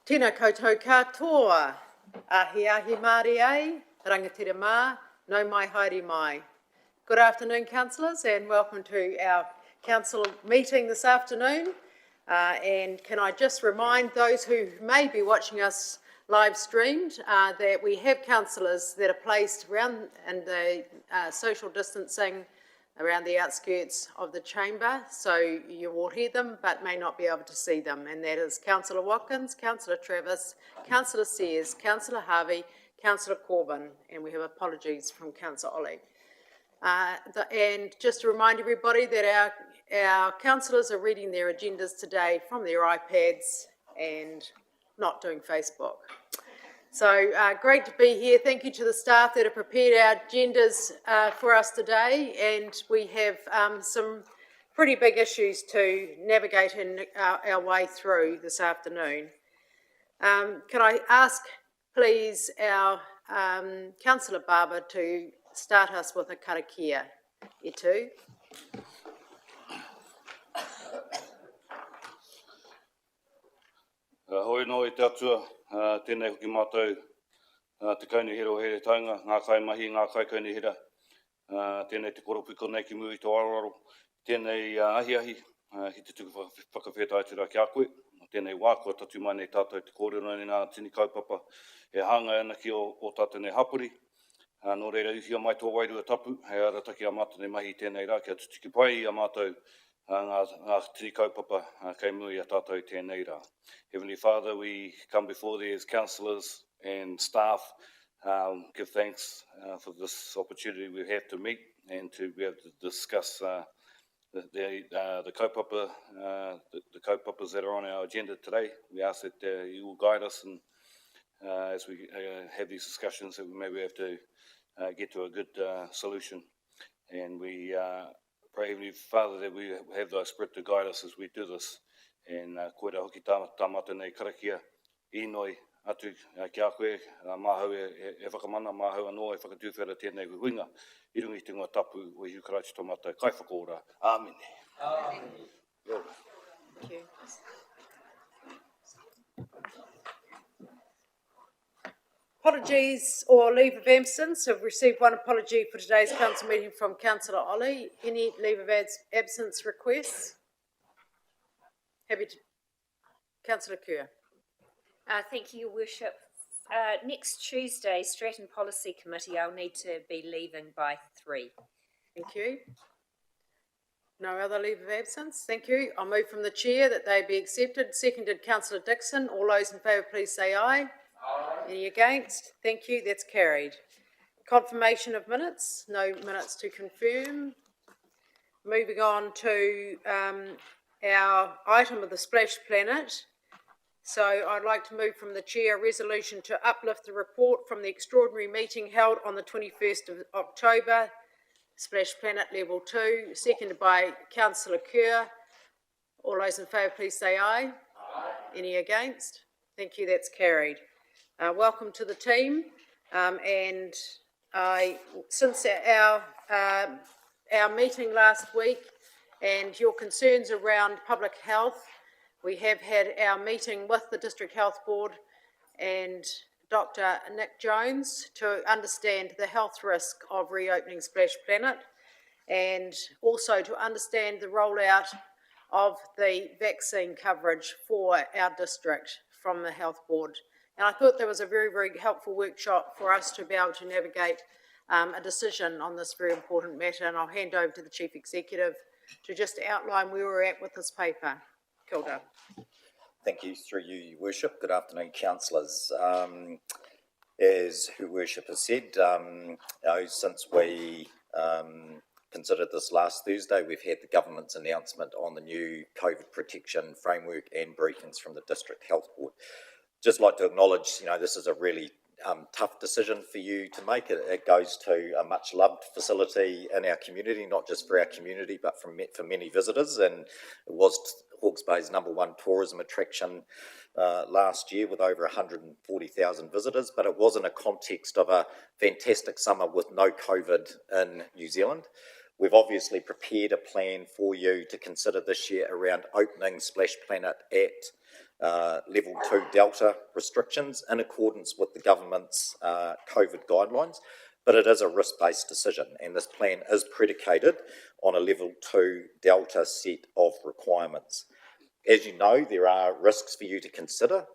Tēnā koutou katoa, ahi Māori ai, rangatira mā, no mai haere mai. Good afternoon, councillors, and welcome to our council meeting this afternoon. And can I just remind those who may be watching us live streamed that we have councillors that are placed around and the social distancing around the outskirts of the chamber, so you will hear them but may not be able to see them, and that is Councillor Watkins, Councillor Travis, Councillor Sears, Councillor Harvey, Councillor Corbyn, and we have apologies from Councillor Ollie. And just to remind everybody that our councillors are reading their agendas today from their iPads and not doing Facebook. So great to be here. Thank you to the staff that have prepared our agendas for us today, and we have some pretty big issues to navigate in our way through this afternoon. Can I ask, please, our Councillor Barber to start us with a karakia. E tū. Hoi no e te atua, tēnei hoki mātou, te kauni hero here taunga, ngā kai mahi, ngā kai kauni hera, tēnei te koropiko nei ki mui tō araro, tēnei ahi, hi te tuku whakawhetai te rā ki a koe, tēnei wākua tatu mai nei tātou te kōrero nei ngā tini kaupapa, e hanga ana ki o tātou nei hapuri, nō reira uhia mai tō wairua tapu, hei arataki a mātou nei mahi tēnei rā, kia tutiki pai a mātou, ngā tini kaupapa kei mui a tātou tēnei rā. Heavenly Father, we come before thee as councillors and staff, give thanks for this opportunity we have to meet and to be able to discuss the kaupapa, the kaupapas that are on our agenda today. We ask that you will guide us and as we have these discussions that we maybe have to get to a good solution. And we pray, Heavenly Father, that we have thy Spirit to guide us as we do this. And koera hoki tāmata nei karakia, inoi atu ki a koe, māhau e whakamana, māhau anō e whakatūwhera tēnei huinga, I rungi te ngā tapu o Ihu Karaiti tō mātou, kai whakaora. Āmene. Āmene. Thank you. Apologies or leave of absence. I've received one apology for today's council meeting from Councillor Ollie. Any leave of absence requests? Happy to. Councillor Kerr. Thank you, Your Worship. Next Tuesday, Stratton Policy Committee, I'll need to be leaving by 3. Thank you. No other leave of absence? Thank you. I'll move from the chair that they be accepted. Seconded, Councillor Dixon. All those in favour, please say aye. Aye. Any against? Thank you. That's carried. Confirmation of minutes. No minutes to confirm. Moving on to our item of the Splash Planet. So I'd like to move from the chair a resolution to uplift the report from the extraordinary meeting held on the 21st of October, Splash Planet Level 2, seconded by Councillor Kerr. All those in favour, please say aye. Aye. Any against? Thank you. That's carried. Welcome to the team, and since our meeting last week and your concerns around public health, we have had our meeting with the District Health Board and Dr. Nick Jones to understand the health risk of reopening Splash Planet and also to understand the rollout of the vaccine coverage for our district from the Health Board. And I thought there was a very, very helpful workshop for us to be able to navigate a decision on this very important matter. And I'll hand over to the Chief Executive to just outline where we're at with this paper. Kia ora. Thank you, through you, Your Worship. Good afternoon, councillors. As Her Worship has said, since we considered this last Thursday, we've had the government's announcement on the new COVID protection framework and briefings from the District Health Board. Just like to acknowledge, this is a really tough decision for you to make. It goes to a much loved facility in our community, not just for our community, but for many visitors. And it was Hawke's Bay's #1 tourism attraction last year with over 140,000 visitors, but it was in a context of a fantastic summer with no COVID in New Zealand. We've obviously prepared a plan for you to consider this year around opening Splash Planet at level 2 Delta restrictions in accordance with the government's COVID guidelines, but it is a risk-based decision, and this plan is predicated on a level 2 Delta set of requirements. As you know, there are risks for you to consider.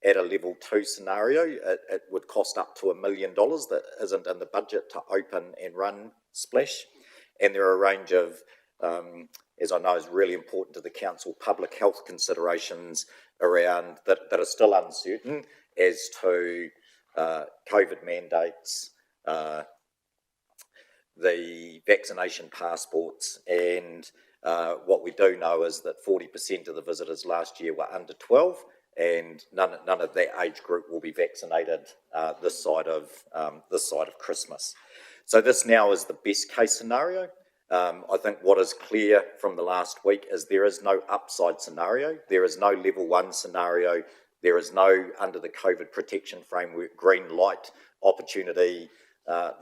At a level 2 scenario, it would cost up to $1 million that isn't in the budget to open and run Splash. And there are a range of, as I know is really important to the council, public health considerations around that are still uncertain as to COVID mandates, the vaccination passports, and what we do know is that 40% of the visitors last year were under 12, and none of that age group will be vaccinated this side of Christmas. So this now is the best case scenario. I think what is clear from the last week is there is no upside scenario. There is no level 1 scenario. There is no, under the COVID protection framework, green light opportunity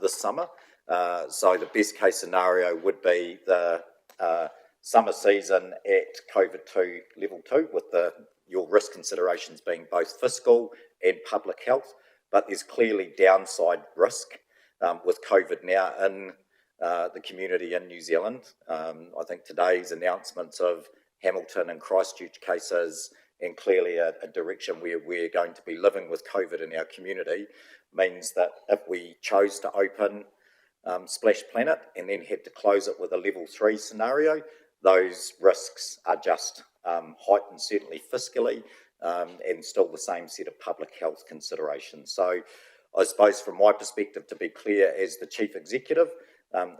this summer. So the best case scenario would be the summer season at COVID 2, level 2, with your risk considerations being both fiscal and public health, but there's clearly downside risk with COVID now in the community in New Zealand. I think today's announcements of Hamilton and Christchurch cases, and clearly a direction where we're going to be living with COVID in our community, means that if we chose to open Splash Planet and then had to close it with a level 3 scenario, those risks are just heightened, certainly fiscally, and still the same set of public health considerations. So I suppose from my perspective, to be clear, as the Chief Executive,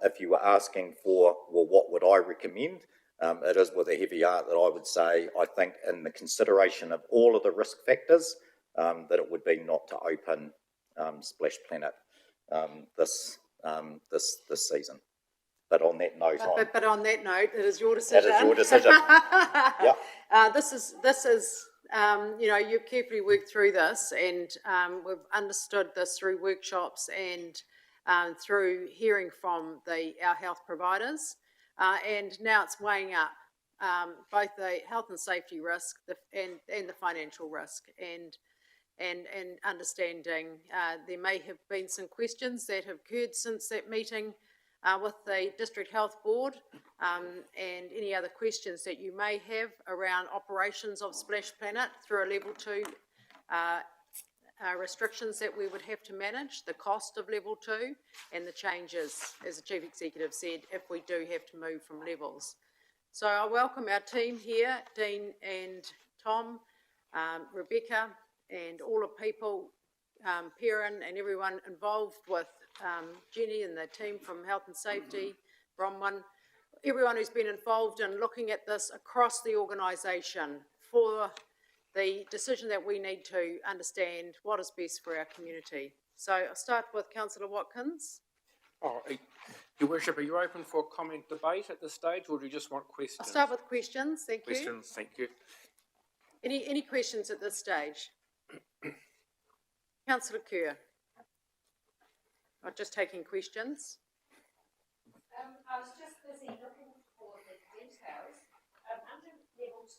if you were asking for, well, what would I recommend? It is with a heavy heart that I would say, I think in the consideration of all of the risk factors, that it would be not to open Splash Planet this season. But on that note, but on that note, it is your decision. It is your decision. Yep. This is you know, you've carefully worked through this, and we've understood this through workshops and through hearing from our health providers, and now it's weighing up both the health and safety risk and the financial risk, and understanding there may have been some questions that have occurred since that meeting with the District Health Board, and any other questions that you may have around operations of Splash Planet through a level 2 restrictions that we would have to manage, the cost of level 2, and the changes, as the Chief Executive said, if we do have to move from levels. So I welcome our team here, Dean and Tom, Rebecca, and all the people, Perrin and everyone involved with Jenny and the team from Health and Safety, Bronwyn, everyone who's been involved in looking at this across the organisation for the decision that we need to understand what is best for our community. So I'll start with Councillor Watkins. Your Worship, are you open for comment debate at this stage, or do you just want questions? I'll start with questions, thank you. Questions, thank you. Any questions at this stage? Councillor Kerr. I'm just taking questions. I was just busy looking for the details. Under level 2,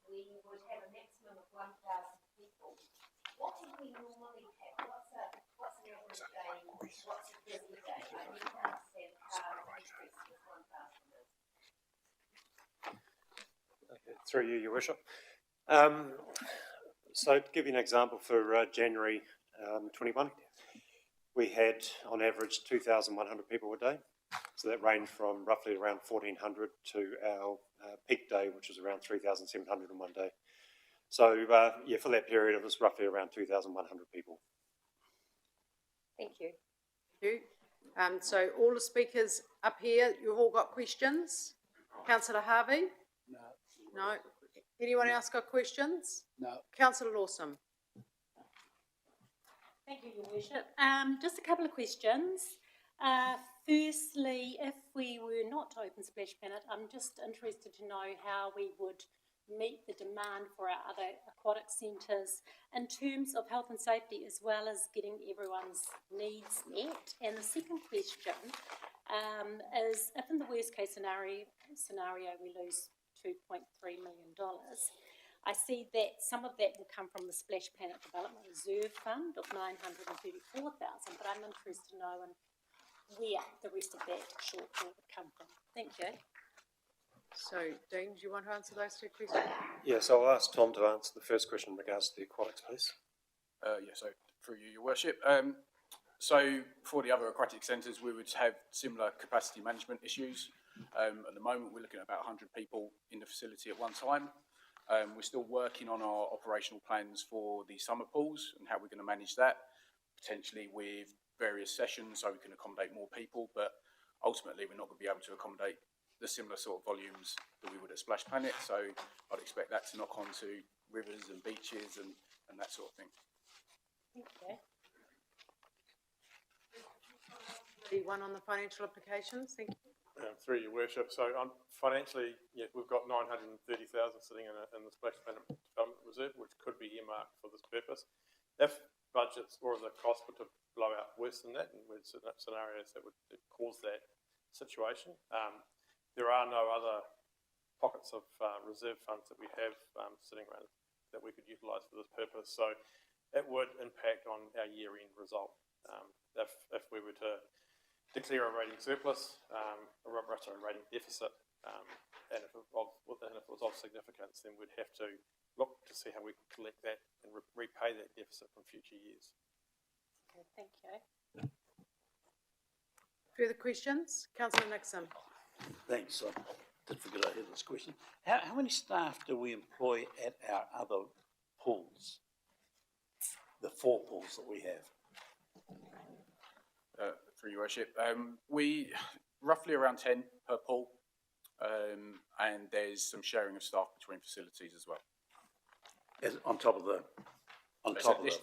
we would have a maximum of 1,000 people. What do we normally have? What's an average day? What's a busy day? I need to understand how increased this 1,000 is. Okay, through you, Your Worship. So to give you an example, for January 21, we had on average 2,100 people a day. So that ranged from roughly around 1,400 to our peak day, which was around 3,700 in one day. So yeah, for that period, it was roughly around 2,100 people. Thank you. Thank you. So all the speakers up here, you've all got questions? Councillor Harvey? No. No. Anyone else got questions? No. Councillor Lawson? Thank you, Your Worship. Just a couple of questions. Firstly, if we were not to open Splash Planet, I'm just interested to know how we would meet the demand for our other aquatic centres in terms of health and safety, as well as getting everyone's needs met. And the second question is, if in the worst case scenario we lose $2.3 million, I see that some of that will come from the Splash Planet Development Reserve Fund of 934,000, but I'm interested to know where the rest of that shortfall would come from. Thank you. So, Dean, do you want to answer those two questions? Yeah, so I'll ask Tom to answer the first question in regards to the aquatics, please. So through you, Your Worship. So for the other aquatic centres, we would have similar capacity management issues. At the moment, we're looking at about 100 people in the facility at one time. We're still working on our operational plans for the summer pools and how we're going to manage that, potentially with various sessions so we can accommodate more people, but ultimately we're not going to be able to accommodate the similar sort of volumes that we would at Splash Planet, so I'd expect that to knock on to rivers and beaches and that sort of thing. Thank you. The one on the financial implications, thank you. Through Your Worship, so financially, yeah, we've got 930,000 sitting in the Splash Planet Development Reserve, which could be earmarked for this purpose. If budgets or the cost were to blow out worse than that, and we're in scenarios that would cause that situation, there are no other pockets of reserve funds that we have sitting around that we could utilise for this purpose. So it would impact on our year-end result if we were to declare a rating surplus, a rating deficit, and if it was of significance, then we'd have to look to see how we can collect that and repay that deficit from future years. Okay, thank you. Further questions? Councillor Nixon. Thanks. I did forget I had this question. How many staff do we employ at our other pools? The 4 pools that we have? Through Your Worship, we roughly around 10 per pool, and there's some sharing of staff between facilities as well. On top of the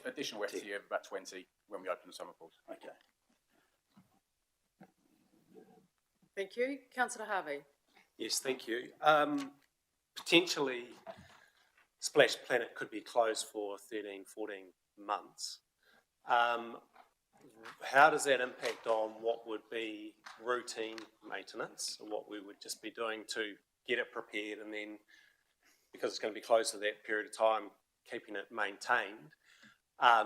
Additional FTE of about 20 when we open the summer pools. Okay. Thank you. Councillor Harvey. Yes, thank you. Potentially, Splash Planet could be closed for 13, 14 months. How does that impact on what would be routine maintenance, or what we would just be doing to get it prepared, and then, because it's going to be closed for that period of time, keeping it maintained?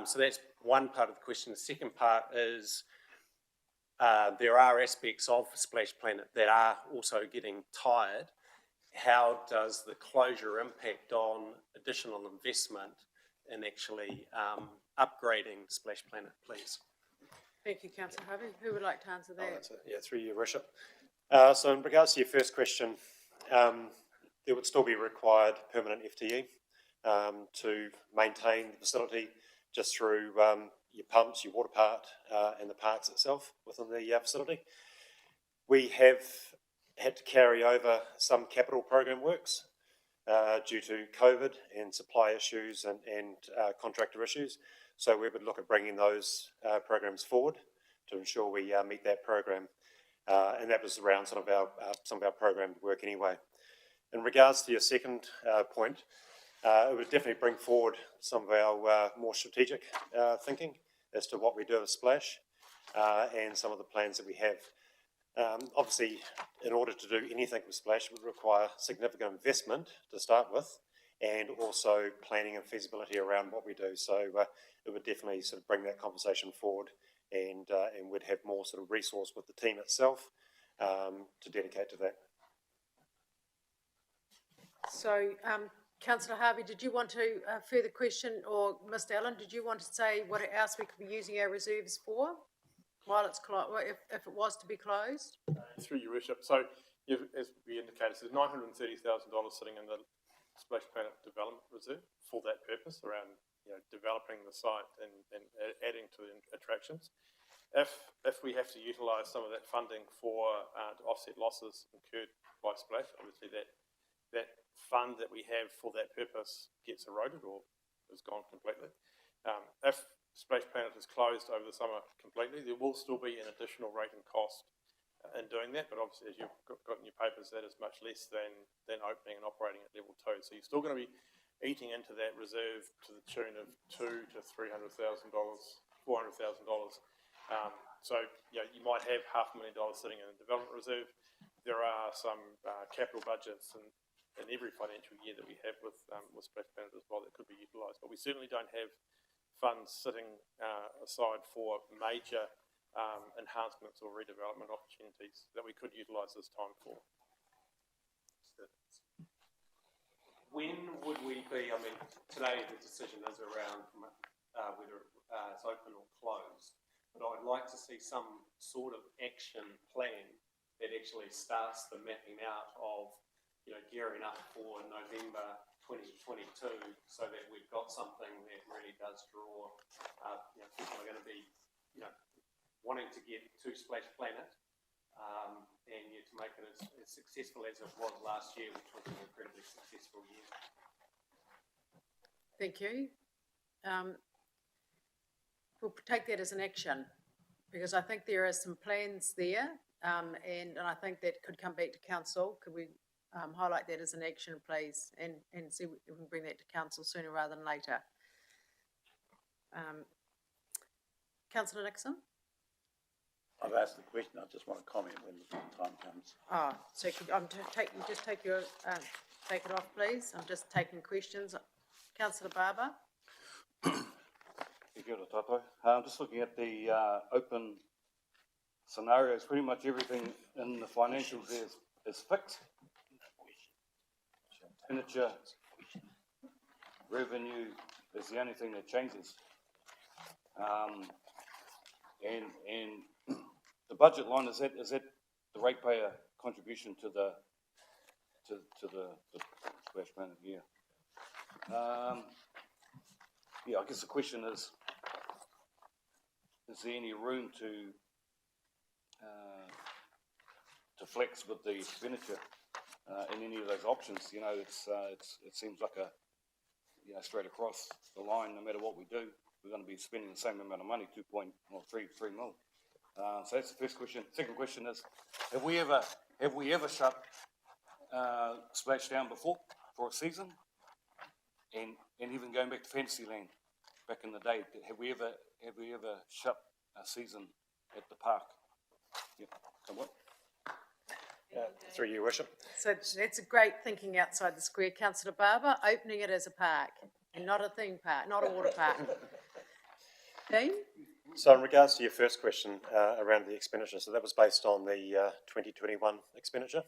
So that's one part of the question. The second part is there are aspects of Splash Planet that are also getting tired. How does the closure impact on additional investment in actually upgrading Splash Planet, please? Thank you, Councillor Harvey. Who would like to answer that? Yeah, through Your Worship. So in regards to your first question, there would still be required permanent FTE to maintain the facility just through your pumps, your water part, and the parks itself within the facility. We have had to carry over some capital program works due to COVID and supply issues and contractor issues. So we would look at bringing those programs forward to ensure we meet that program, and that was around some of our programmed work anyway. In regards to your second point, it would definitely bring forward some of our more strategic thinking as to what we do at Splash and some of the plans that we have. Obviously, in order to do anything with Splash, would require significant investment to start with, and also planning and feasibility around what we do. So it would definitely sort of bring that conversation forward, and we'd have more sort of resource with the team itself to dedicate to that. So, Councillor Harvey, did you want to further question, or Mr. Allen, did you want to say what else we could be using our reserves for while it's if it was to be closed? Through Your Worship, so as we indicated, there's $930,000 sitting in the Splash Planet Development Reserve for that purpose, around developing the site and adding to the attractions. If we have to utilise some of that funding for to offset losses incurred by Splash, obviously that fund that we have for that purpose gets eroded or is gone completely. If Splash Planet is closed over the summer completely, there will still be an additional rating cost in doing that, but obviously, as you've got in your papers, that is much less than opening and operating at level 2. So you're still going to be eating into that reserve to the tune of $200,000 to $300,000, $400,000. So you might have $500,000 sitting in the development reserve. There are some capital budgets and in every financial year that we have with Splash Planet as well that could be utilised. But we certainly don't have funds sitting aside for major enhancements or redevelopment opportunities that we could utilise this time for. When would we be, I mean, today the decision is around whether it's open or closed, but I'd like to see some sort of action plan that actually starts the mapping out of, you know, gearing up for November 2022 so that we've got something that really does draw, you know, people are going to be, you know, wanting to get to Splash Planet and yet to make it as successful as it was last year, which was an incredibly successful year. Thank you. We'll take that as an action because I think there are some plans there and I think that could come back to council. Could we highlight that as an action, please, and see if we can bring that to council sooner rather than later. Councillor Nixon? I've asked the question, I just want to comment when the time comes. Oh, so take it off, please. I'm just taking questions. Councillor Barber? Kia ora tātou. I'm just looking at the open scenarios. Pretty much everything in the financials is fixed. Expenditure, revenue is the only thing that changes. And the budget line, is that the ratepayer contribution to the Splash Planet? Yeah. Yeah, I guess the question is there any room to flex with the expenditure in any of those options? You know, it seems like straight across the line, no matter what we do, we're going to be spending the same amount of money, 3 mil. So that's the first question. Second question is, have we ever shut Splash down before for a season? And even going back to Fantasyland back in the day, have we ever shut a season at the park? Yeah. So what? Through you, Worship. So that's a great thinking outside the square. Councillor Barber, opening it as a park and not a theme park, not a water park. Dean? So in regards to your first question around the expenditure, so that was based on the 2021 expenditure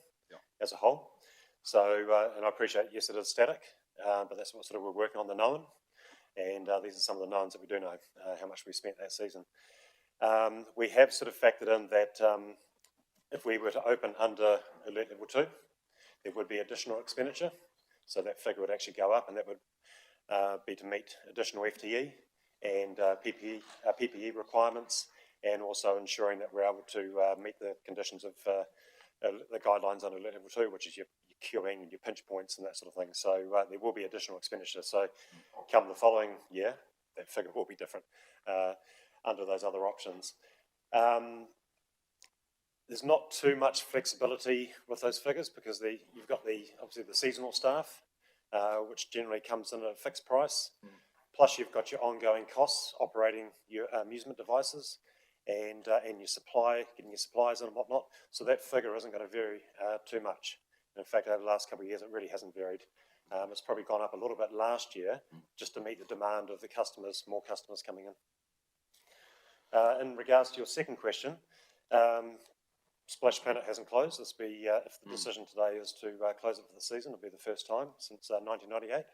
as a whole. So, and I appreciate, yes, it is static, but that's what sort of we're working on the known. And these are some of the knowns that we do know, how much we spent that season. We have sort of factored in that if we were to open under Alert Level 2, there would be additional expenditure. So that figure would actually go up, and that would be to meet additional FTE and PPE requirements, and also ensuring that we're able to meet the conditions of the guidelines under Alert Level 2, which is your queuing and your pinch points and that sort of thing. So there will be additional expenditure. So come the following year, that figure will be different under those other options. There's not too much flexibility with those figures because you've got obviously the seasonal staff, which generally comes in at a fixed price. Plus you've got your ongoing costs operating your amusement devices and your getting your supplies and whatnot. So that figure isn't going to vary too much. In fact, over the last couple of years, it really hasn't varied. It's probably gone up a little bit last year just to meet the demand of the customers, more customers coming in. In regards to your second question, Splash Planet hasn't closed. This will be, if the decision today is to close it for the season, it'll be the first time since 1998.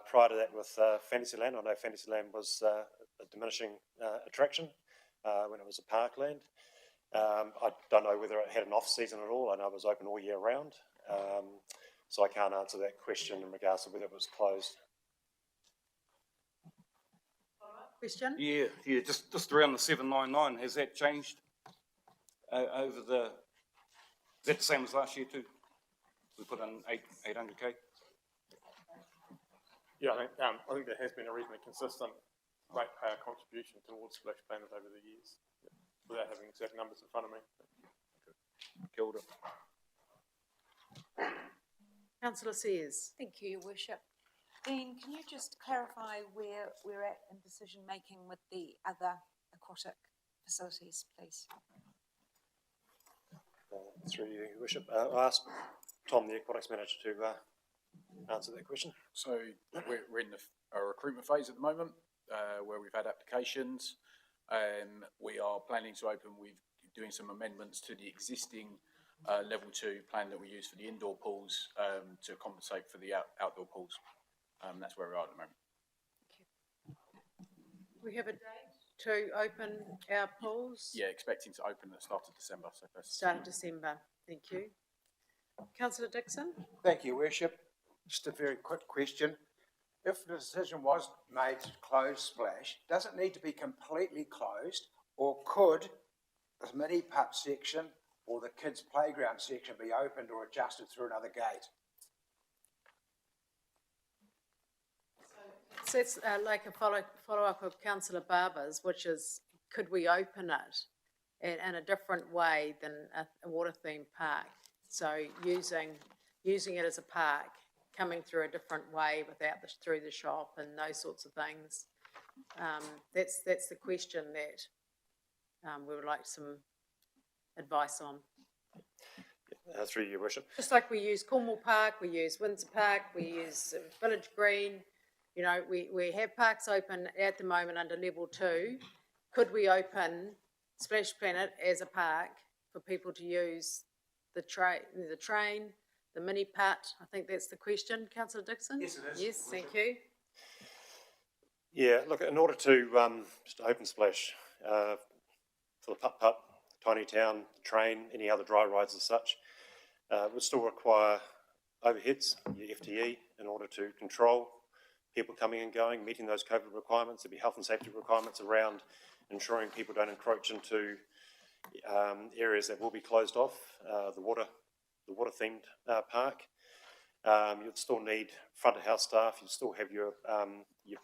Prior to that with Fantasyland, I know Fantasyland was a diminishing attraction when it was a parkland. I don't know whether it had an off-season at all. I know it was open all year round. So I can't answer that question in regards to whether it was closed. Question? Yeah, just around the 799, has that changed over is that the same as last year too? We put in 800K? Yeah, I think there has been a reasonably consistent ratepayer contribution towards Splash Planet over the years, without having exact numbers in front of me. Kia ora. Councillor Sears. Thank you, Your Worship. Dean, can you just clarify where we're at in decision making with the other aquatic facilities, please? Through you, Your Worship. I asked Tom, the aquatics manager, to answer that question. So we're in a recruitment phase at the moment, where we've had applications. We are planning to open, we're doing some amendments to the existing level 2 plan that we use for the indoor pools to compensate for the outdoor pools. That's where we are at the moment. We have a date to open our pools? Yeah, expecting to open at the start of December. So Start of December, thank you. Councillor Dixon? Thank you, Worship. Just a very quick question. If the decision was made to close Splash, does it need to be completely closed, or could the mini putt section or the kids' playground section be opened or adjusted through another gate? So it's like a follow-up of Councillor Barber's, which is, could we open it in a different way than a water-themed park? So using it as a park, coming through a different way through the shop and those sorts of things. That's the question that we would like some advice on. Through your worship. Just like we use Cornwall Park, we use Windsor Park, we use Village Green. You know, we have parks open at the moment under level 2. Could we open Splash Planet as a park for people to use the train, the mini putt? I think that's the question, Councillor Dixon? Yes, it is. Yes, thank you. Yeah, look, in order to just open Splash for the putt, Tiny Town, train, any other dry rides as such, would still require overheads, your FTE, in order to control people coming and going, meeting those COVID requirements. There'd be health and safety requirements around ensuring people don't encroach into areas that will be closed off, the water themed park. You'd still need front of house staff. You'd still have your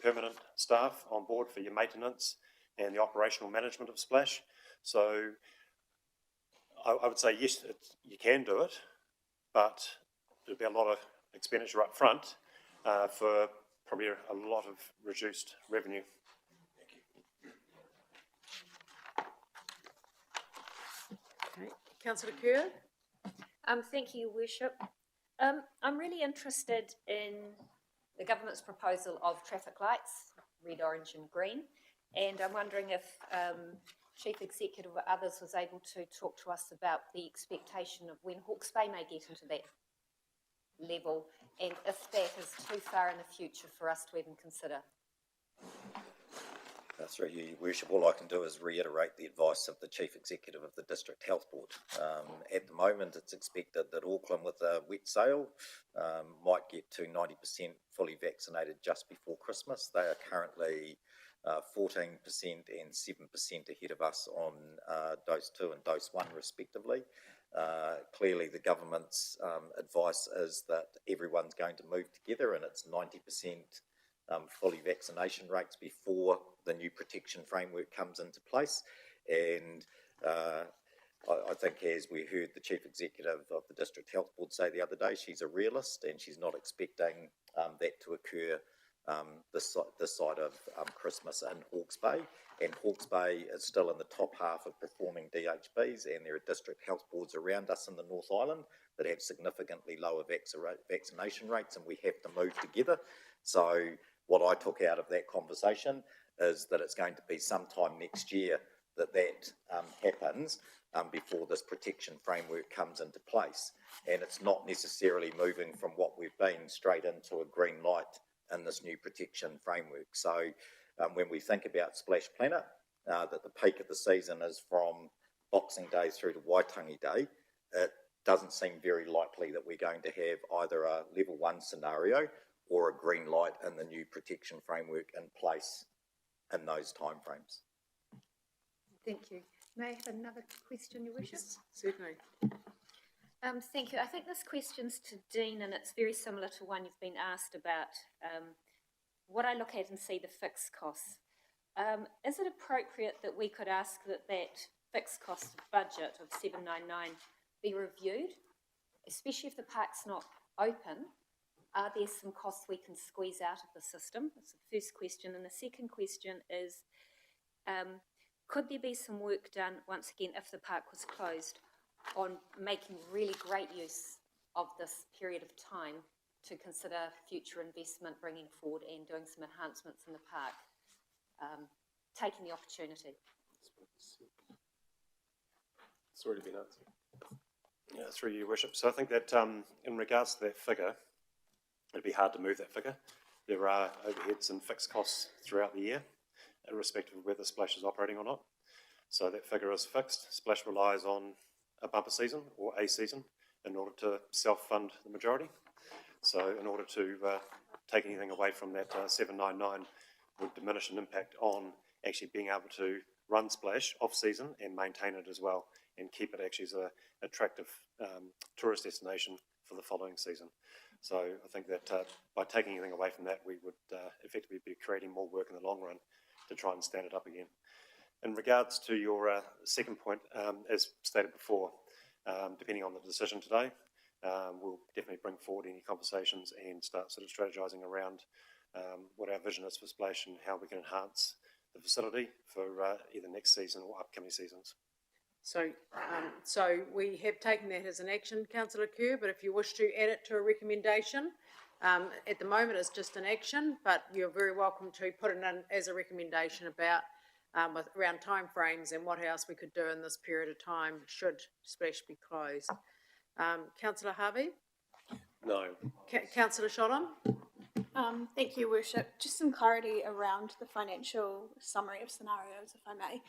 permanent staff on board for your maintenance and the operational management of Splash. So I would say yes, you can do it, but there'd be a lot of expenditure up front for probably a lot of reduced revenue. Okay. Councillor Kerr? Thank you, Worship. I'm really interested in the government's proposal of traffic lights, red, orange and green, and I'm wondering if Chief Executive or others was able to talk to us about the expectation of when Hawke's Bay may get into that level, and if that is too far in the future for us to even consider. Through you, Worship, all I can do is reiterate the advice of the Chief Executive of the District Health Board. At the moment, it's expected that Auckland, with a wet sail, might get to 90% fully vaccinated just before Christmas. They are currently 14% and 7% ahead of us on dose 2 and dose 1 respectively. Clearly the government's advice is that everyone's going to move together, and it's 90% fully vaccination rates before the new protection framework comes into place. And I think, as we heard the Chief Executive of the District Health Board say the other day, she's a realist and she's not expecting that to occur this side of Christmas in Hawke's Bay. And Hawke's Bay is still in the top half of performing DHBs, and there are district health boards around us in the North Island that have significantly lower vaccination rates, and we have to move together. So what I took out of that conversation is that it's going to be sometime next year that happens before this protection framework comes into place. And it's not necessarily moving from what we've been straight into a green light in this new protection framework. So when we think about Splash Planet, that the peak of the season is from Boxing Day through to Waitangi Day, it doesn't seem very likely that we're going to have either a level 1 scenario or a green light in the new protection framework in place in those timeframes. Thank you. May I have another question, Your Worship? Yes, certainly. Thank you. I think this question's to Dean, and it's very similar to one you've been asked about. What I look at and see the fixed costs. Is it appropriate that we could ask that fixed cost budget of 799 be reviewed, especially if the park's not open? Are there some costs we can squeeze out of the system? That's the first question. And the second question is, could there be some work done, once again, if the park was closed, on making really great use of this period of time to consider future investment, bringing forward and doing some enhancements in the park, taking the opportunity. It's already been answered. Yeah, through you, Worship. So I think that in regards to that figure, it'd be hard to move that figure. There are overheads and fixed costs throughout the year, irrespective of whether Splash is operating or not. So that figure is fixed. Splash relies on a bumper season or a season in order to self-fund the majority. So in order to take anything away from that 799 would diminish an impact on actually being able to run Splash off-season and maintain it as well, and keep it actually as an attractive tourist destination for the following season. So I think that by taking anything away from that, we would effectively be creating more work in the long run to try and stand it up again. In regards to your second point, as stated before, depending on the decision today, we'll definitely bring forward any conversations and start sort of strategising around what our vision is for Splash and how we can enhance the facility for either next season or upcoming seasons. So, so we have taken that as an action, Councillor Kerr, but if you wish to add it to a recommendation, at the moment it's just an action, but you're very welcome to put it in as a recommendation about around timeframes and what else we could do in this period of time should Splash be closed. Councillor Harvey? No. Councillor Shodham? Thank you, Worship. Just some clarity around the financial summary of scenarios, if I may.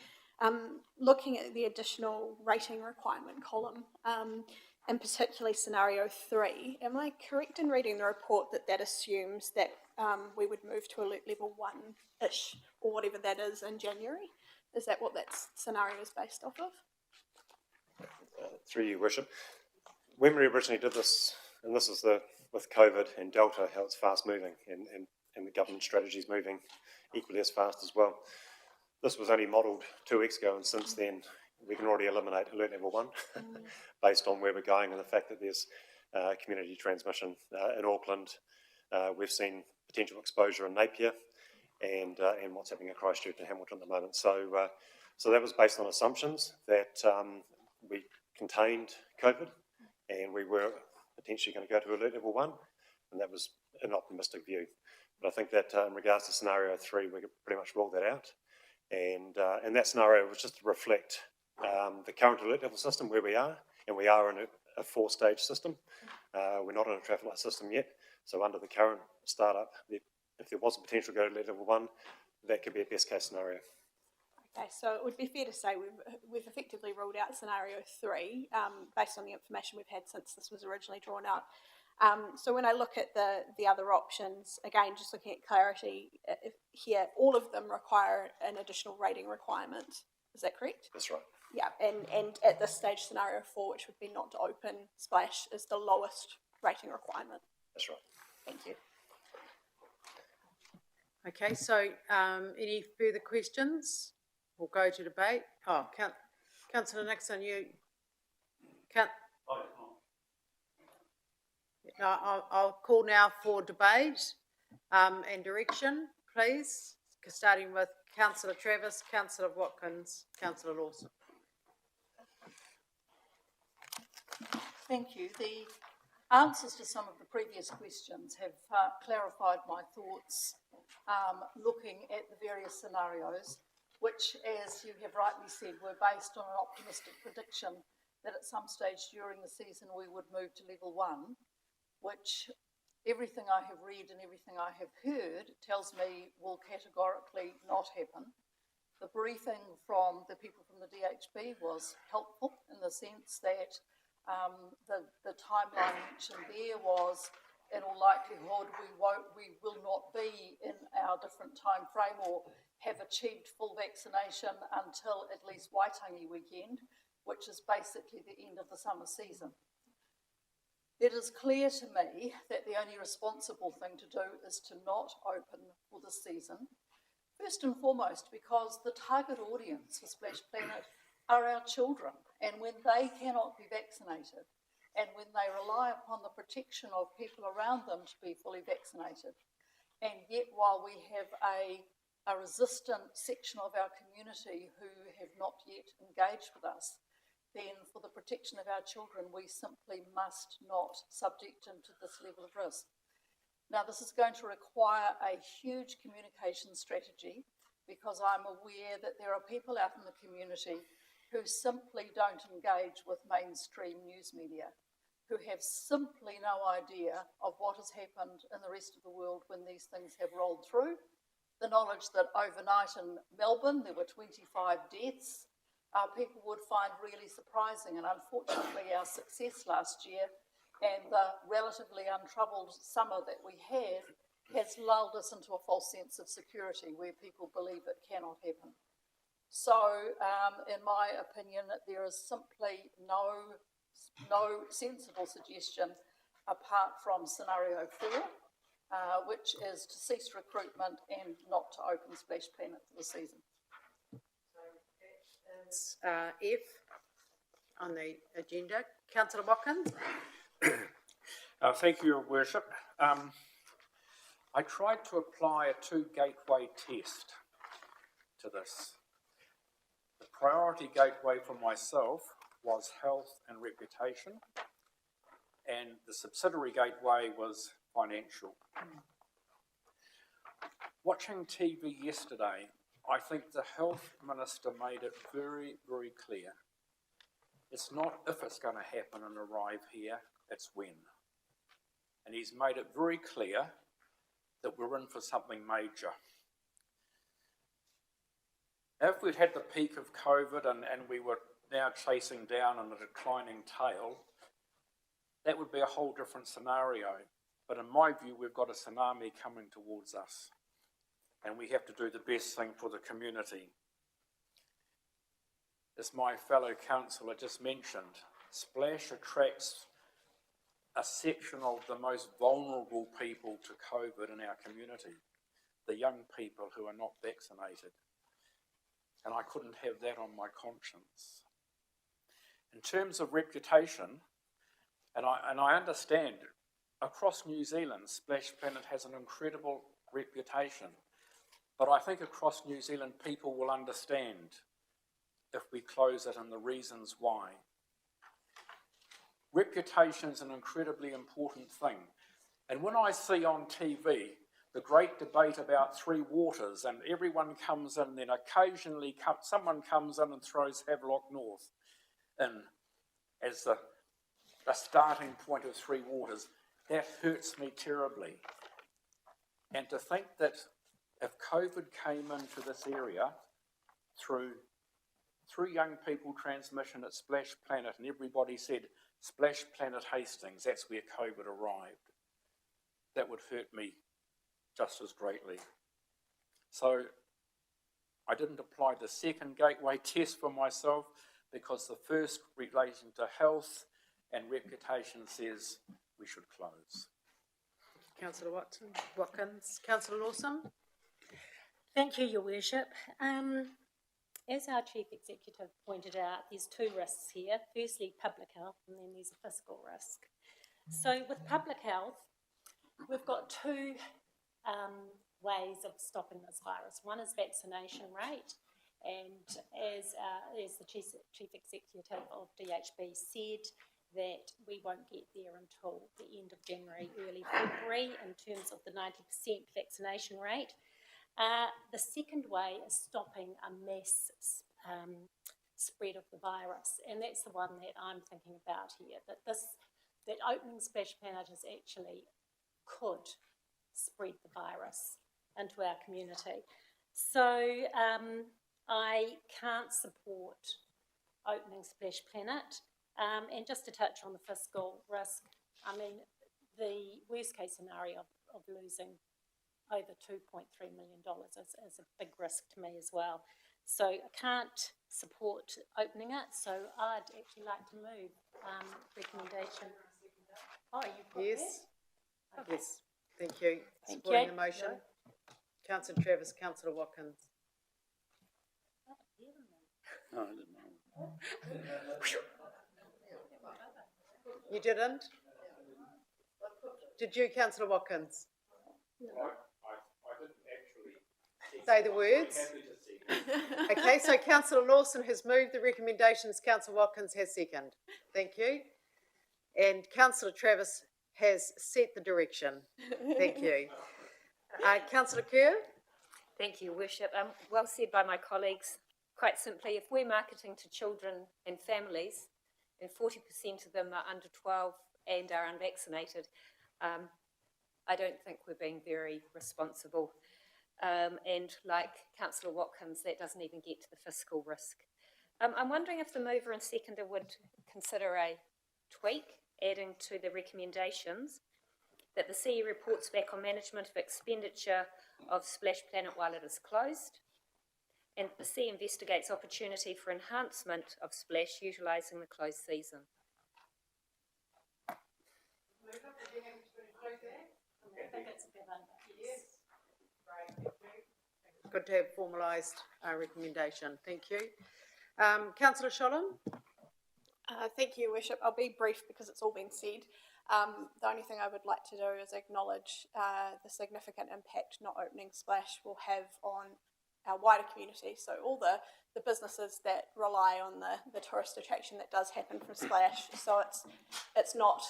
Looking at the additional rating requirement column, and particularly scenario 3, am I correct in reading the report that that assumes that we would move to alert level 1-ish, or whatever that is, in January? Is that what that scenario is based off of? Through you, Worship. When we originally did this, and this is with COVID and Delta, how it's fast moving, and the government strategy is moving equally as fast as well. This was only modelled 2 weeks ago, and since then we can already eliminate alert level 1 based on where we're going and the fact that there's community transmission in Auckland. We've seen potential exposure in Napier and what's happening in Christchurch and Hamilton at the moment. So that was based on assumptions that we contained COVID and we were potentially going to go to alert level 1, and that was an optimistic view. But I think that in regards to scenario 3, we could pretty much rule that out. And that scenario was just to reflect the current alert level system where we are, and we are in a 4-stage system. We're not in a traffic light system yet, so under the current startup, if there was a potential to go to alert level 1, that could be a best case scenario. Okay, so it would be fair to say we've effectively ruled out scenario 3 based on the information we've had since this was originally drawn out. So when I look at the other options, again, just looking at clarity here, all of them require an additional rating requirement. Is that correct? That's right. Yeah, and at this stage, scenario 4, which would be not to open Splash, is the lowest rating requirement. That's right. Thank you. Okay, so any further questions? We'll go to debate. Oh, Councillor Nixon, you can't. I'll call now for debate and direction, please, starting with Councillor Travis, Councillor Watkins, Councillor Lawson. Thank you. The answers to some of the previous questions have clarified my thoughts looking at the various scenarios, which, as you have rightly said, were based on an optimistic prediction that at some stage during the season we would move to level 1, which everything I have read and everything I have heard tells me will categorically not happen. The briefing from the people from the DHB was helpful in the sense that the timeline mentioned there was, in all likelihood, we will not be in our different time frame or have achieved full vaccination until at least Waitangi weekend, which is basically the end of the summer season. It is clear to me that the only responsible thing to do is to not open for the season. First and foremost, because the target audience for Splash Planet are our children, and when they cannot be vaccinated, and when they rely upon the protection of people around them to be fully vaccinated, and yet while we have a resistant section of our community who have not yet engaged with us, then for the protection of our children, we simply must not subject them to this level of risk. Now, this is going to require a huge communication strategy, because I'm aware that there are people out in the community who simply don't engage with mainstream news media, who have simply no idea of what has happened in the rest of the world when these things have rolled through. The knowledge that overnight in Melbourne there were 25 deaths, people would find really surprising, and unfortunately our success last year and the relatively untroubled summer that we had has lulled us into a false sense of security where people believe it cannot happen. So, in my opinion, there is simply no sensible suggestion apart from scenario 4, which is to cease recruitment and not to open Splash Planet for the season. It's F on the agenda. Councillor Watkins. Thank you, Your Worship. I tried to apply a 2-gateway test to this. The priority gateway for myself was health and reputation, and the subsidiary gateway was financial. Watching TV yesterday, I think the Health Minister made it very, very clear. It's not if it's going to happen and arrive here, it's when. And he's made it very clear that we're in for something major. If we'd had the peak of COVID and we were now chasing down on a declining tail, that would be a whole different scenario. But in my view, we've got a tsunami coming towards us, and we have to do the best thing for the community. As my fellow councillor just mentioned, Splash attracts a section of the most vulnerable people to COVID in our community, the young people who are not vaccinated. And I couldn't have that on my conscience. In terms of reputation, and I understand, across New Zealand, Splash Planet has an incredible reputation, but I think across New Zealand people will understand if we close it and the reasons why. Reputation is an incredibly important thing. And when I see on TV the great debate about Three Waters and everyone comes in, then occasionally someone comes in and throws Havelock North in as the starting point of Three Waters, that hurts me terribly. And to think that if COVID came into this area through young people transmission at Splash Planet and everybody said, Splash Planet Hastings, that's where COVID arrived, that would hurt me just as greatly. So I didn't apply the second gateway test for myself because the first relating to health and reputation says we should close. Councillor Watkins. Councillor Lawson. Thank you, Your Worship. As our Chief Executive pointed out, there's 2 risks here. Firstly, public health, and then there's a fiscal risk. So with public health, we've got 2 ways of stopping this virus. One is vaccination rate, and as the Chief Executive of DHB said, that we won't get there until the end of January, early February, in terms of the 90% vaccination rate. The second way is stopping a mass spread of the virus, and that's the one that I'm thinking about here, that opening Splash Planet is actually could spread the virus into our community. So I can't support opening Splash Planet. And just to touch on the fiscal risk, I mean, the worst case scenario of losing over $2.3 million is a big risk to me as well. So I can't support opening it, so I'd actually like to move recommendation. Oh, you put Yes. that? Okay. Yes. Thank you. Thank Supporting you. the motion. Councillor Travis, Councillor Watkins. No, I didn't know. You didn't? Did you, Councillor Watkins? I didn't actually Say the words. I'm happy to see Okay, so Councillor Lawson has moved the recommendations, Councillor Watkins has seconded. Thank you. And Councillor Travis has set the direction. Thank you. Councillor Kerr? Thank you, Worship. Well said by my colleagues. Quite simply, if we're marketing to children and families, and 40% of them are under 12 and are unvaccinated, I don't think we're being very responsible. And like Councillor Watkins, that doesn't even get to the fiscal risk. I'm wondering if the mover and seconder would consider a tweak, adding to the recommendations that the CE reports back on management of expenditure of Splash Planet while it is closed, and the CE investigates opportunity for enhancement of Splash utilising the closed season. Good to have formalised recommendation. Thank you. Councillor Sholin? Thank you, Worship. I'll be brief because it's all been said. The only thing I would like to do is acknowledge the significant impact not opening Splash will have on our wider community. So all the businesses that rely on the tourist attraction that does happen from Splash. So it's not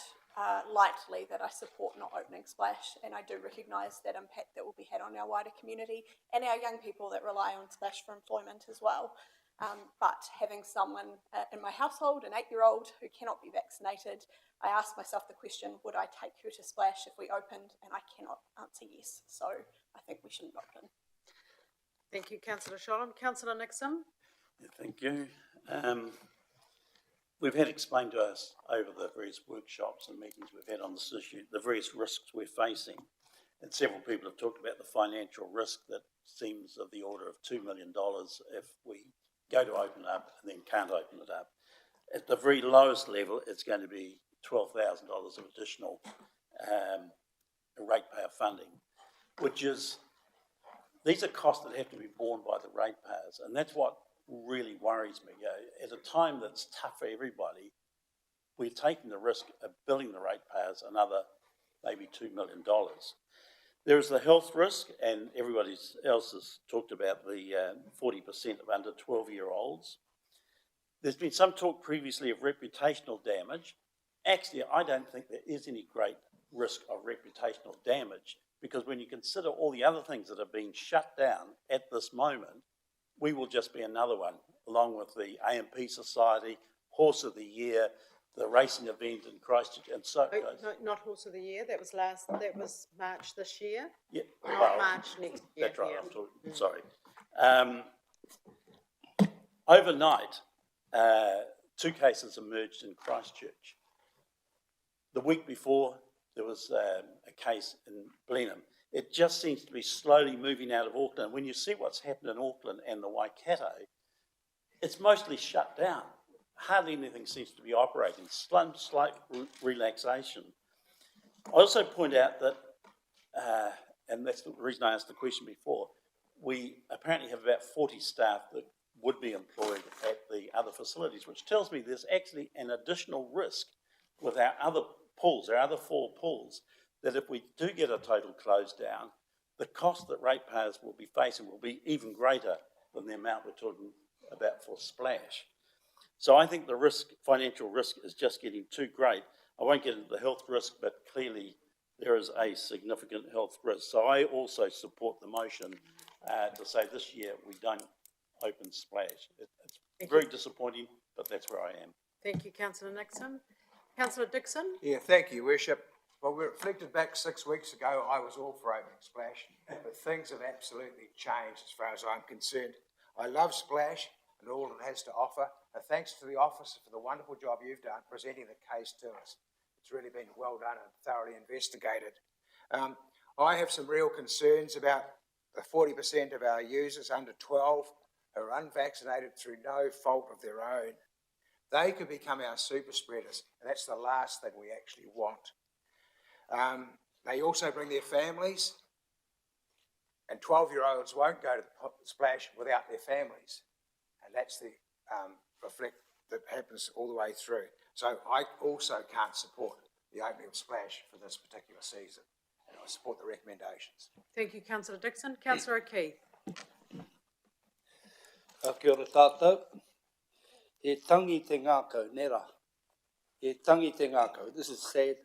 likely that I support not opening Splash, and I do recognise that impact that will be had on our wider community and our young people that rely on Splash for employment as well. But having someone in my household, an 8-year-old who cannot be vaccinated, I asked myself the question, would I take her to Splash if we opened? And I cannot answer yes. So I think we shouldn't open. Thank you, Councillor Sholin. Councillor Nixon? Yeah, thank you. We've had explained to us over the various workshops and meetings we've had on this issue, the various risks we're facing. And several people have talked about the financial risk that seems of the order of $2 million if we go to open up and then can't open it up. At the very lowest level, it's going to be $12,000 of additional ratepayer funding, which is, these are costs that have to be borne by the ratepayers, and that's what really worries me. At a time that's tough for everybody, we're taking the risk of billing the ratepayers another maybe $2 million. There is the health risk, and everybody else has talked about the 40% of under 12-year-olds. There's been some talk previously of reputational damage. Actually, I don't think there is any great risk of reputational damage, because when you consider all the other things that are being shut down at this moment, we will just be another one, along with the AMP Society, Horse of the Year, the racing event in Christchurch, and so it goes. No, not Horse of the Year, that was March this year. Yeah, Not well, March next year. that's right, yeah. I'm talking, sorry. Overnight, 2 cases emerged in Christchurch. The week before, there was a case in Blenheim. It just seems to be slowly moving out of Auckland. When you see what's happened in Auckland and the Waikato, it's mostly shut down. Hardly anything seems to be operating. Slight relaxation. I also point out that, and that's the reason I asked the question before, we apparently have about 40 staff that would be employed at the other facilities, which tells me there's actually an additional risk with our other pools, our other 4 pools, that if we do get a total close down, the cost that ratepayers will be facing will be even greater than the amount we're talking about for Splash. So I think the risk, financial risk, is just getting too great. I won't get into the health risk, but clearly there is a significant health risk. So I also support the motion to say this year we don't open Splash. It's very disappointing, but that's where I am. Thank you, Councillor Nixon. Councillor Dixon? Yeah, thank you, Worship. Well, we reflected back 6 weeks ago, I was all for opening Splash, but things have absolutely changed as far as I'm concerned. I love Splash and all it has to offer. And thanks to the officer for the wonderful job you've done presenting the case to us. It's really been well done and thoroughly investigated. I have some real concerns about the 40% of our users under 12 who are unvaccinated through no fault of their own. They could become our super spreaders, and that's the last thing we actually want. They also bring their families, and 12-year-olds won't go to the Splash without their families, and that's the reflect that happens all the way through. So I also can't support the opening of Splash for this particular season, and I support the recommendations. Thank you, Councillor Dixon. Councillor O'Keefe? Kia ora tātou. E tangi te ngākau, nera. E tangi te ngākau. This is sad.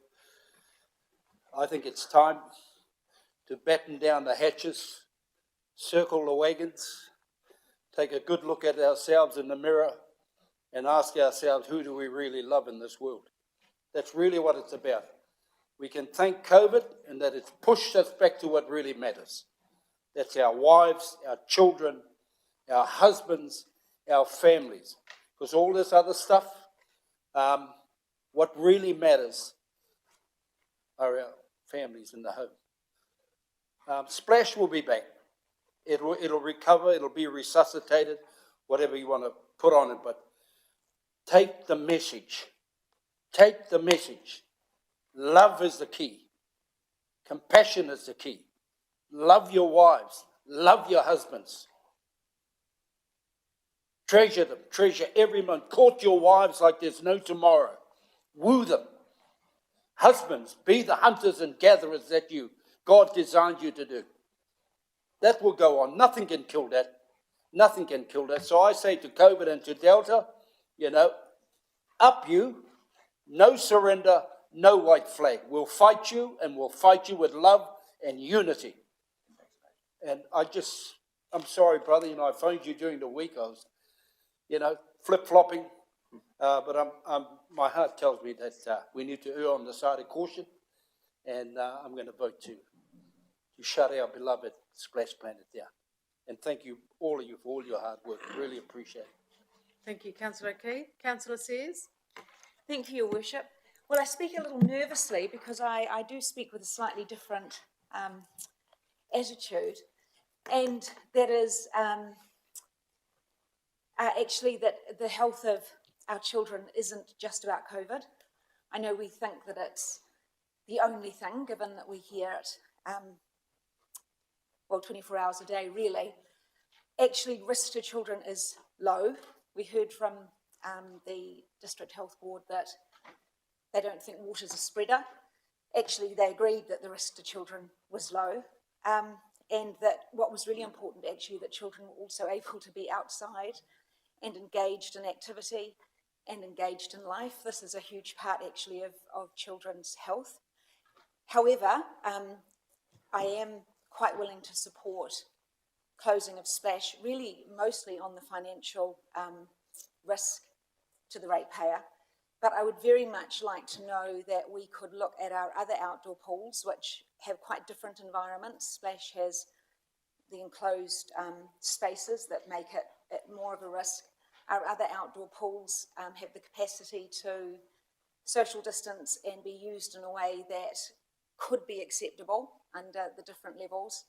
I think it's time to batten down the hatches, circle the wagons, take a good look at ourselves in the mirror and ask ourselves, who do we really love in this world? That's really what it's about. We can thank COVID and that it's pushed us back to what really matters. That's our wives, our children, our husbands, our families. Because all this other stuff, what really matters are our families in the home. Splash will be back. It'll recover, it'll be resuscitated, whatever you want to put on it, but take the message. Take the message. Love is the key. Compassion is the key. Love your wives. Love your husbands. Treasure them. Treasure every month. Court your wives like there's no tomorrow. Woo them. Husbands, be the hunters and gatherers that God designed you to do. That will go on. Nothing can kill that. Nothing can kill that. So I say to COVID and to Delta, up you, no surrender, no white flag. We'll fight you and we'll fight you with love and unity. And I'm sorry, brother, I phoned you during the week. I was, flip-flopping. But my heart tells me that we need to err on the side of caution. And I'm going to vote to shut our beloved Splash Planet down. And thank you, all of you, for all your hard work. Really appreciate it. Thank you, Councillor Keith. Councillor Sears. Thank you, Your Worship. Well, I speak a little nervously because I do speak with a slightly different attitude, and that is actually that the health of our children isn't just about COVID. I know we think that it's the only thing, given that we hear it 24 hours a day, really. Actually, risk to children is low. We heard from the District Health Board that they don't think water's a spreader. Actually, they agreed that the risk to children was low, and that what was really important, actually, that children were also able to be outside and engaged in activity and engaged in life. This is a huge part, actually, of children's health. However, I am quite willing to support closing of Splash, really mostly on the financial risk to the ratepayer. But I would very much like to know that we could look at our other outdoor pools, which have quite different environments. Splash has the enclosed spaces that make it more of a risk. Our other outdoor pools have the capacity to social distance and be used in a way that could be acceptable under the different levels.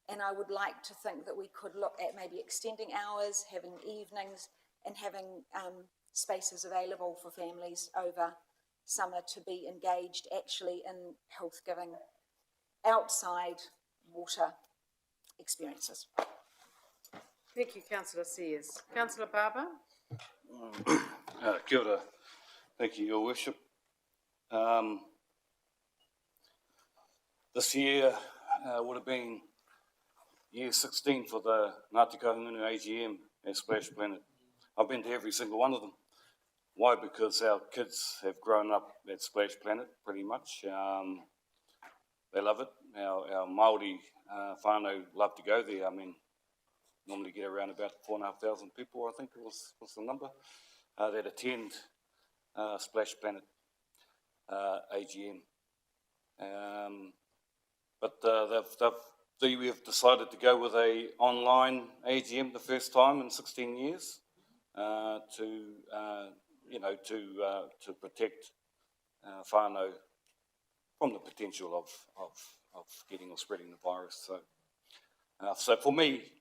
And I would like to think that we could look at maybe extending hours, having evenings, and having spaces available for families over summer to be engaged actually in health-giving outside water experiences. Thank you, Councillor Sears. Councillor Barber. Kia ora. Thank you, Your Worship. This year would have been year 16 for the Ngāti Kahungunu AGM at Splash Planet. I've been to every single one of them. Why? Because our kids have grown up at Splash Planet pretty much. They love it. Our Maori whānau love to go there. I mean, normally get around about 4,500 people, I think was the number, that attend Splash Planet AGM. But we have decided to go with a online AGM the first time in 16 years to protect whānau from the potential of getting or spreading the virus. So for me,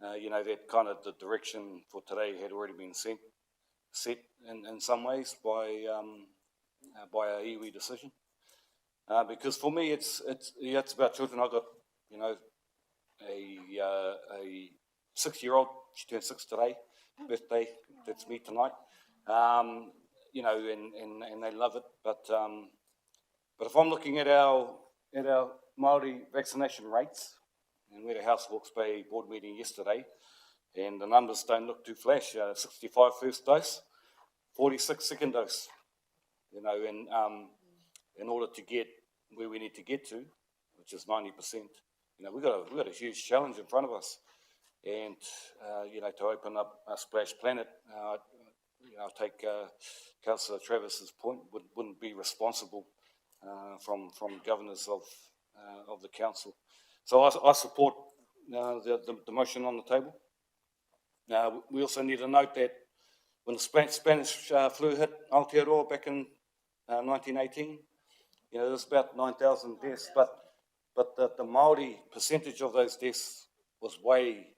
that kind of the direction for today had already been set in some ways by our iwi decision. Because for me, it's about children. I've got, a 6-year-old. She turned 6 today. Birthday. That's me tonight. And they love it. But if I'm looking at our Maori vaccination rates, and we had a House Hawke's Bay board meeting yesterday, And the numbers don't look too flash. 65 first dose, 46 second dose. You know, and in order to get where we need to get to, which is 90%, you know, we've got a huge challenge in front of us. And, you know, to open up a Splash Planet, you know, I take Councillor Travis's point, wouldn't be responsible from governors of the council. So I support the motion on the table. Now, we also need to note that when the Spanish flu hit Aotearoa back in 1918, you know, there's about 9,000 deaths, but the Maori percentage of those deaths was way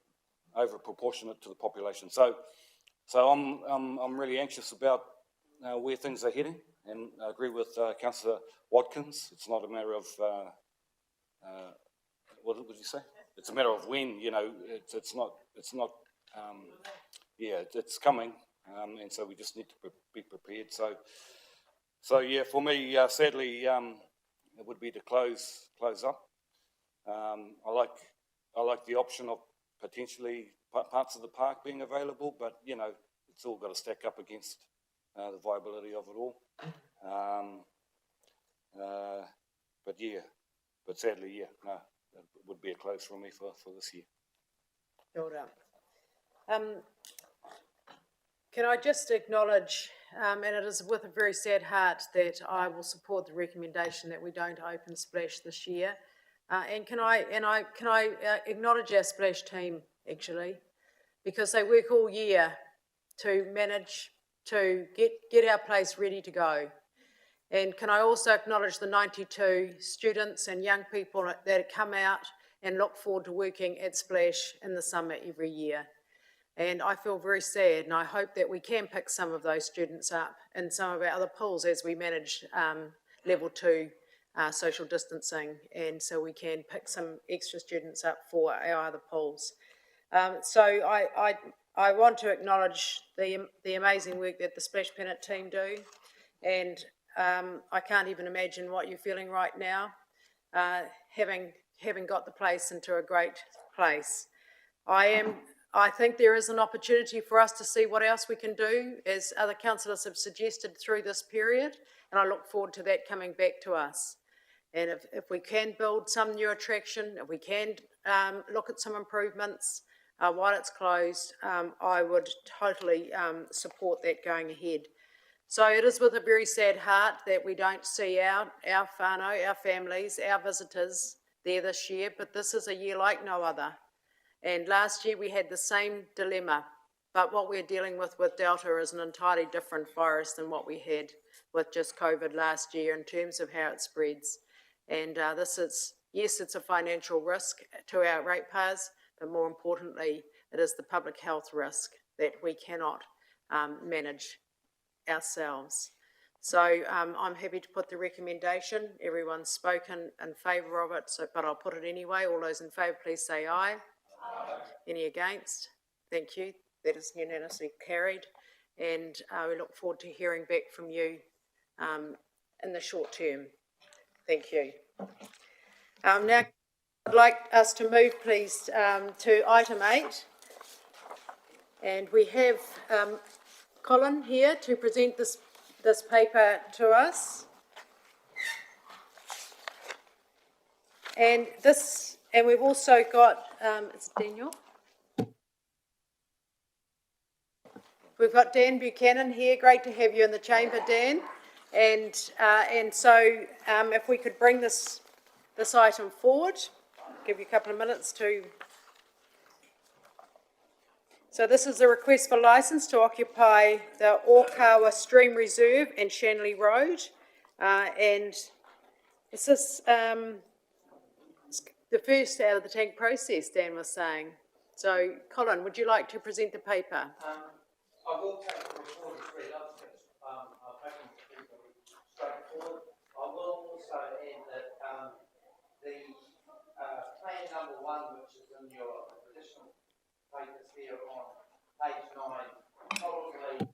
over proportionate to the population. So I'm really anxious about where things are heading, and I agree with Councillor Watkins. It's not a matter of what would you say? It's a matter of when. You know, it's not. Yeah, it's coming, and so we just need to be prepared. So yeah, for me, sadly, it would be to close up. I like the option of potentially parts of the park being available, but you know, it's all got to stack up against the viability of it all. But sadly, yeah, no, it would be a close for me for this year. Kia ora. Can I just acknowledge, and it is with a very sad heart that I will support the recommendation that we don't open Splash this year. And can I acknowledge our Splash team actually, because they work all year to manage to get our place ready to go. And can I also acknowledge the 92 students and young people that come out and look forward to working at Splash in the summer every year. And I feel very sad, and I hope that we can pick some of those students up in some of our other pools as we manage level 2 social distancing, and so we can pick some extra students up for our other pools. So I want to acknowledge the amazing work that the Splash Planet team do, and I can't even imagine what you're feeling right now, having got the place into a great place. I think there is an opportunity for us to see what else we can do, as other councillors have suggested through this period, and I look forward to that coming back to us. And if we can build some new attraction, if we can look at some improvements while it's closed, I would totally support that going ahead. So it is with a very sad heart that we don't see our whānau, our families, our visitors there this year, but this is a year like no other. And last year we had the same dilemma, but what we're dealing with Delta is an entirely different virus than what we had with just COVID last year in terms of how it spreads. And this is, yes, it's a financial risk to our ratepayers, but more importantly, it is the public health risk that we cannot manage ourselves. So I'm happy to put the recommendation. Everyone's spoken in favour of it, but I'll put it anyway. All those in favour, please say aye. Aye. Any against? Thank you. That is unanimously carried. And we look forward to hearing back from you in the short term. Thank you. Now, I'd like us to move, please, to item 8. And we have Colin here to present this paper to us. And we've also got, it's Daniel. We've got Dan Buchanan here. Great to have you in the chamber, Dan. And so if we could bring this item forward, give you a couple of minutes to. So this is a request for licence to occupy the Orca Stream Reserve and Shanley Road. And is this the first out of the tank process, Dan was saying. So, Colin, would you like to present the paper? I will take the report as read. I've taken it pretty straightforward. I will also add that the plan number 1, which is in your additional papers here on page 9, probably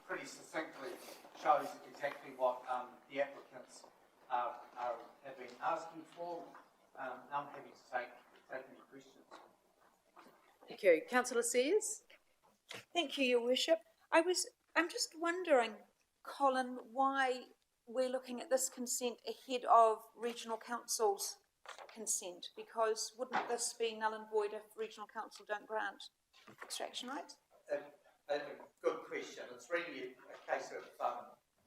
pretty succinctly shows exactly what the applicants have been asking for. I'm happy to take any questions. Thank you. Councillor Sears? Thank you, Your Worship. I'm just wondering, Colin, why we're looking at this consent ahead of regional council's consent, because wouldn't this be null and void if regional council don't grant extraction rights? A good question. It's really a case of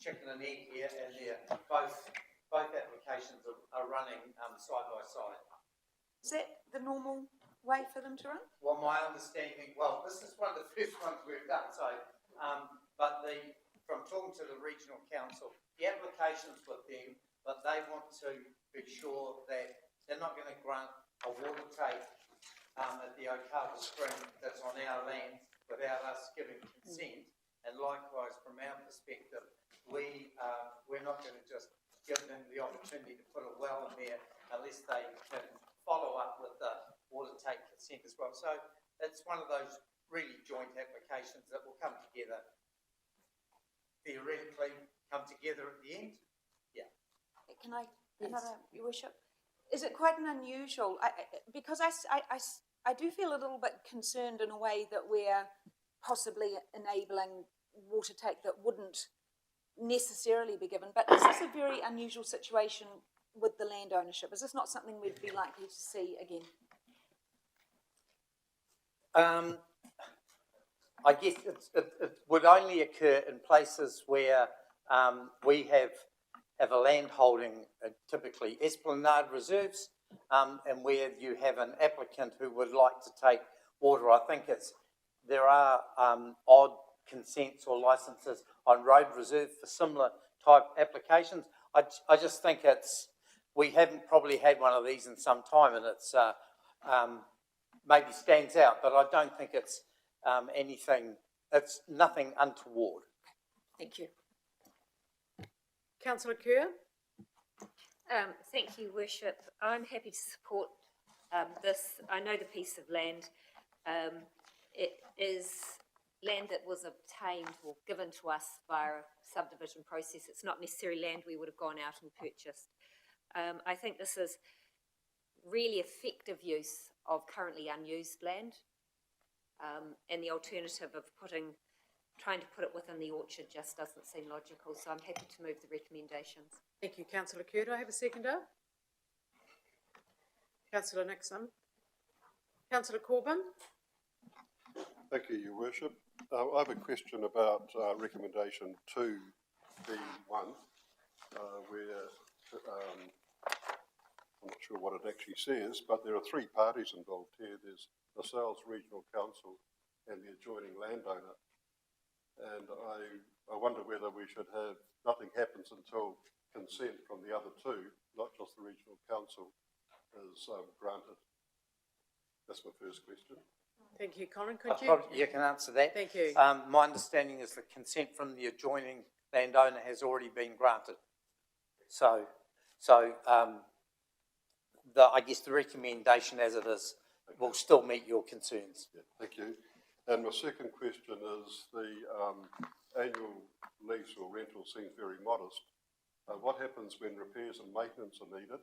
chicken and egg here, and both applications are running side by side. Is that the normal way for them to run? Well, my understanding, this is one of the first ones we've done, so, from talking to the regional council, the application's with them, but they want to be sure that they're not going to grant a water take at the Okawa Spring that's on our land without us giving consent. And likewise, from our perspective, we're not going to just give them the opportunity to put a well in there unless they can follow up with the water take consent as well. So it's one of those really joint applications that will come together, theoretically come together at the end. Yeah. Can I, another, Your Worship? Is it quite an unusual, because I do feel a little bit concerned in a way that we're possibly enabling water take that wouldn't necessarily be given, but is this a very unusual situation with the land ownership? Is this not something we'd be likely to see again? I guess it would only occur in places where we have a land holding, typically esplanade reserves, and where you have an applicant who would like to take water. I think there are odd consents or licences on road reserve for similar type applications. I just think we haven't probably had one of these in some time, and it's maybe stands out, but I don't think it's it's nothing untoward. Thank you. Councillor Kerr? Thank you, Worship. I'm happy to support this. I know the piece of land. It is land that was obtained or given to us via a subdivision process. It's not necessarily land we would have gone out and purchased. I think this is really effective use of currently unused land, and the alternative of trying to put it within the orchard just doesn't seem logical, so I'm happy to move the recommendations. Thank you, Councillor Kerr. Do I have a seconder? Councillor Nixon. Councillor Corbyn? Thank you, Your Worship. I have a question about recommendation 2B1, where I'm not sure what it actually says, but there are three parties involved here. There's the Sales Regional Council and the adjoining landowner. And I wonder whether we should have nothing happens until consent from the other two, not just the Regional Council, is granted. That's my first question. Thank you, Colin. Could you? You can answer that. Thank you. My understanding is the consent from the adjoining landowner has already been granted. So I guess the recommendation as it is will still meet your concerns. Yeah, thank you. And my second question is the annual lease or rental seems very modest. What happens when repairs and maintenance are needed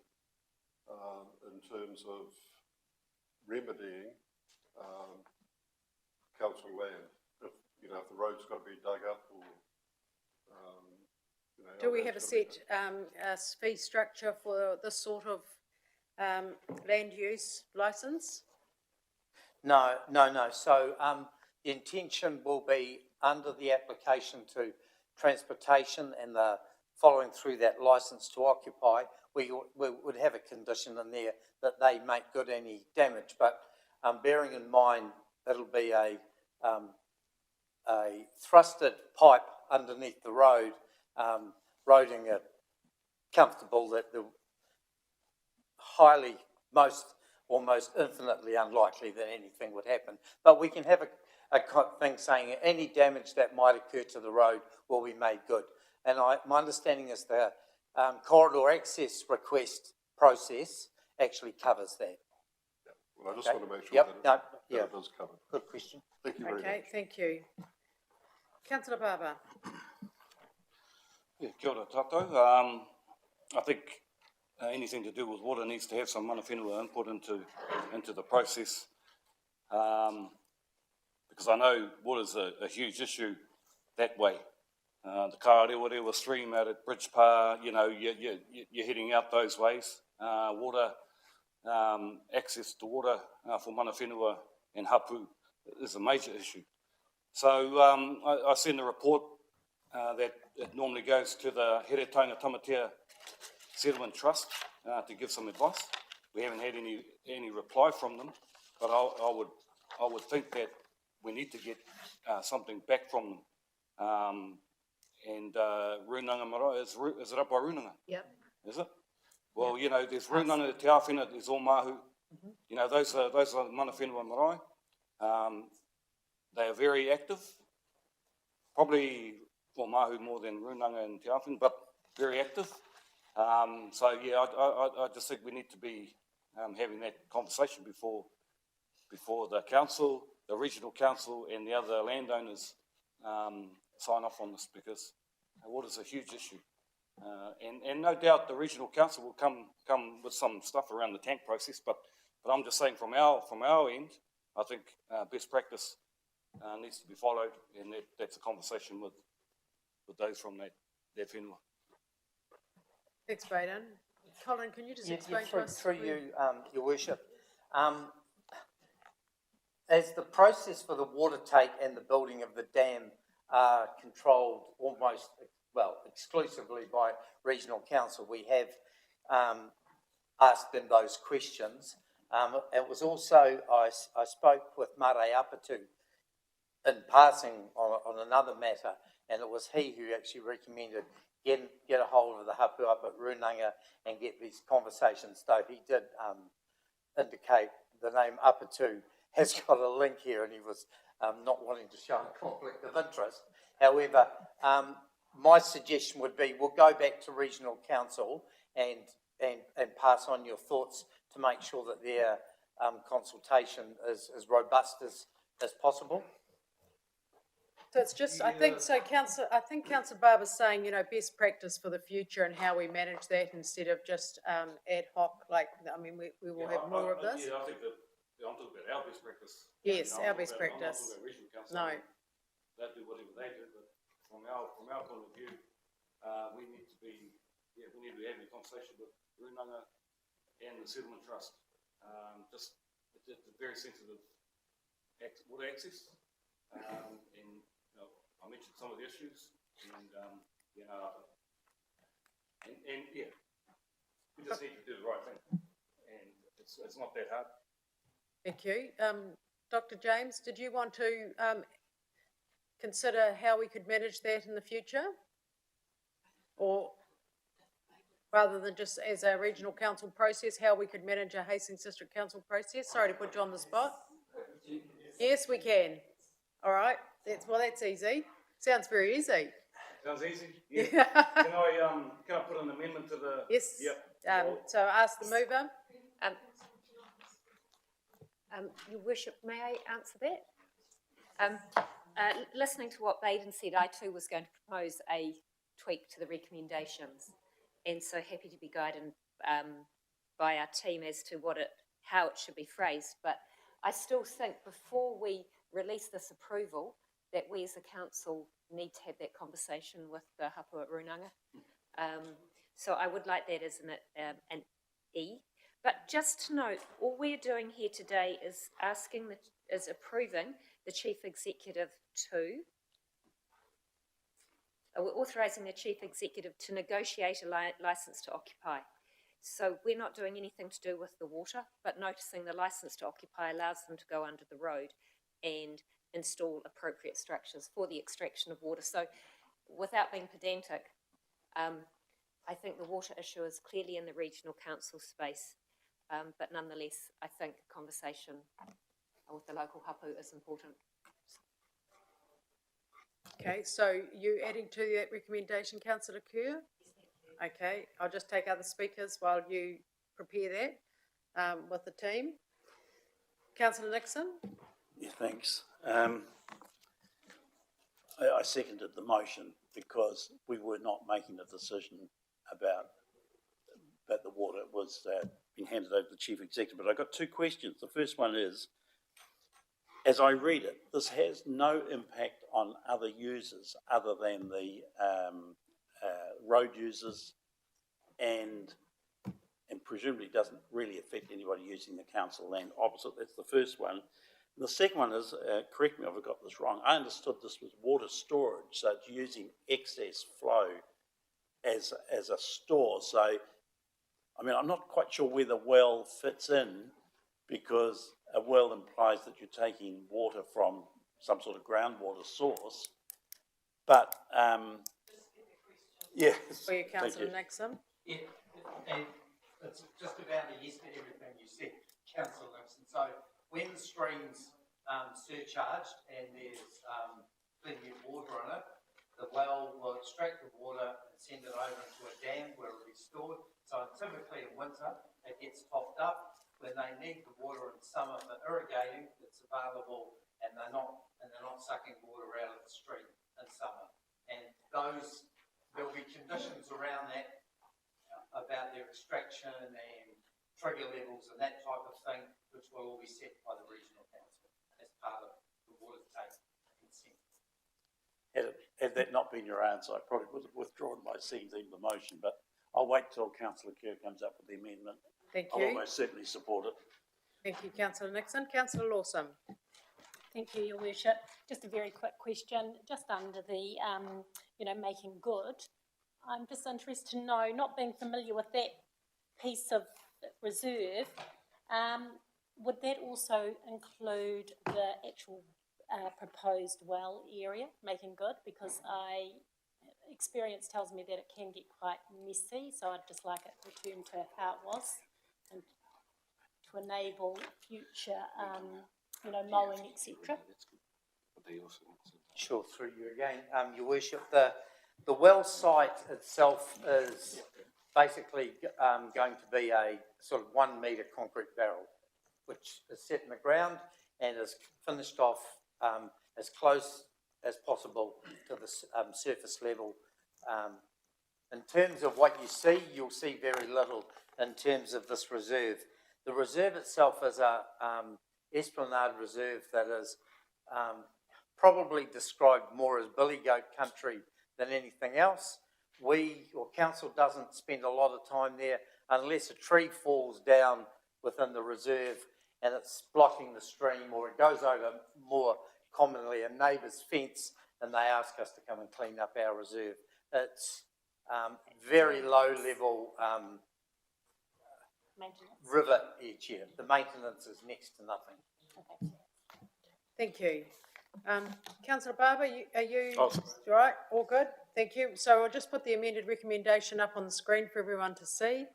in terms of remedying council land? If the road's got to be dug up or... Do we have a set fee structure for this sort of land use licence? No. So the intention will be under the application to transportation and the following through that licence to occupy, we would have a condition in there that they make good any damage. But bearing in mind it'll be a thrusted pipe underneath the road, roading it comfortable, that the almost infinitely unlikely that anything would happen. But we can have a thing saying any damage that might occur to the road will be made good. And my understanding is the corridor access request process actually covers that. Yeah. Well, I just want to make sure that it is covered. Good question. Thank you very much. Okay, thank you. Councillor Barber. Yeah, kia ora tātou. I think anything to do with water needs to have some mana whenua input into the process. because I know water's a huge issue that way. The Karerewa stream out at Bridge Pa, you know, you're heading out those ways. Water, access to water for mana whenua and hapu is a major issue. So I seen the report that it normally goes to the Here Taunga Tamatea Settlement Trust to give some advice. We haven't had any reply from them, but I would think that we need to get something back from them. And Runanga Marae, is it up by Runanga? Yep. Is it? Well, you know, there's Runanga, Te Awhina, there's Omahu. You know, those are mana whenua marae. They are very active. Probably Omahu more than Runanga and Te Awhina, but very active. So yeah, I just think we need to be having that conversation before the council, the regional council, and the other landowners sign off on this, because water's a huge issue. And no doubt the regional council will come with some stuff around the tank process, but I'm just saying from our end, I think best practice needs to be followed, and that's a conversation with those from that whenua. Thanks, Baden. Colin, can you just explain to us? Through you, Your Worship. As the process for the water take and the building of the dam are controlled almost, well, exclusively by regional council, we have asked them those questions. It was also, I spoke with Marae Apatu in passing on another matter, and it was he who actually recommended get a hold of the hapu up at Runanga and get these conversations, though he did indicate the name Apatu has got a link here, and he was not wanting to show a conflict of interest. However, my suggestion would be we'll go back to regional council and pass on your thoughts to make sure that their consultation is as robust as possible. So it's just, I think Councillor Barber's saying, you know, best practice for the future and how we manage that instead of just ad hoc, like, I mean, we will have more of this. Yeah, I think that I'm talking about our best practice. Yes, our best practice. I'm not talking about regional council. No. They do whatever they do, but from our point of view, we need to be having a conversation with Runanga and the Settlement Trust. Just it's a very sensitive water access, and you know, I mentioned some of the issues, and you know, and yeah, we just need to do the right thing, and it's not that hard. Thank you. Dr. James, did you want to consider how we could manage that in the future? Or rather than just as a regional council process, how we could manage a Hastings District Council process? Sorry to put you on the spot. Yes, we can. All right. That's easy. Sounds very easy. Sounds easy. Yeah. Can I put an amendment to the? Yes. Yep. So ask the mover. Your Worship, may I answer that? Listening to what Baden said, I too was going to propose a tweak to the recommendations, and so happy to be guided by our team as to how it should be phrased. But I still think before we release this approval, that we as a council need to have that conversation with the hapu at Runanga. So I would like that as an E. But just to note, all we're doing here today is approving the Chief Executive we're authorising the Chief Executive to negotiate a licence to occupy. So we're not doing anything to do with the water, but noticing the licence to occupy allows them to go under the road and install appropriate structures for the extraction of water. So without being pedantic, I think the water issue is clearly in the regional council space. But nonetheless, I think conversation with the local hapu is important. Okay, so you adding to that recommendation, Councillor Kerr? Okay, I'll just take other speakers while you prepare that with the team. Councillor Nixon? Yeah, thanks. I seconded the motion because we were not making a decision about the water. It was been handed over to the Chief Executive. But I've got two questions. The first one is, as I read it, this has no impact on other users other than the road users, and presumably doesn't really affect anybody using the council land opposite. That's the first one. And the second one is, correct me if I got this wrong, I understood this was water storage, so it's using excess flow as a store. So, I mean, I'm not quite sure where the well fits in, because a well implies that you're taking water from some sort of groundwater source. But, yes. For you, Councillor Nixon. Yeah, and it's just about a yes to everything you said, Councillor Nixon. So when the stream's surcharged and there's plenty of water in it, the well will extract the water and send it over into a dam where it will be stored. So typically in winter, it gets topped up. When they need the water in summer for irrigating, it's available, and they're not sucking water out of the stream in summer. And there'll be conditions around that about their extraction and trigger levels and that type of thing, which will all be set by the regional council as part of the water take consent. Had that not been your answer, I probably would have withdrawn my second the motion, but I'll wait till Councillor Kerr comes up with the amendment. Thank I'll you. almost certainly support it. Thank you, Councillor Nixon. Councillor Lawson. Thank you, Your Worship. Just a very quick question, just under the, making good. I'm just interested to know, not being familiar with that piece of reserve, would that also include the actual proposed well area, making good? Because experience tells me that it can get quite messy, so I'd just like it returned to how it was, and to enable future, mowing, etc. Sure, through you again, Your Worship. The well site itself is basically going to be a sort of 1 metre concrete barrel, which is set in the ground and is finished off as close as possible to the surface level. In terms of what you see, you'll see very little in terms of this reserve. The reserve itself is a esplanade reserve that is probably described more as billy goat country than anything else. Council doesn't spend a lot of time there unless a tree falls down within the reserve and it's blocking the stream, or it goes over more commonly a neighbour's fence and they ask us to come and clean up our reserve. It's very low level river edge here. The maintenance is next to nothing. Okay. Thank you. Councillor Barber, are you all right? All good? Thank you. So I'll just put the amended recommendation up on the screen for everyone to see.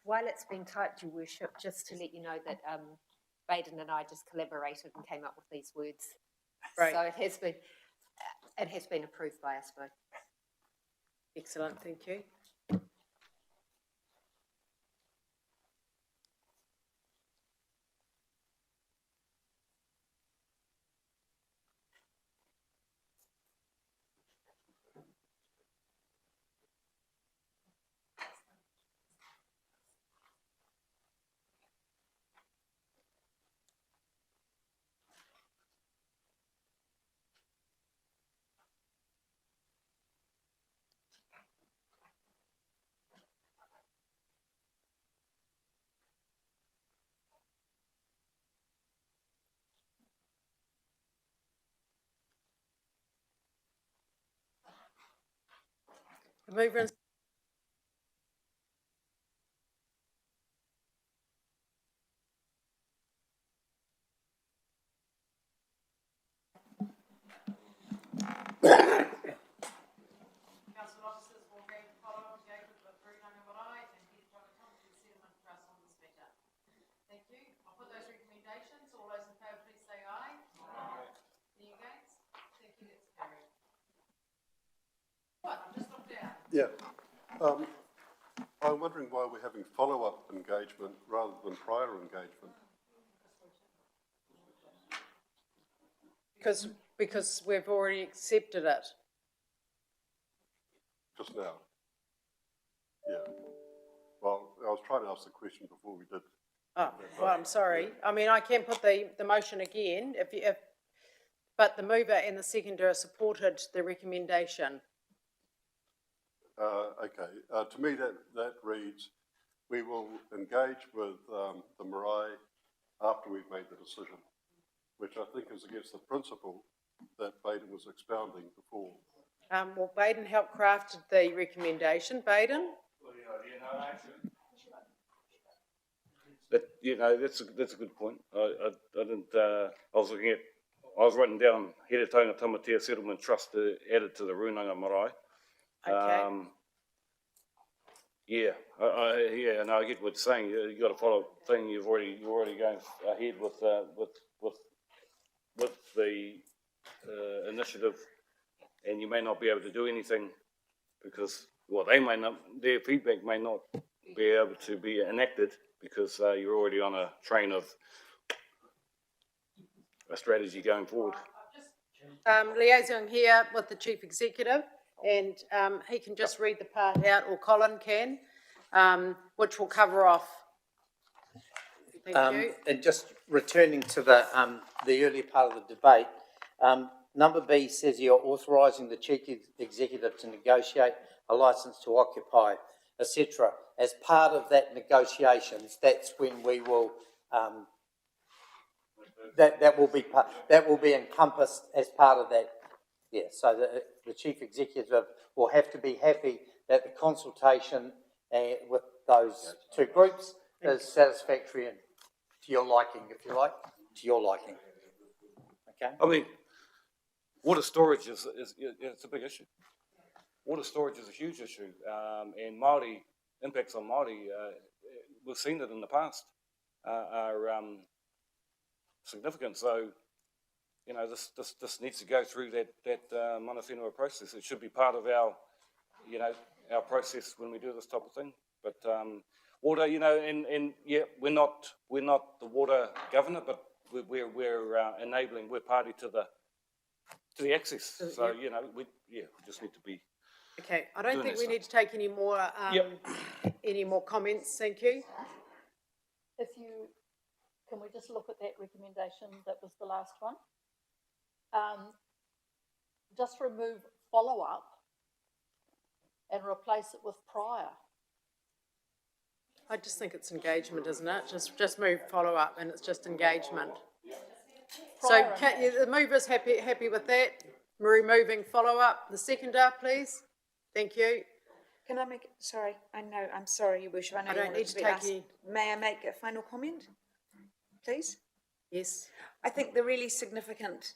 While it's been typed, Your Worship, just to let you know that Baden and I just collaborated and came up with these words. Right. So it has been approved by us both. Excellent, thank you. The mover and Council officers will follow up to the Maori and settlement trust on this matter. Thank you. I'll put those recommendations. All those in favour, please say aye. Aye. Any against? Thank you. That's carried. What? Just look down. Yeah. I'm wondering why we're having follow-up engagement rather than prior engagement. because we've already accepted it. Just now. Yeah. Well, I was trying to ask the question before we did. Oh, well, I'm sorry. I mean, I can put the motion again but the mover and the seconder supported the recommendation. Okay. To me, that reads, we will engage with the marae after we've made the decision, which I think is against the principle that Baden was expounding before. Well, Baden helped craft the recommendation. Baden? But, that's a good point. I was writing down Here Taunga Tamatea Settlement Trust added to the Runanga Marae. Okay. I get what you're saying. You got to follow the thing. You're already going ahead with the initiative, and you may not be able to do anything because their feedback may not be able to be enacted because you're already on a train of a strategy going forward. Liaison here with the Chief Executive, and he can just read the part out, or Colin can, which will cover off. Thank you. And just returning to the earlier part of the debate, number B says you're authorising the Chief Executive to negotiate a licence to occupy, etc. As part of that negotiations, that's when we will that will be encompassed as part of that. Yeah. So the Chief Executive will have to be happy that the consultation with those two groups is satisfactory and to your liking, if you like, to your liking. Okay. I mean, water storage is it's a big issue. Water storage is a huge issue, and Maori impacts on Maori. We've seen it in the past are significant. So, this needs to go through that mana whenua process. It should be part of our process when we do this type of thing. But water, and we're not the water governor, but we're enabling. We're party to the access. So we just need to be. Okay, I don't think we need to take any more comments. Thank you. Can we just look at that recommendation? That was the last one. Just remove follow-up and replace it with prior. I just think it's engagement, isn't it? Just move follow-up and it's just engagement. So the mover's happy with that? Removing follow-up. The seconder, please. Thank you. Can I make, sorry, I'm sorry, Your Worship. I don't need to take you. May I make a final comment, please? Yes. I think the really significant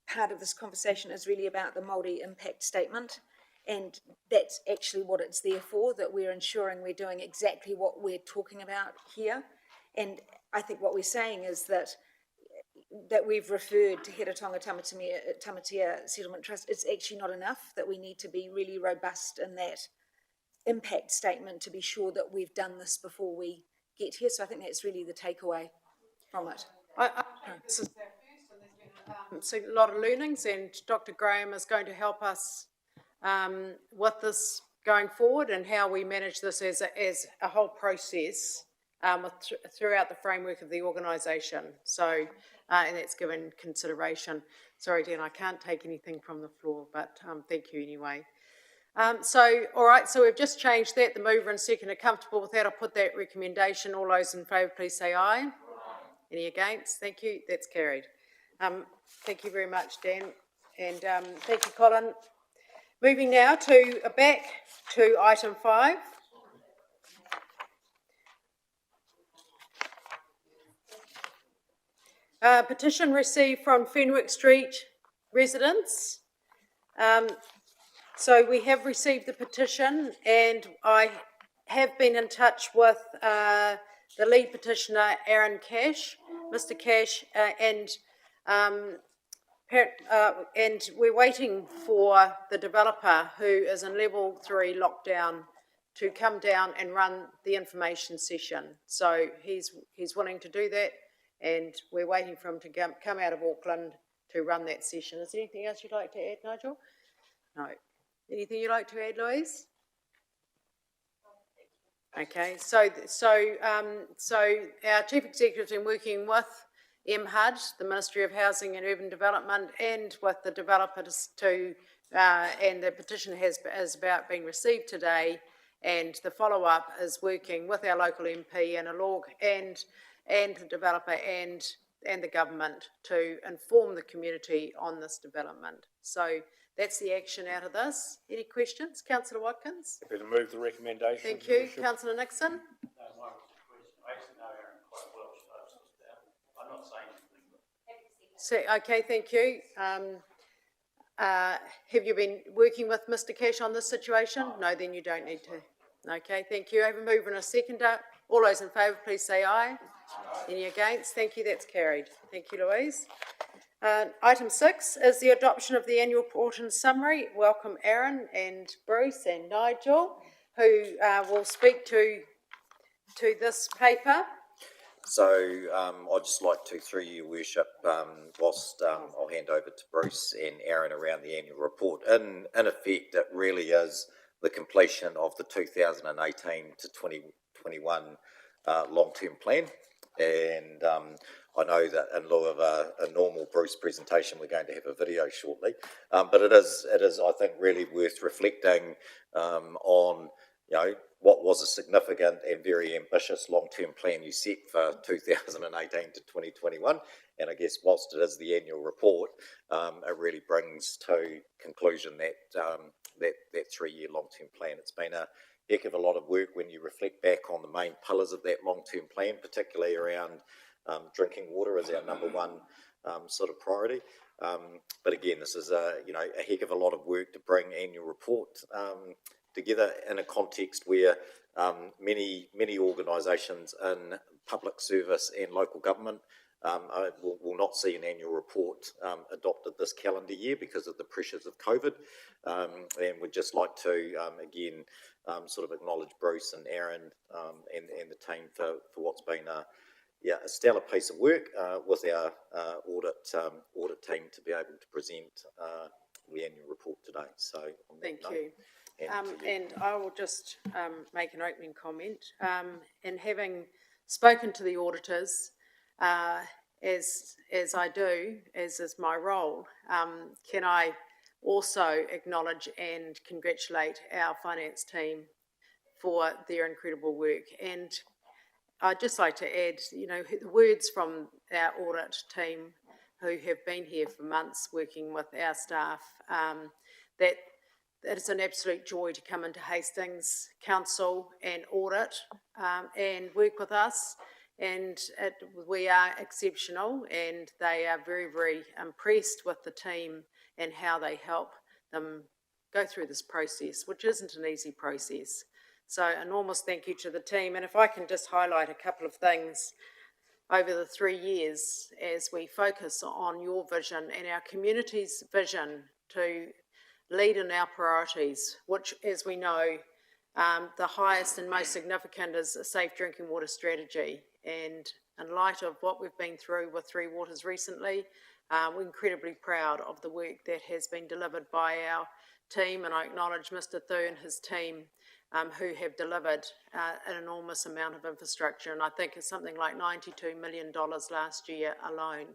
part of this conversation is really about the Māori impact statement, and that's actually what it's there for, that we're ensuring we're doing exactly what we're talking about here. And I think what we're saying is that we've referred to Heretaunga Tamatea Settlement Trust. It's actually not enough, that we need to be really robust in that impact statement to be sure that we've done this before we get here. So I think that's really the takeaway from it. This is our first, and there's been a lot of learnings, and Dr. Graham is going to help us with this going forward and how we manage this as a whole process throughout the framework of the organisation. So, and that's given consideration. Sorry, Dan, I can't take anything from the floor, but thank you anyway. All right, so we've just changed that. The mover and second are comfortable with that. I'll put that recommendation. All those in favour, please say aye. Any against? Thank you. That's carried. Thank you very much, Dan. And thank you, Colin. Moving now back to item 5. Petition received from Fenwick Street residents. So we have received the petition, and I have been in touch with the lead petitioner, Aaron Cash, Mr. Cash, and we're waiting for the developer, who is in level 3 lockdown, to come down and run the information session. So he's willing to do that, and we're waiting for him to come out of Auckland to run that session. Is there anything else you'd like to add, Nigel? No. Anything you'd like to add, Louise? Okay, so our Chief Executive's been working with MHUD, the Ministry of Housing and Urban Development, and with the developers and the petition is about being received today, and the follow-up is working with our local MP and a log and the developer and the government to inform the community on this development. So that's the action out of this. Any questions? Councillor Watkins? Happy to move the recommendation. Thank you. Councillor Nixon? No, mine was a question. I actually know Aaron quite well, so I'm not saying anything. So, okay, thank you. Have you been working with Mr. Cash on this situation? No, then you don't need to. Okay, thank you. I have a mover and a seconder. All those in favour, please say aye. Any against? Thank you, that's carried. Thank you, Louise. Item 6 is the adoption of the annual report and summary. Welcome Aaron and Bruce and Nigel, who will speak to this paper. So I'd just like to, through you, Worship, whilst I'll hand over to Bruce and Aaron around the annual report. In effect, it really is the completion of the 2018 to 2021 long-term plan. And I know that in lieu of a normal Bruce presentation, we're going to have a video shortly. But it is, I think, really worth reflecting on, you know, what was a significant and very ambitious long-term plan you set for 2018 to 2021. And I guess whilst it is the annual report, it really brings to conclusion that 3-year long-term plan. It's been a heck of a lot of work when you reflect back on the main pillars of that long-term plan, particularly around drinking water as our number one sort of priority. But again, this is a heck of a lot of work to bring annual report together in a context where many organisations in public service and local government will not see an annual report adopted this calendar year because of the pressures of COVID. And we'd just like to, again, sort of acknowledge Bruce and Aaron and the team for what's been a stellar piece of work with our audit team to be able to present the annual report today. So on that note, Thank you. And I will just make an opening comment. And having spoken to the auditors, as I do, as is my role, can I also acknowledge and congratulate our finance team for their incredible work. And I'd just like to add, you know, the words from our audit team who have been here for months working with our staff, that it's an absolute joy to come into Hastings Council and audit and work with us. And we are exceptional, and they are very, very impressed with the team and how they help them go through this process, which isn't an easy process. So enormous thank you to the team. And if I can just highlight a couple of things over the 3 years as we focus on your vision and our community's vision to lead in our priorities, which, as we know, the highest and most significant is a safe drinking water strategy. And in light of what we've been through with Three Waters recently, we're incredibly proud of the work that has been delivered by our team, and I acknowledge Mr. Thu and his team who have delivered an enormous amount of infrastructure, and I think it's something like $92 million last year alone.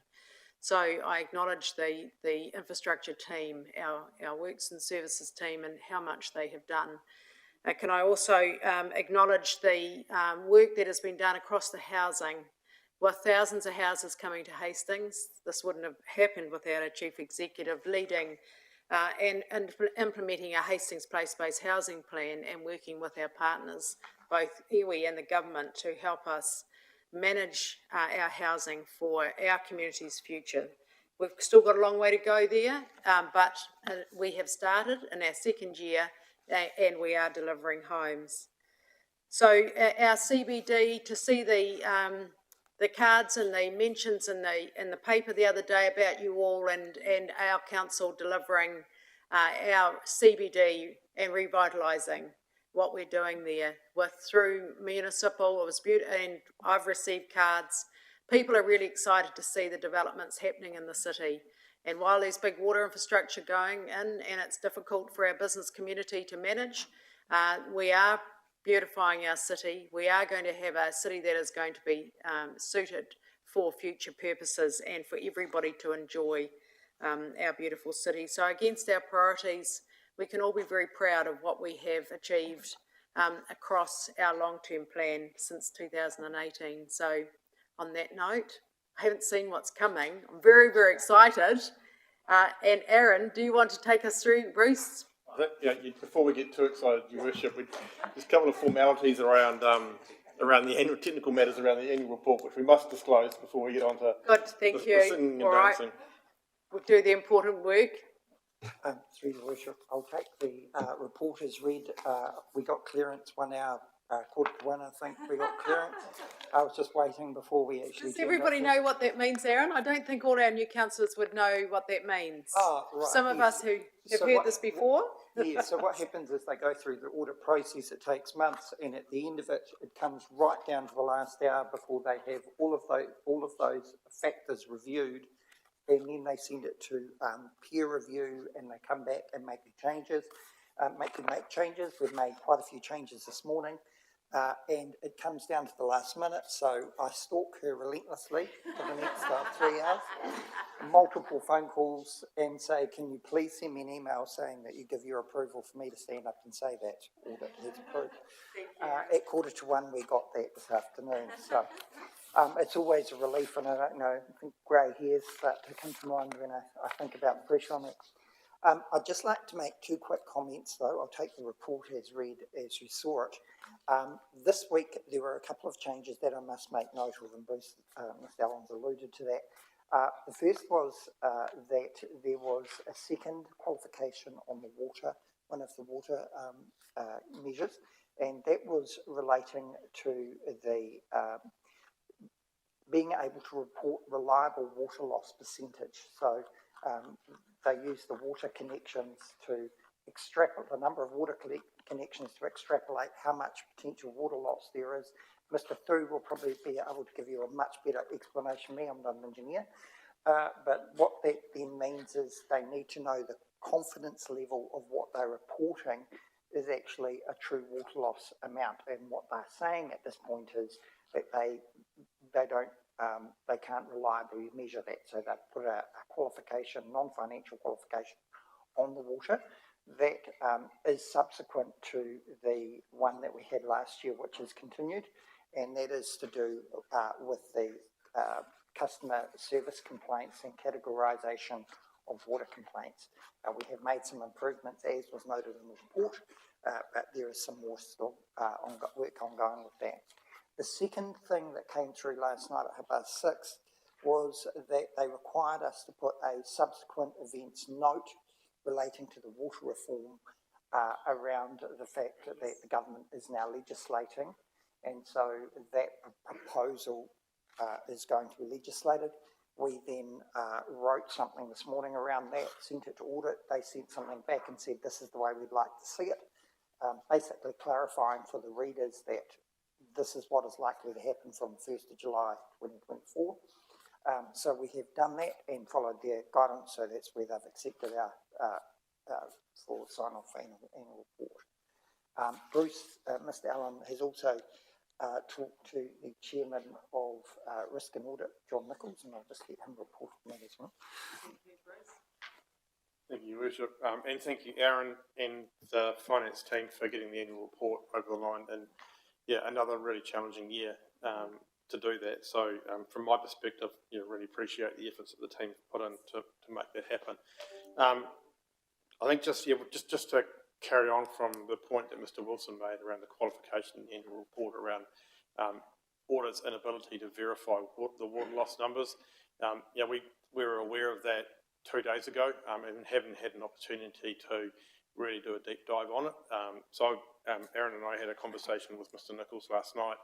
So I acknowledge the infrastructure team, our works and services team, and how much they have done. Can I also acknowledge the work that has been done across the housing, with thousands of houses coming to Hastings. This wouldn't have happened without our Chief Executive leading and implementing our Hastings Place-Based Housing Plan and working with our partners, both iwi and the government, to help us manage our housing for our community's future. We've still got a long way to go there, but we have started in our second year and we are delivering homes. So our CBD, to see the cards and the mentions in the paper the other day about you all and our council delivering our CBD and revitalising what we're doing there through municipal. It was beautiful, and I've received cards. People are really excited to see the developments happening in the city, And while there's big water infrastructure going in and it's difficult for our business community to manage, we are beautifying our city. We are going to have a city that is going to be suited for future purposes and for everybody to enjoy our beautiful city. So against our priorities, we can all be very proud of what we have achieved across our long-term plan since 2018. So on that note, I haven't seen what's coming. I'm very, very excited. And Aaron, do you want to take us through, Bruce? I think, before we get too excited, Your Worship, there's a couple of formalities around the annual technical matters around the annual report, which we must disclose before we get on to Good, thank you. the singing and All right. dancing. We'll do the important work. Through Your Worship, I'll take the report as read. We got clearance 1 hour, 1:15, I think we got clearance. I was just waiting before we actually... Does everybody know what that means, Aaron? I don't think all our new councillors would know what that means. Oh, right. Some of us who have heard this before. Yeah, so what happens is they go through the audit process, it takes months, and at the end of it, it comes right down to the last hour before they have all of those factors reviewed, and then they send it to peer review, and they come back and make the changes, make changes. We've made quite a few changes this morning, and it comes down to the last minute, so I stalk her relentlessly for the next 3 hours, multiple phone calls, and say, can you please send me an email saying that you give your approval for me to stand up and say that audit is approved. At 1:45 we got that this afternoon, so it's always a relief, and I don't know, I think grey hairs start to come to mind when I think about the pressure on it. I'd just like to make 2 quick comments though. I'll take the report as read as you saw it. This week there were a couple of changes that I must make note of, and Bruce, Mr. Allen's alluded to that. The first was that there was a second qualification on the water, one of the water measures, and that was relating to the being able to report reliable water loss percentage. So they use the water connections to extrapolate the number of water connections to extrapolate how much potential water loss there is. Mr. Thu will probably be able to give you a much better explanation than me. I'm not an engineer. But what that then means is they need to know the confidence level of what they're reporting is actually a true water loss amount. And what they're saying at this point is that they can't reliably measure that. So they put a qualification, non-financial qualification on the water that is subsequent to the one that we had last year, which is continued, and that is to do with the customer service complaints and categorisation of water complaints. We have made some improvements, as was noted in the report, but there is some more still work ongoing with that. The second thing that came through last night at 6:30 was that they required us to put a subsequent events note relating to the water reform around the fact that the government is now legislating, and so that proposal is going to be legislated. We then wrote something this morning around that, sent it to audit. They sent something back and said this is the way we'd like to see it, basically clarifying for the readers that this is what is likely to happen from 1st of July 2024. So we have done that and followed their guidance, so that's where they've accepted our for sign-off annual report. Bruce, Mr. Allen has also talked to the chairman of Risk and Audit, John Nichols, and I'll just let him report on that as well. Thank you, Your Worship, and thank you, Aaron and the finance team for getting the annual report over the line, and yeah, another really challenging year to do that. So from my perspective, really appreciate the efforts that the team put in to make that happen. I think just to carry on from the point that Mr. Wilson made around the qualification in the annual report around audit's inability to verify the water loss numbers. We were aware of that 2 days ago and haven't had an opportunity to really do a deep dive on it. So Aaron and I had a conversation with Mr. Nichols last night.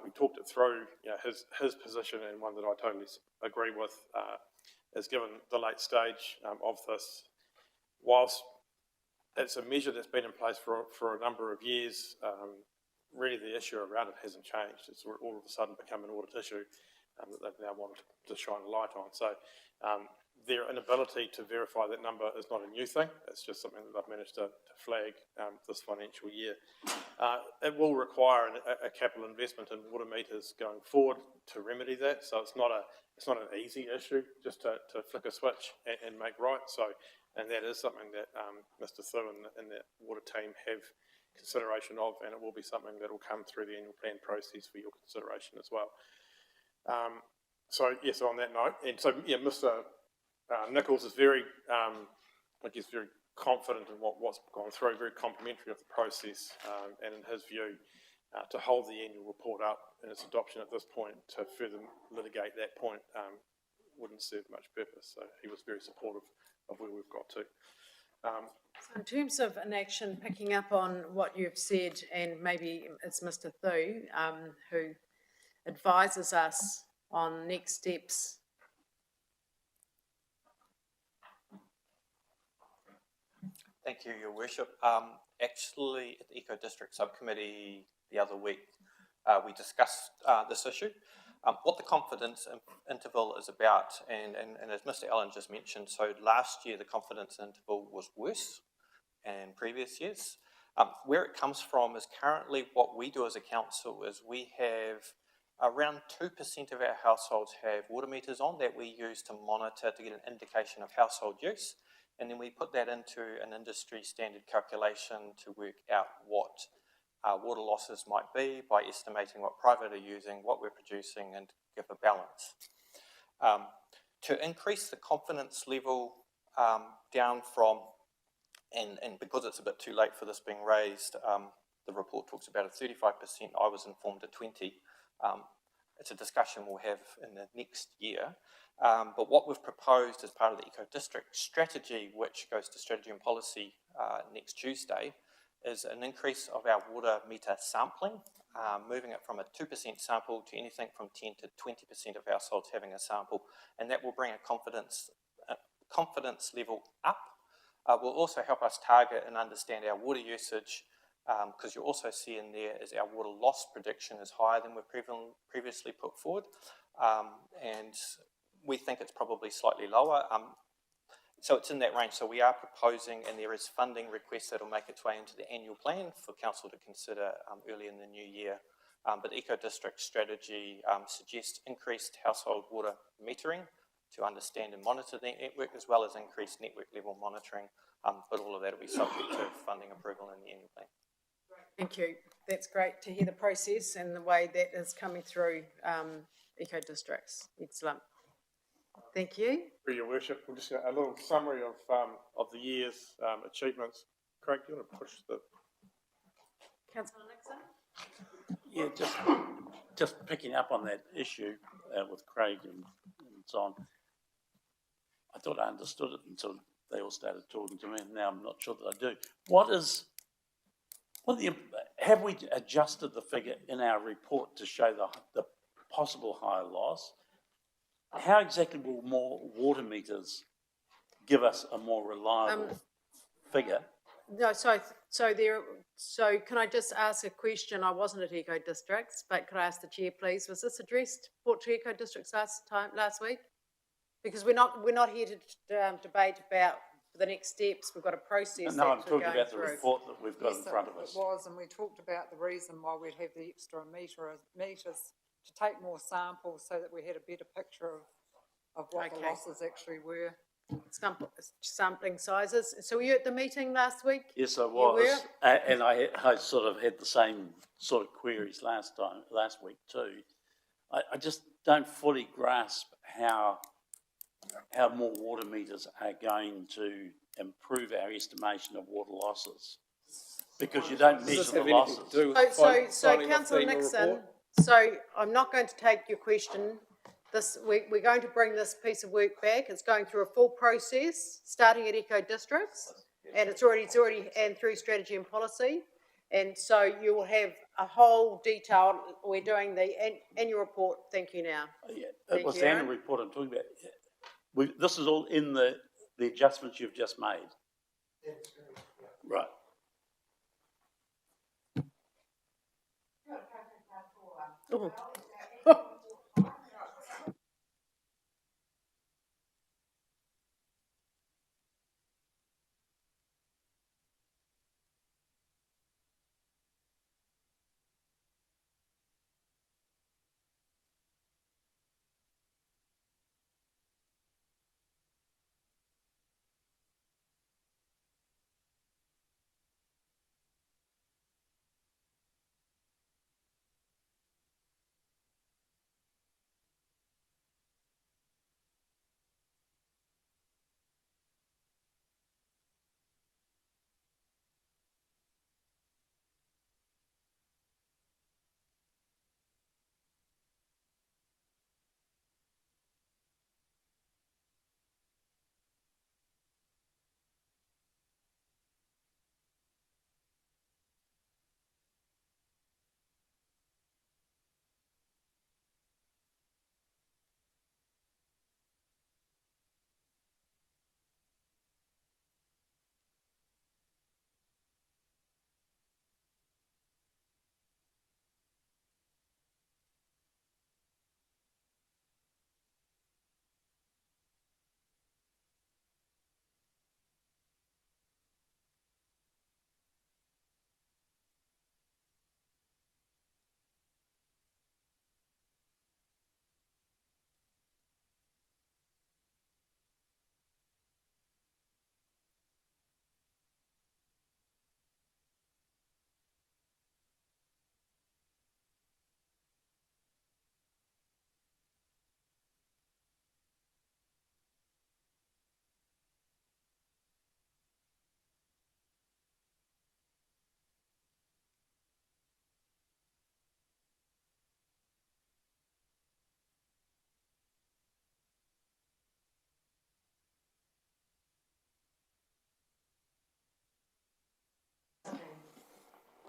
We talked it through, his position, and one that I totally agree with is given the late stage of this, whilst it's a measure that's been in place for a number of years, really the issue around it hasn't changed. It's all of a sudden become an audit issue. that they've now wanted to shine a light on. So their inability to verify that number is not a new thing. It's just something that they've managed to flag this financial year. It will require a capital investment in water meters going forward to remedy that. So it's not an easy issue just to flick a switch and make right. So, and that is something that Mr. Thu and the water team have consideration of, and it will be something that will come through the annual plan process for your consideration as well. So yes, on that note, and so yeah, Mr. Nichols is very, very confident in what's gone through, very complimentary of the process, and in his view, to hold the annual report up in its adoption at this point to further litigate that point wouldn't serve much purpose. So he was very supportive of where we've got to. So in terms of inaction, picking up on what you've said, and maybe it's Mr. Thu who advises us on next steps. Thank you, Your Worship. Actually, at the Eco District Subcommittee the other week, we discussed this issue. What the confidence interval is about, and as Mr. Allen just mentioned, so last year the confidence interval was worse than previous years. Where it comes from is currently what we do as a council is we have around 2% of our households have water meters on that we use to monitor to get an indication of household use. And then we put that into an industry standard calculation to work out what water losses might be by estimating what private are using, what we're producing, and give a balance. To increase the confidence level down from, and because it's a bit too late for this being raised, the report talks about a 35%, I was informed at 20%. It's a discussion we'll have in the next year. But what we've proposed as part of the Eco District strategy, which goes to strategy and policy next Tuesday, is an increase of our water meter sampling, moving it from a 2% sample to anything from 10 to 20% of households having a sample, and that will bring a confidence level up. Will also help us target and understand our water usage, because you'll also see in there is our water loss prediction is higher than we've previously put forward, and we think it's probably slightly lower. So it's in that range. So we are proposing, and there is funding requests that will make its way into the annual plan for council to consider early in the new year. But Eco District strategy suggests increased household water metering to understand and monitor the network, as well as increased network level monitoring. But all of that will be subject to funding approval in the annual plan. Thank you. That's great to hear the process and the way that is coming through Eco Districts. Excellent. Thank you. For Your Worship, we'll just get a little summary of the year's achievements. Craig, do you want to push the... Councillor Nixon? Yeah, just picking up on that issue with Craig and so on. I thought I understood it until they all started talking to me, and now I'm not sure that I do. Have we adjusted the figure in our report to show the possible higher loss? How exactly will more water meters give us a more reliable figure? No, so can I just ask a question? I wasn't at Eco Districts, but could I ask the chair, please? Was this addressed to Eco Districts last week? Because we're not here to debate about the next steps. We've got a process. No, I'm talking about the report that we've got in front of us. It was, and we talked about the reason why we'd have the extra meters to take more samples so that we had a better picture of what the losses actually were. Sampling sizes. So were you at the meeting last week? Yes, I was, and I sort of had the same sort of queries last week too. I just don't fully grasp how more water meters are going to improve our estimation of water losses, because you don't measure the losses. So Councillor Nixon, so I'm not going to take your question. We're going to bring this piece of work back. It's going through a full process, starting at Eco Districts, and it's already and through strategy and policy. And so you will have a whole detail. We're doing the annual report. Thank you now. Yeah, it was the annual report I'm talking about. This is all in the adjustments you've just made. Right.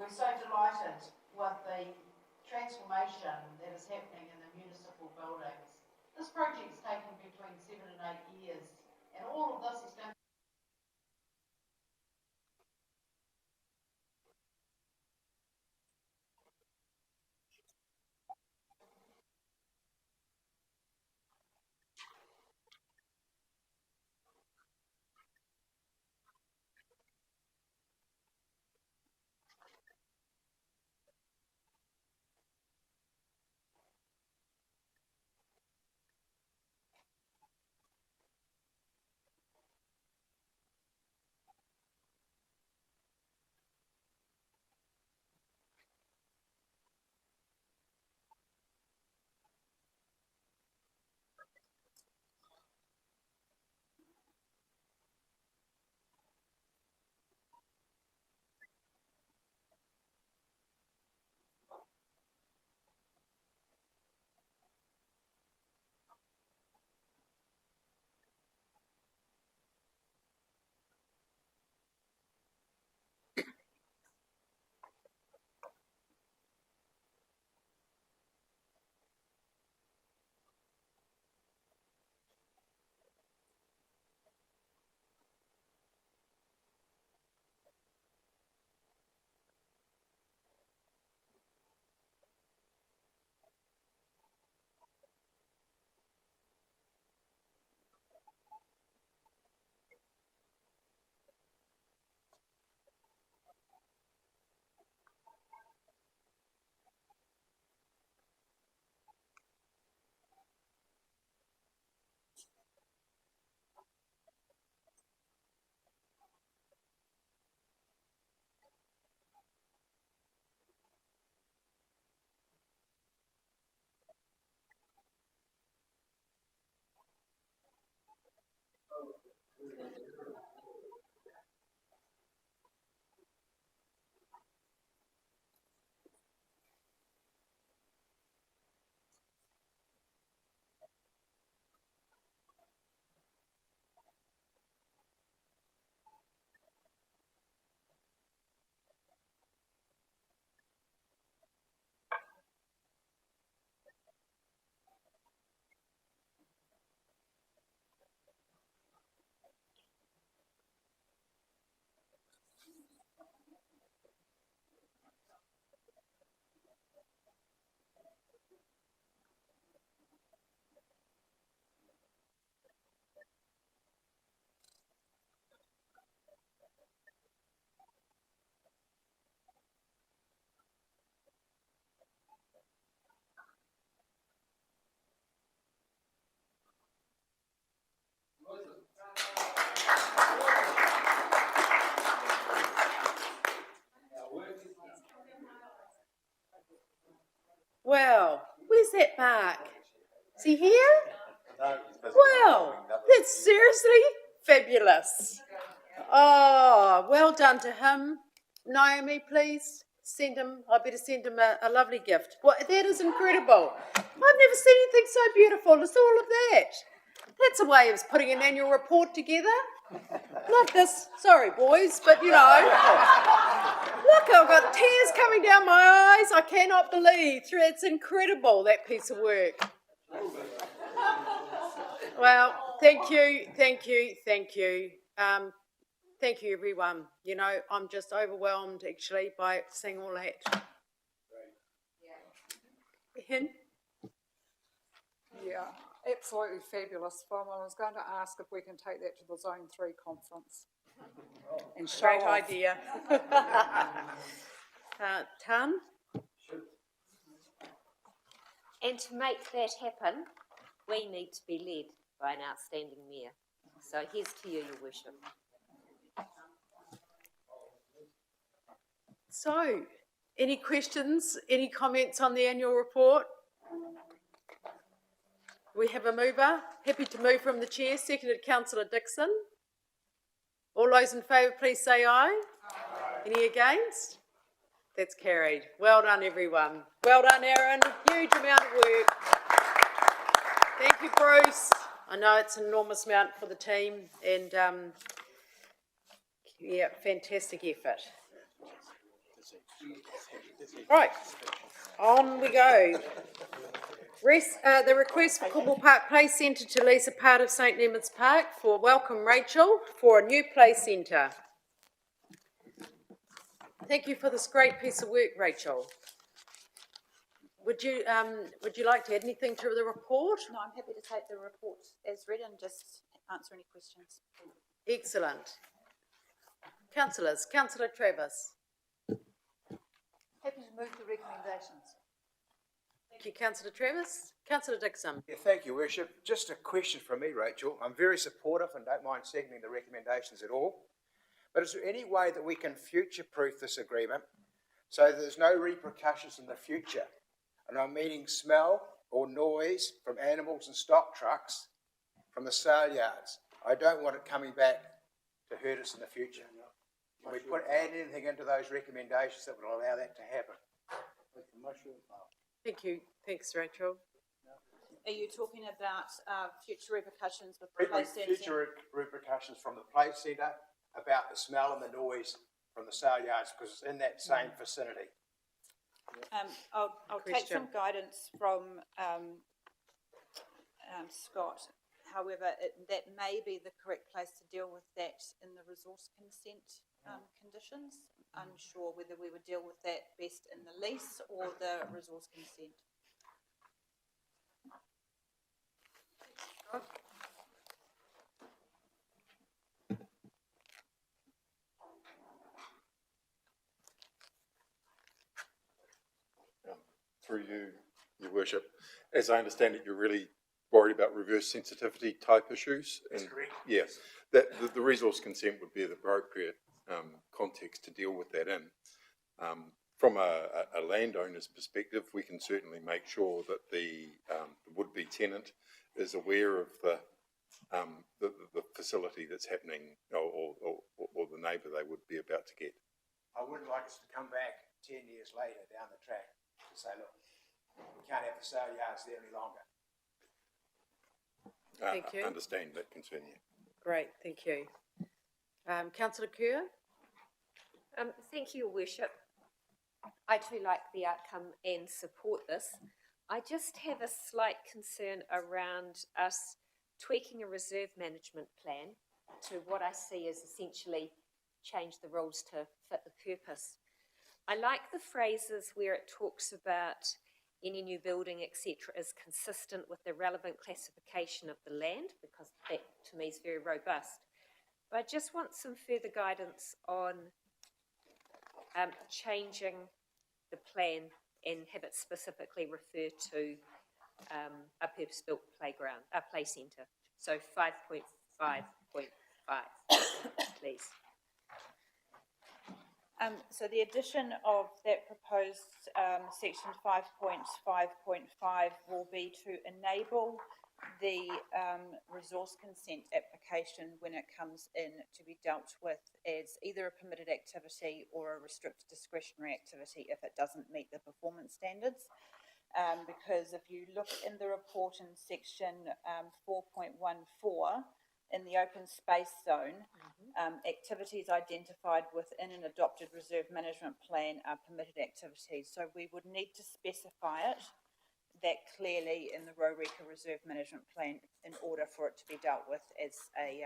We're so delighted with the transformation that is happening in the municipal buildings. This project's taken between 7 and 8 years, and all of this is going to Well, where's that Mark? Is he here? Well, that's seriously fabulous. Oh, well done to him. Naomi, please send him, I better send him a lovely gift. Well, that is incredible. I've never seen anything so beautiful. It's all of that. That's a way of putting an annual report together. Like this. Sorry, boys, but you know. Look, I've got tears coming down my eyes. I cannot believe. It's incredible, that piece of work. Well, thank you. Thank you, everyone. You know, I'm just overwhelmed, actually, by seeing all that. Hen? Yeah, absolutely fabulous film. I was going to ask if we can take that to the Zone 3 conference. And show Great off. idea. Tan? And to make that happen, we need to be led by an outstanding mayor. So here's to you, Your Worship. So, any questions, any comments on the annual report? We have a mover. Happy to move from the chair. Seconded, Councillor Dixon. All those in favour, please say aye. Any against? That's carried. Well done, everyone. Well done, Aaron. Huge amount of work. Thank you, Bruce. I know it's an enormous amount for the team, and yeah, fantastic effort. Right, on we go. The request for Cobble Park Play Centre to lease a part of St Leonard's Park for Welcome Rachel for a new play centre. Thank you for this great piece of work, Rachel. Would you like to add anything to the report? No, I'm happy to take the report as read and just answer any questions. Excellent. Councillors, Councillor Travis. Happy to move the recommendations. Thank you, Councillor Travis. Councillor Dixon. Yeah, thank you, Worship. Just a question from me, Rachel. I'm very supportive and don't mind seconding the recommendations at all. But is there any way that we can future-proof this agreement so that there's no repercussions in the future? And I'm meaning smell or noise from animals and stock trucks from the sale yards. I don't want it coming back to hurt us in the future. Can we add anything into those recommendations that would allow that to happen? Thank you. Thanks, Rachel. Are you talking about future repercussions with the play centre? Future repercussions from the play centre about the smell and the noise from the sale yards because it's in that same vicinity. I'll take some guidance from Scott. However, that may be the correct place to deal with that in the resource consent conditions. Unsure whether we would deal with that best in the lease or the resource consent. Through you, Your Worship, as I understand it, you're really worried about reverse sensitivity type issues. That's correct. Yes, that the resource consent would be the appropriate context to deal with that in. From a landowner's perspective, we can certainly make sure that the would-be tenant is aware of the facility that's happening or the neighbour they would be about to get. I wouldn't like us to come back 10 years later down the track and say, look, we can't have the sale yards there any longer. Thank you. I understand that concern, yeah. Great, thank you. Councillor Kerr. Thank you, Your Worship. I too like the outcome and support this. I just have a slight concern around us tweaking a reserve management plan to what I see as essentially change the rules to fit the purpose. I like the phrases where it talks about any new building, etc., is consistent with the relevant classification of the land, because that to me is very robust. But I just want some further guidance on changing the plan and have it specifically refer to a purpose-built playground, a play centre. So 5.5.5, please. So the addition of that proposed section 5.5.5 will be to enable the resource consent application when it comes in to be dealt with as either a permitted activity or a restricted discretionary activity if it doesn't meet the performance standards. Because if you look in the report in section 4.14, in the open space zone, activities identified within an adopted reserve management plan are permitted activities. So we would need to specify it that clearly in the Rōreka Reserve Management Plan in order for it to be dealt with as a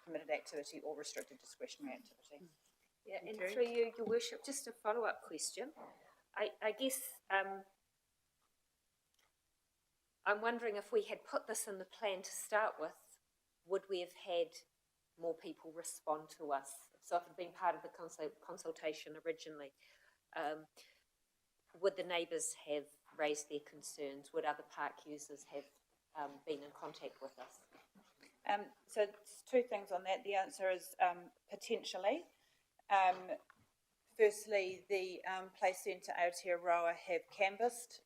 permitted activity or restricted discretionary activity. Yeah, and through you, Your Worship, just a follow-up question. I guess I'm wondering if we had put this in the plan to start with, would we have had more people respond to us? So if it had been part of the consultation originally, would the neighbours have raised their concerns? Would other park users have been in contact with us? So it's two things on that. The answer is potentially. Firstly, the Play Centre Aotearoa have canvassed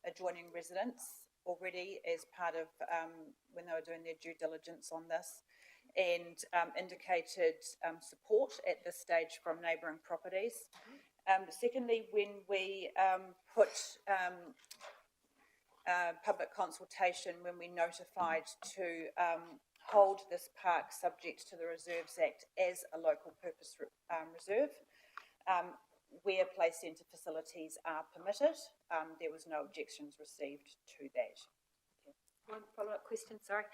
adjoining residents already as part of when they were doing their due diligence on this, and indicated support at this stage from neighbouring properties. Secondly, when we put public consultation, when we notified to hold this park subject to the Reserves Act as a local purpose reserve, where play centre facilities are permitted. There was no objections received to that. One follow-up question, sorry.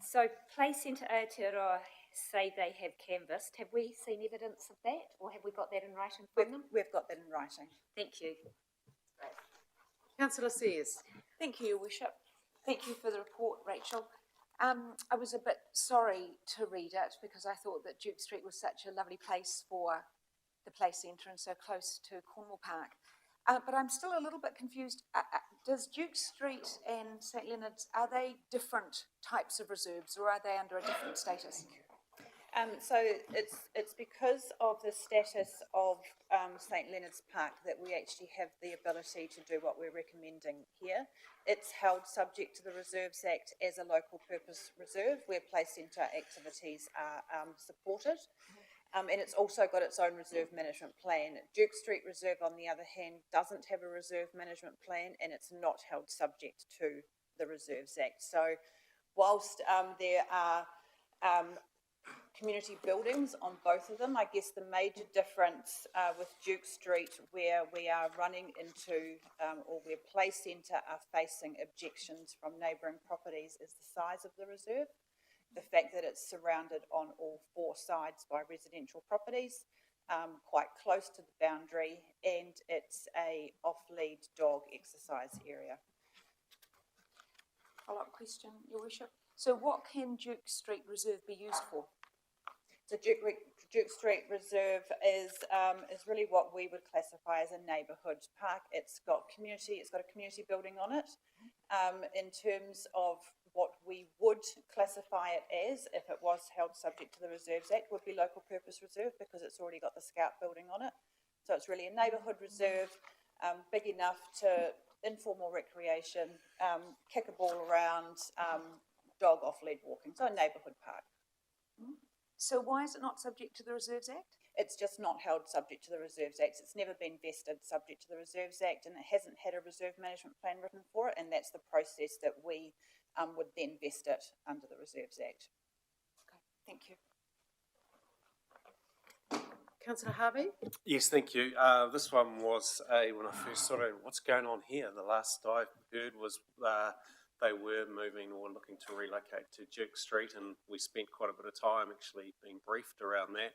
So Play Centre Aotearoa say they have canvassed. Have we seen evidence of that, or have we got that in writing from them? We've got that in writing. Thank you. Great. Councillor Sears. Thank you, Your Worship. Thank you for the report, Rachel. I was a bit sorry to read it because I thought that Duke Street was such a lovely place for the play centre and so close to Cornwall Park. But I'm still a little bit confused. Does Duke Street and St Leonard's, are they different types of reserves or are they under a different status? So it's because of the status of St Leonard's Park that we actually have the ability to do what we're recommending here. It's held subject to the Reserves Act as a local purpose reserve where play centre activities are supported. And it's also got its own reserve management plan. Duke Street Reserve, on the other hand, doesn't have a reserve management plan and it's not held subject to the Reserves Act. So whilst there are community buildings on both of them, I guess the major difference with Duke Street, where we are running into or where play centre are facing objections from neighbouring properties, is the size of the reserve. The fact that it's surrounded on all four sides by residential properties, quite close to the boundary, and it's a off-lead dog exercise area. Follow-up question, Your Worship. So what can Duke Street Reserve be used for? So Duke Street Reserve is really what we would classify as a neighbourhood park. It's got a community building on it. In terms of what we would classify it as, if it was held subject to the Reserves Act, would be local purpose reserve because it's already got the Scout building on it. So it's really a neighbourhood reserve, big enough to informal recreation, kick a ball around, dog off-lead walking. So a neighbourhood park. So why is it not subject to the Reserves Act? It's just not held subject to the Reserves Act. It's never been vested subject to the Reserves Act, and it hasn't had a reserve management plan written for it, and that's the process that we would then vest it under the Reserves Act. Okay, thank you. Councillor Harvey? Yes, thank you. This one was when I first saw it, what's going on here? The last I heard was they were moving or looking to relocate to Duke Street, and we spent quite a bit of time actually being briefed around that.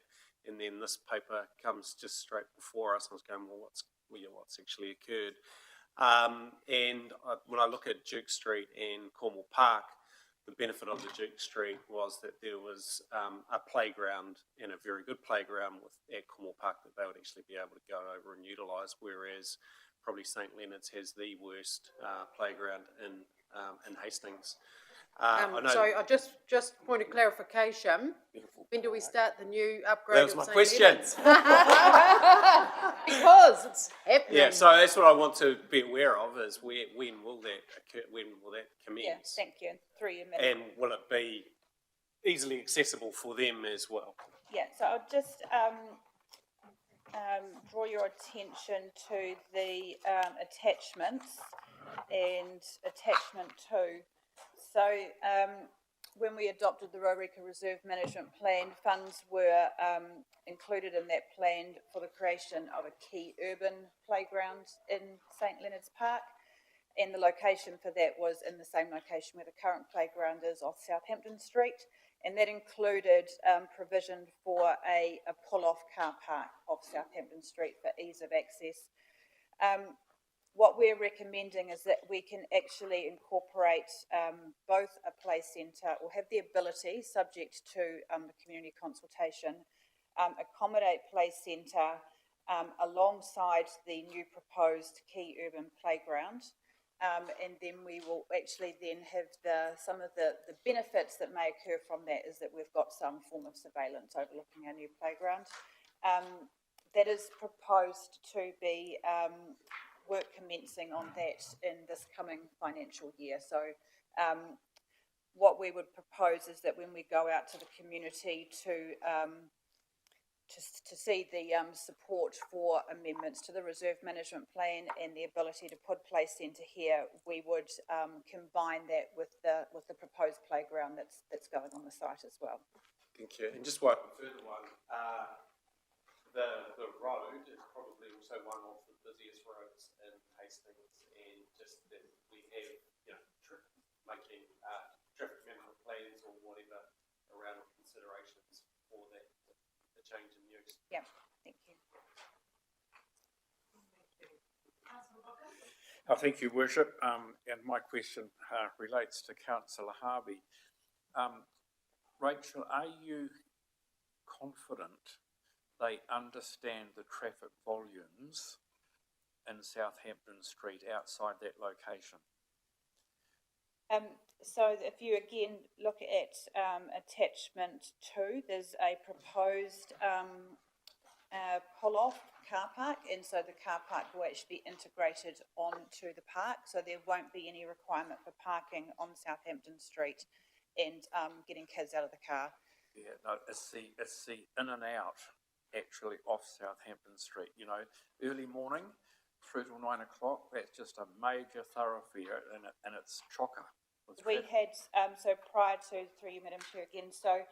And then this paper comes just straight before us, and I was going, well, what's actually occurred? When I look at Duke Street and Cornwall Park, the benefit of the Duke Street was that there was a playground, and a very good playground at Cornwall Park that they would actually be able to go over and utilise, whereas probably St Leonard's has the worst playground in Hastings. Sorry, I just point of clarification. When do we start the new upgrade? That was my question. Because it's happening. Yeah, so that's what I want to be aware of: is when will that occur? When will that commence? Yeah, thank you. Through your minute. And will it be easily accessible for them as well? Yeah, so I'll just draw your attention to the attachments and attachment 2. So when we adopted the Rorika Reserve Management Plan, funds were included in that plan for the creation of a key urban playground in St Leonard's Park, and the location for that was in the same location where the current playground is off Southampton Street, and that included provision for a pull-off car park off Southampton Street for ease of access. What we're recommending is that we can actually incorporate both a play centre, or have the ability, subject to the community consultation, accommodate play centre alongside the new proposed key urban playground. And then we will actually then have some of the benefits that may occur from that is that we've got some form of surveillance overlooking our new playground. That is proposed to be work commencing on that in this coming financial year. So what we would propose is that when we go out to the community to see the support for amendments to the reserve management plan and the ability to put play centre here, we would combine that with the proposed playground that's going on the site as well. Thank you. And just one further one. the road is probably also one of the busiest roads in Hastings, and just that we have, you know, making traffic management plans or whatever around considerations for that, the change in use. Yeah, thank you. Thank you, Worship. And my question relates to Councillor Harvey. Rachel, are you confident they understand the traffic volumes in Southampton Street outside that location? So if you again look at attachment 2, there's a proposed pull-off car park, and so the car park will actually be integrated onto the park, so there won't be any requirement for parking on Southampton Street and getting kids out of the car. Yeah, no, it's the in and out actually off Southampton Street. You know, early morning through till 9 o'clock. That's just a major thoroughfare, and it's chocker. We had so prior to, through you, Madam Chair, again. So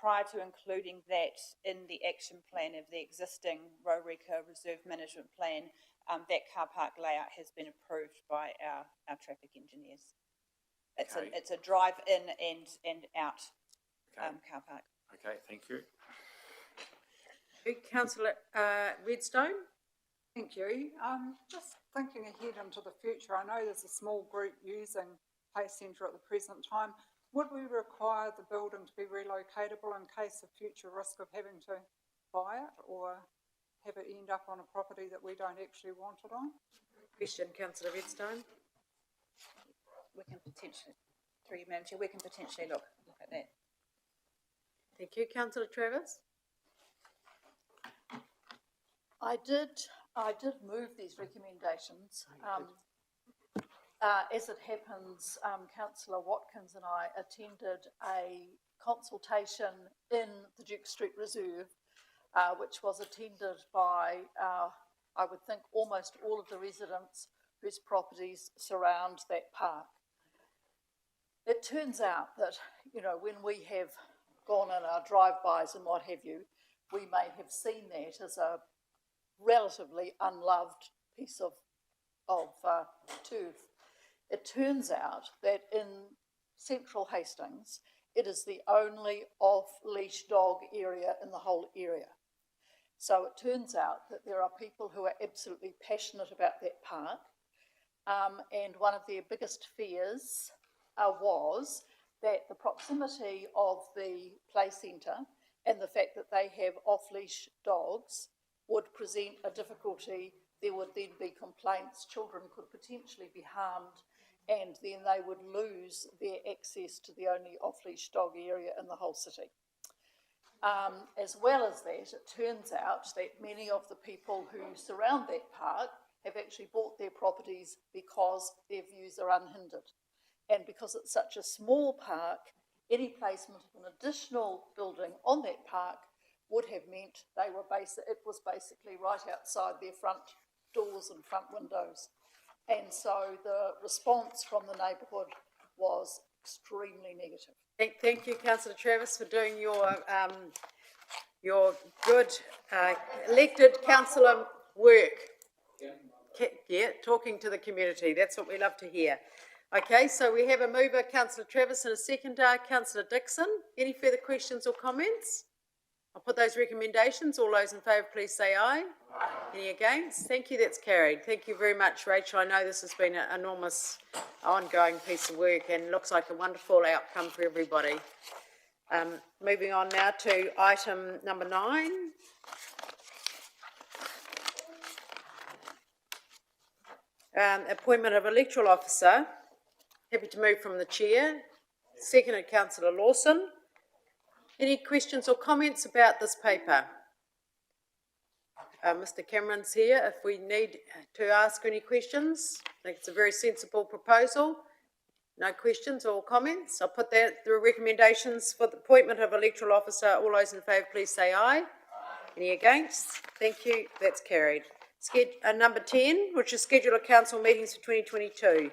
prior to including that in the action plan of the existing Orca Reserve Management Plan, that car park layout has been approved by our traffic engineers. It's Okay. it's a drive in and out car park. Okay, thank you. Councillor Redstone? Thank you. Just thinking ahead into the future, I know there's a small group using Play Centre at the present time. Would we require the building to be relocatable in case of future risk of having to buy it or have it end up on a property that we don't actually want it on? Question, Councillor Redstone. We can potentially, through you, Madam Chair, we can potentially look at that. Thank you. Councillor Travis? I did move these recommendations. As it happens, Councillor Watkins and I attended a consultation in the Duke Street Reserve, which was attended by, I would think, almost all of the residents whose properties surround that park. It turns out that, you know, when we have gone in our drive-bys and what have you, we may have seen that as a relatively unloved piece of turf. It turns out that in central Hastings, it is the only off-leash dog area in the whole area. So it turns out that there are people who are absolutely passionate about that park, and one of their biggest fears was that the proximity of the play centre and the fact that they have off-leash dogs would present a difficulty. There would then be complaints, children could potentially be harmed, and then they would lose their access to the only off-leash dog area in the whole city. As well as that, it turns out that many of the people who surround that park have actually bought their properties because their views are unhindered. And because it's such a small park, any placement of an additional building on that park would have meant it was basically right outside their front doors and front windows. And so the response from the neighbourhood was extremely negative. Thank you, Councillor Travis, for doing your good elected councillor work. Yeah, talking to the community. That's what we love to hear. Okay, so we have a mover, Councillor Travis, and a seconder, Councillor Dixon. Any further questions or comments? I'll put those recommendations. All those in favour, please say aye. Any against? Thank you, that's carried. Thank you very much, Rachel. I know this has been an enormous ongoing piece of work and looks like a wonderful outcome for everybody. Moving on now to item number 9. Appointment of electoral officer. Happy to move from the chair. Seconded, Councillor Lawson. Any questions or comments about this paper? Mr. Cameron's here if we need to ask any questions. I think it's a very sensible proposal. No questions or comments. I'll put that the recommendations for the appointment of electoral officer. All those in favour, please say aye. Any against? Thank you. That's carried. Number 10, which is schedule of council meetings for 2022.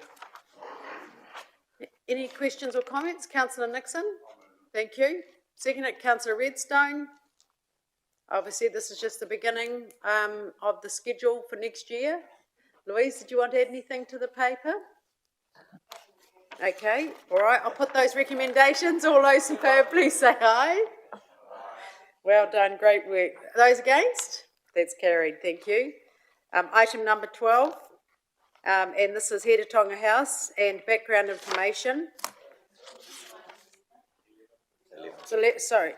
Any questions or comments? Councillor Nixon. Thank you. Seconded, Councillor Redstone. Obviously, this is just the beginning of the schedule for next year. Louise, did you want to add anything to the paper? Okay, all right, I'll put those recommendations. All those in favour, please say aye. Well done, great work. Those against? That's carried, thank you. Item number 12, and this is Heater House and background information. So sorry.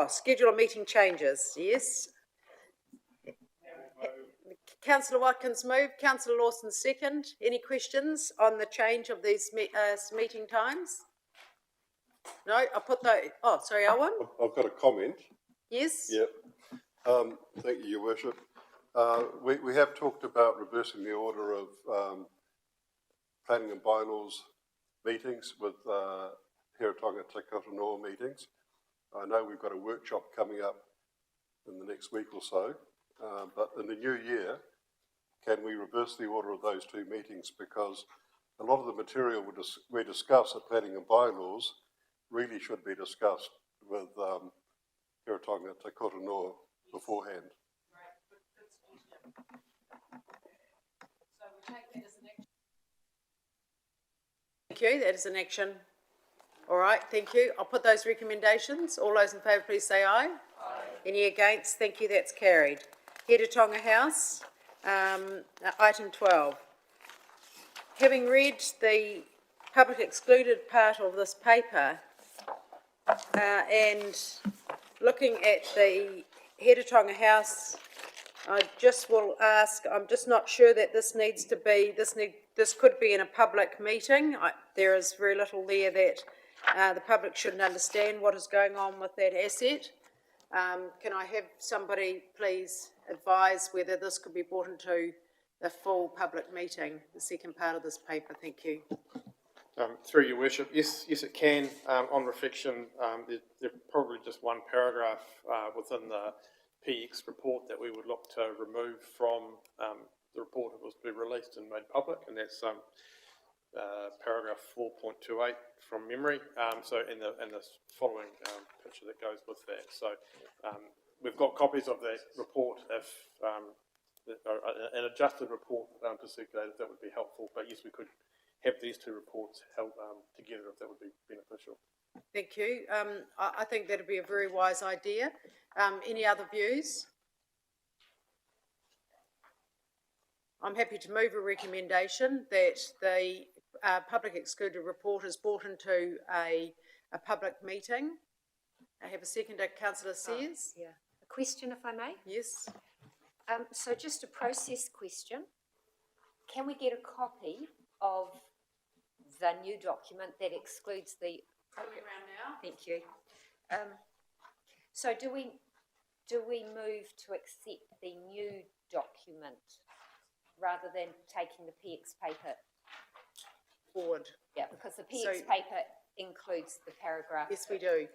Schedule of meeting changes, yes. Councillor Watkins moved, Councillor Lawson second. Any questions on the change of these meeting times? No, I'll put those. Oh, sorry, Owen? I've got a comment. Yes? Yep. Thank you, Your Worship. We have talked about reversing the order of planning and bylaws meetings with Hiratonga Te Kautanoa meetings. I know we've got a workshop coming up in the next week or so, but in the new year, can we reverse the order of those two meetings? Because a lot of the material we discuss at planning and bylaws really should be discussed with Hiratonga Te Kautanoa beforehand. Thank you, that is an action. All right, thank you. I'll put those recommendations. All those in favour, please say aye. Aye. Any against? Thank you, that's carried. Heater House, item 12. Having read the public excluded part of this paper and looking at the Heater House, I just will ask, I'm just not sure that this needs to be, this could be in a public meeting. There is very little there that the public shouldn't understand what is going on with that asset. Can I have somebody please advise whether this could be brought into the full public meeting, the second part of this paper? Thank you. Through your worship, yes, it can. On reflection, there's probably just one paragraph within the PX report that we would look to remove from the report that was to be released and made public, and that's paragraph 4.28 from memory. So in the following picture that goes with that. So we've got copies of that report. If an adjusted report to circulate, if that would be helpful. But yes, we could have these two reports held together if that would be beneficial. Thank you. I think that would be a very wise idea. Any other views? I'm happy to move a recommendation that the public excluded report is brought into a public meeting. I have a seconder, Councillor Sears. Yeah. A question, if I may? Yes. So just a process question. Can we get a copy of the new document that excludes the... Coming around now. Thank you. So do we move to accept the new document rather than taking the PX paper forward? Yeah, because the PX paper includes the paragraph. Yes, we do.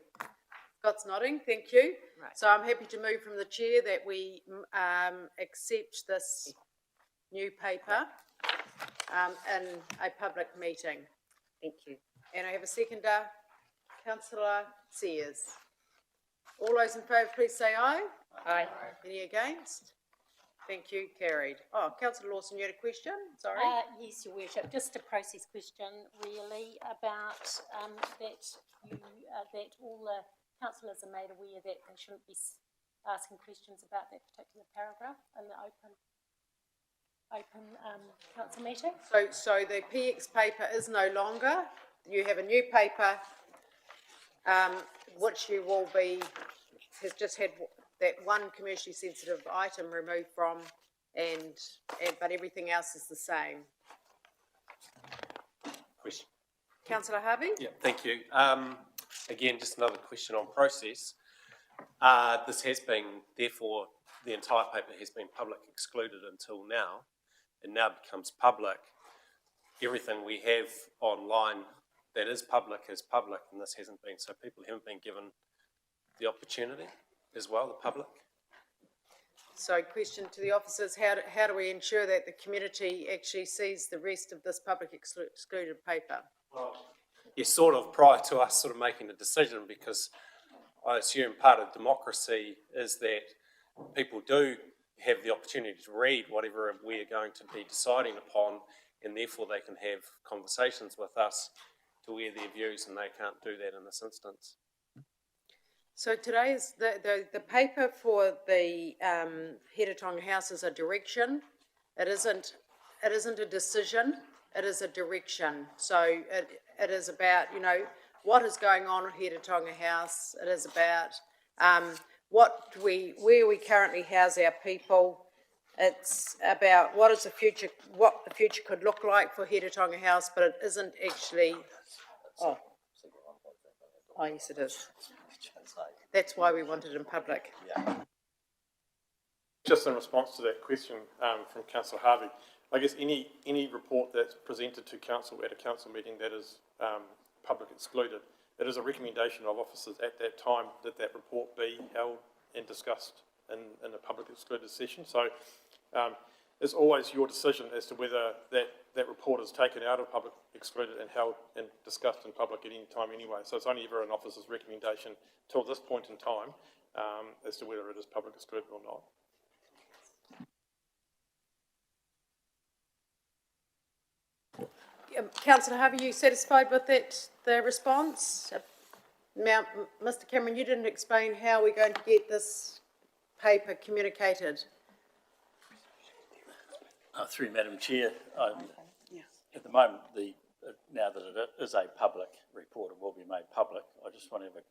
Scott's nodding, thank you. Right. So I'm happy to move from the chair that we accept this new paper in a public meeting. Thank you. And I have a seconder, Councillor Sears. All those in favour, please say aye. Aye. Any against? Thank you, carried. Oh, Councillor Lawson, you had a question? Sorry. Yes, Your Worship, just a process question really about that all the councillors are made aware that they shouldn't be asking questions about that particular paragraph in the open council meeting. So the PX paper is no longer. You have a new paper, which you will be, has just had that one commercially sensitive item removed from, but everything else is the same. Question. Councillor Harvey? Yeah, thank you. Again, just another question on process. This has been, therefore, the entire paper has been public excluded until now, and now becomes public. Everything we have online that is public, and this hasn't been, so people haven't been given the opportunity as well, the public. So question to the officers, how do we ensure that the community actually sees the rest of this public excluded paper? Well, yeah, sort of prior to us sort of making a decision, because I assume part of democracy is that people do have the opportunity to read whatever we are going to be deciding upon, and therefore they can have conversations with us to air their views, and they can't do that in this instance. So today is the paper for the Heretatonga House is a direction. It isn't a decision, it is a direction. So it is about, you know, what is going on at Heretatonga House. It is about where we currently house our people. It's about what the future could look like for Heretatonga House, but it isn't actually. Oh, yes, it is. That's why we want it in public. Just in response to that question from Councillor Harvey, I guess any report that's presented to council at a council meeting that is public excluded, it is a recommendation of officers at that time that that report be held and discussed in a public excluded session. So it's always your decision as to whether that report is taken out of public excluded and held and discussed in public at any time anyway. So it's only ever an officer's recommendation till this point in time as to whether it is public excluded or not. Councillor Harvey, are you satisfied with the response? Now, Mr. Cameron, you didn't explain how we're going to get this paper communicated. Through Madam Chair, at the moment, now that it is a public report, it will be made public. I just want to have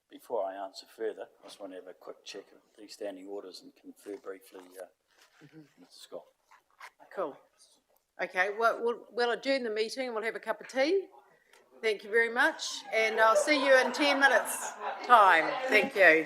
before I answer further, I just want to have a quick check of the standing orders and confer briefly, Mr. Scott. Cool. Okay, well, we'll adjourn the meeting and we'll have a cup of tea. Thank you very much, and I'll see you in 10 minutes' time. Thank you.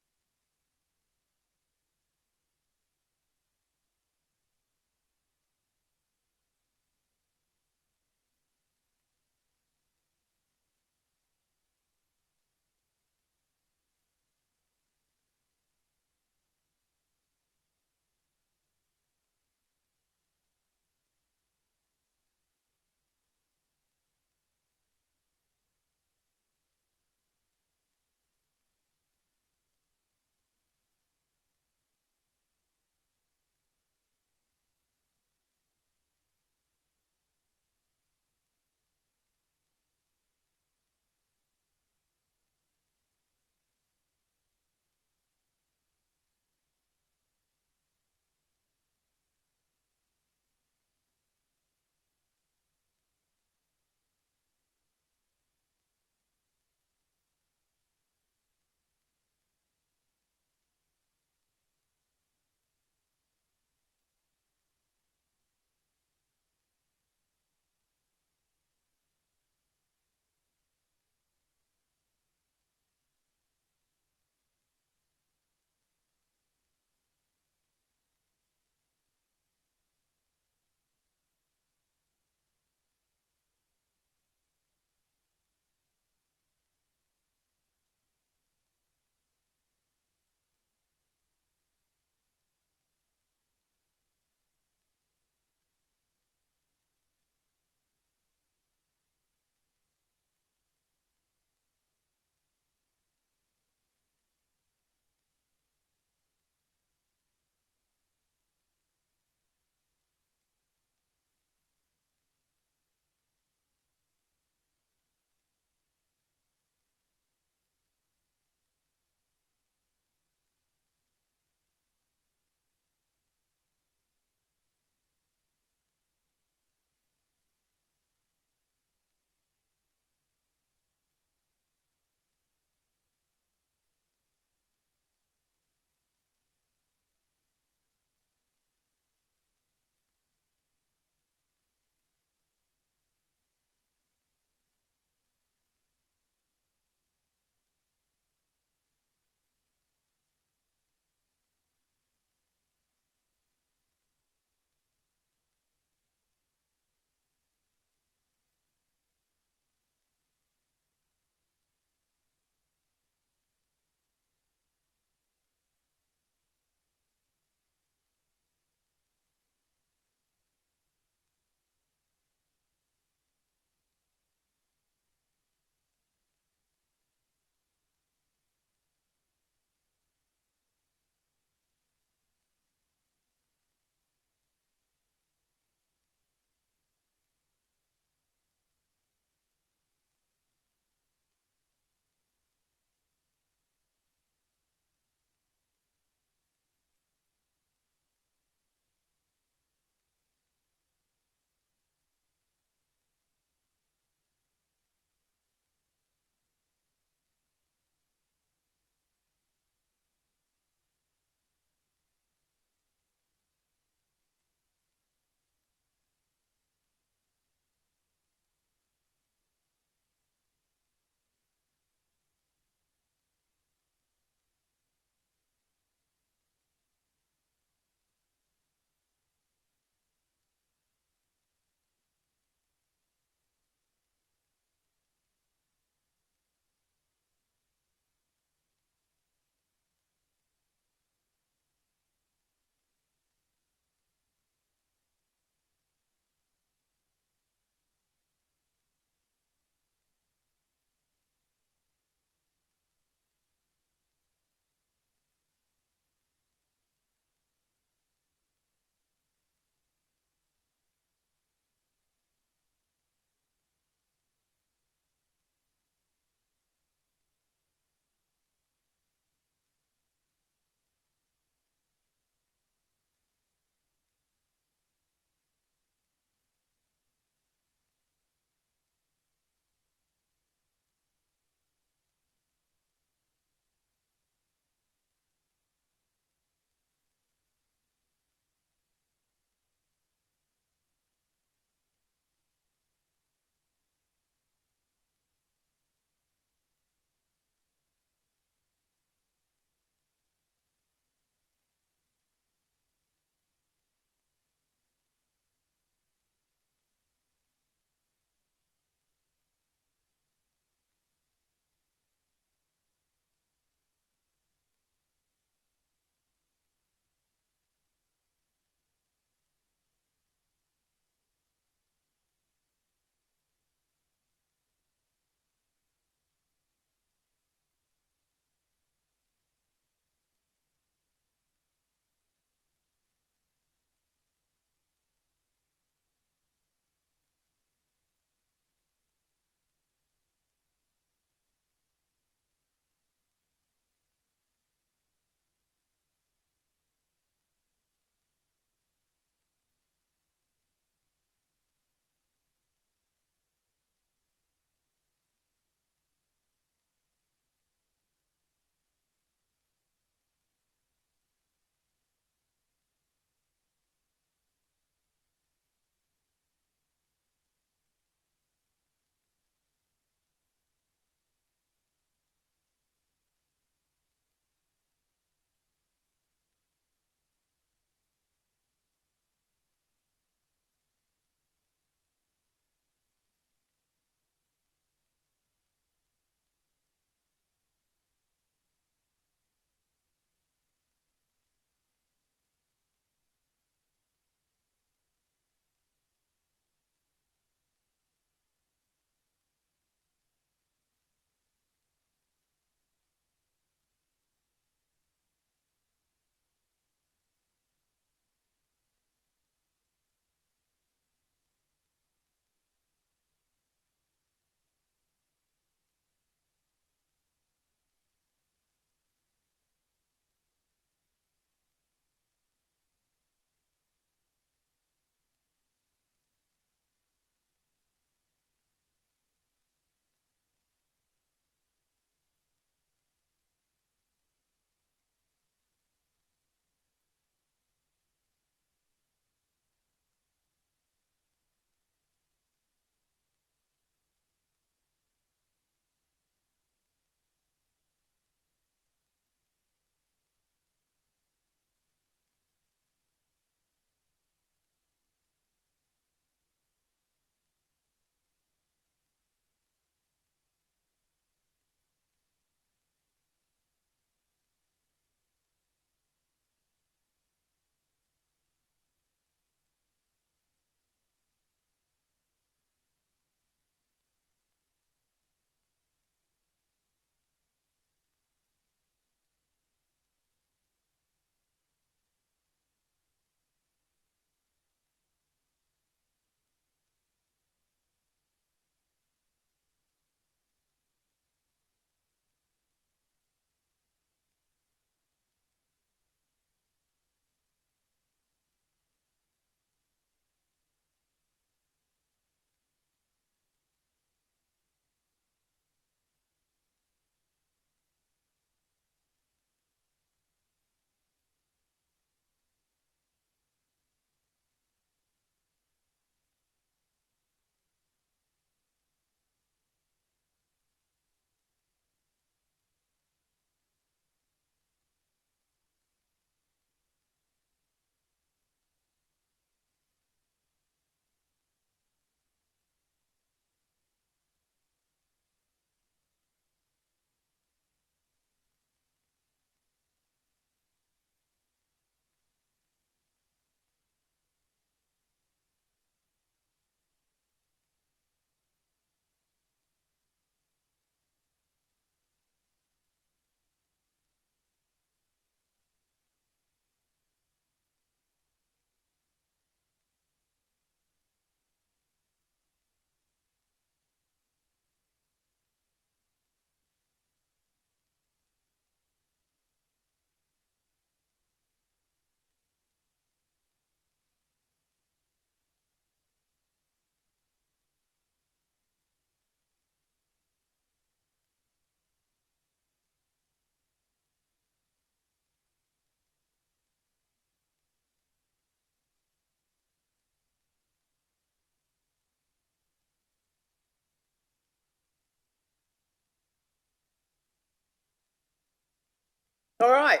All right.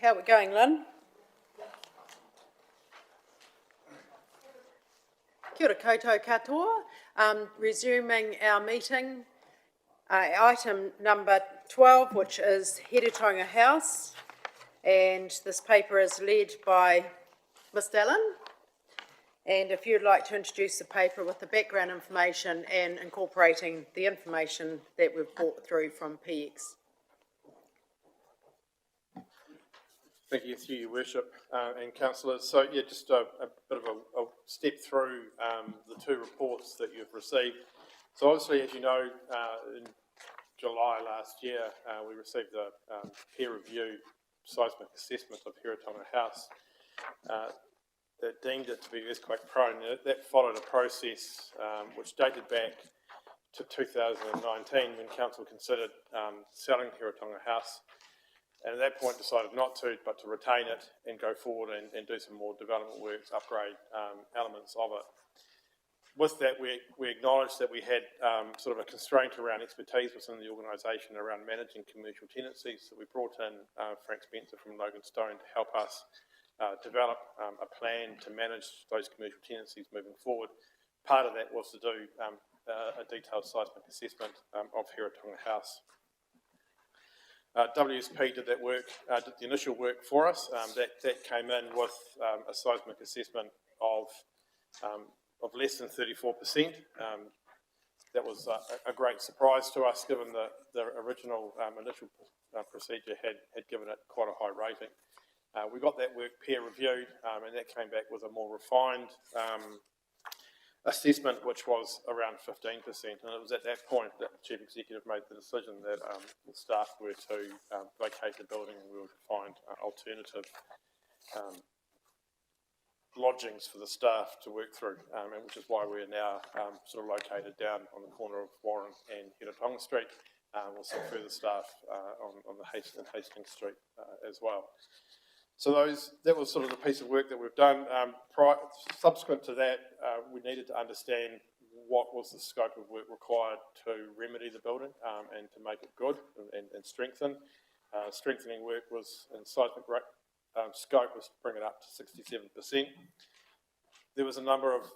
How are we going, Lynn? Kia ora koutou katoa. Resuming our meeting. Item number 12, which is Heretaunga House. And this paper is led by Ms Dallin. And if you'd like to introduce the paper with the background information and incorporating the information that we've brought through from PX. Thank you, through your worship and councillors. So yeah, just a bit of a step through the two reports that you've received. So obviously, as you know, in July last year, we received a peer review seismic assessment of Heretaunga House that deemed it to be earthquake prone. That followed a process which dated back to 2019 when council considered selling Heretaunga House, and at that point decided not to, but to retain it and go forward and do some more development works, upgrade elements of it. With that, we acknowledged that we had sort of a constraint around expertise within the organisation around managing commercial tenancies. So we brought in Frank Spencer from Logan Stone to help us develop a plan to manage those commercial tenancies moving forward. Part of that was to do a detailed seismic assessment of Heretaunga House. WSP did that work, did the initial work for us. That came in with a seismic assessment of less than 34%. That was a great surprise to us, given the original initial procedure had given it quite a high rating. We got that work peer reviewed, and that came back with a more refined assessment, which was around 15%. And it was at that point that the Chief Executive made the decision that the staff were to vacate the building and we were to find alternative lodgings for the staff to work through, and which is why we're now sort of located down on the corner of Warren and Heretaunga Street, with some further staff on the Hastings Street as well. So that was sort of the piece of work that we've done. Subsequent to that, we needed to understand what was the scope of work required to remedy the building and to make it good and strengthen. Strengthening work was in seismic scope was to bring it up to 67%. There was a number of,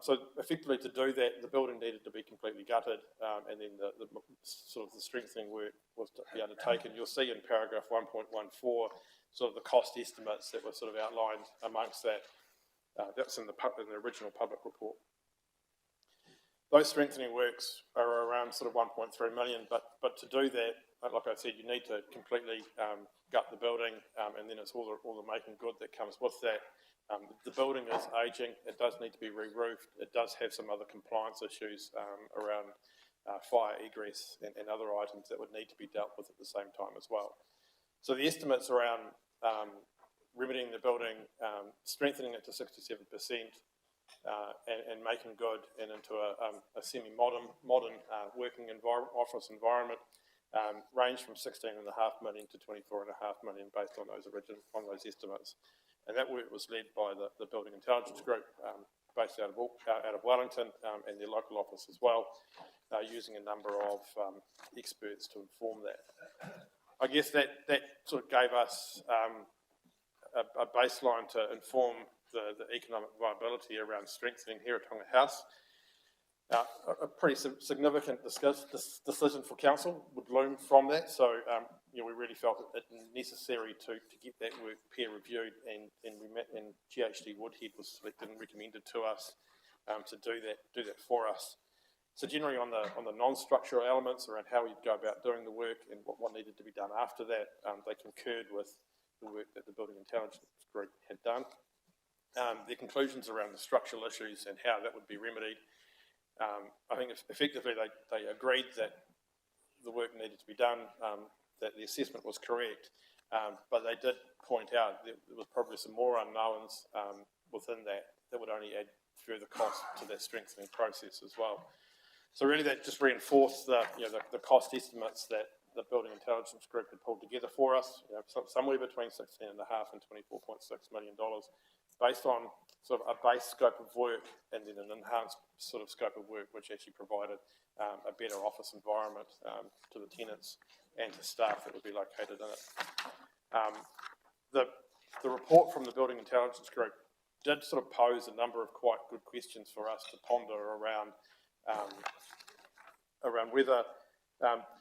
so effectively to do that, the building needed to be completely gutted, and then the sort of the strengthening work was to be undertaken. You'll see in paragraph 1.14 sort of the cost estimates that were sort of outlined amongst that. That's in the original public report. Those strengthening works are around sort of 1.3 million, but to do that, like I said, you need to completely gut the building, and then it's all the making good that comes with that. The building is ageing, it does need to be re-roofed, it does have some other compliance issues around fire egress and other items that would need to be dealt with at the same time as well. So the estimates around remedying the building, strengthening it to 67%, and making good and into a semi-modern working office environment, range from 16.5 million to 24.5 million based on those estimates. And that work was led by the Building Intelligence Group, based out of Wellington, and their local office as well, using a number of experts to inform that. I guess that sort of gave us a baseline to inform the economic viability around strengthening Heretaunga House. A pretty significant decision for council would loom from that. So we really felt it necessary to get that work peer reviewed, and GHD Woodhead was selected and recommended to us to do that for us. So generally on the non-structural elements around how we'd go about doing the work and what needed to be done after that, they concurred with the work that the Building Intelligence Group had done. Their conclusions around the structural issues and how that would be remedied, I think effectively they agreed that the work needed to be done, that the assessment was correct, but they did point out that there was probably some more unknowns within that would only add further cost to that strengthening process as well. So really that just reinforced the cost estimates that the Building Intelligence Group had pulled together for us, somewhere between $16.5 and $24.6 million, based on sort of a base scope of work and then an enhanced sort of scope of work, which actually provided a better office environment to the tenants and to staff that would be located in it. The report from the Building Intelligence Group did sort of pose a number of quite good questions for us to ponder around whether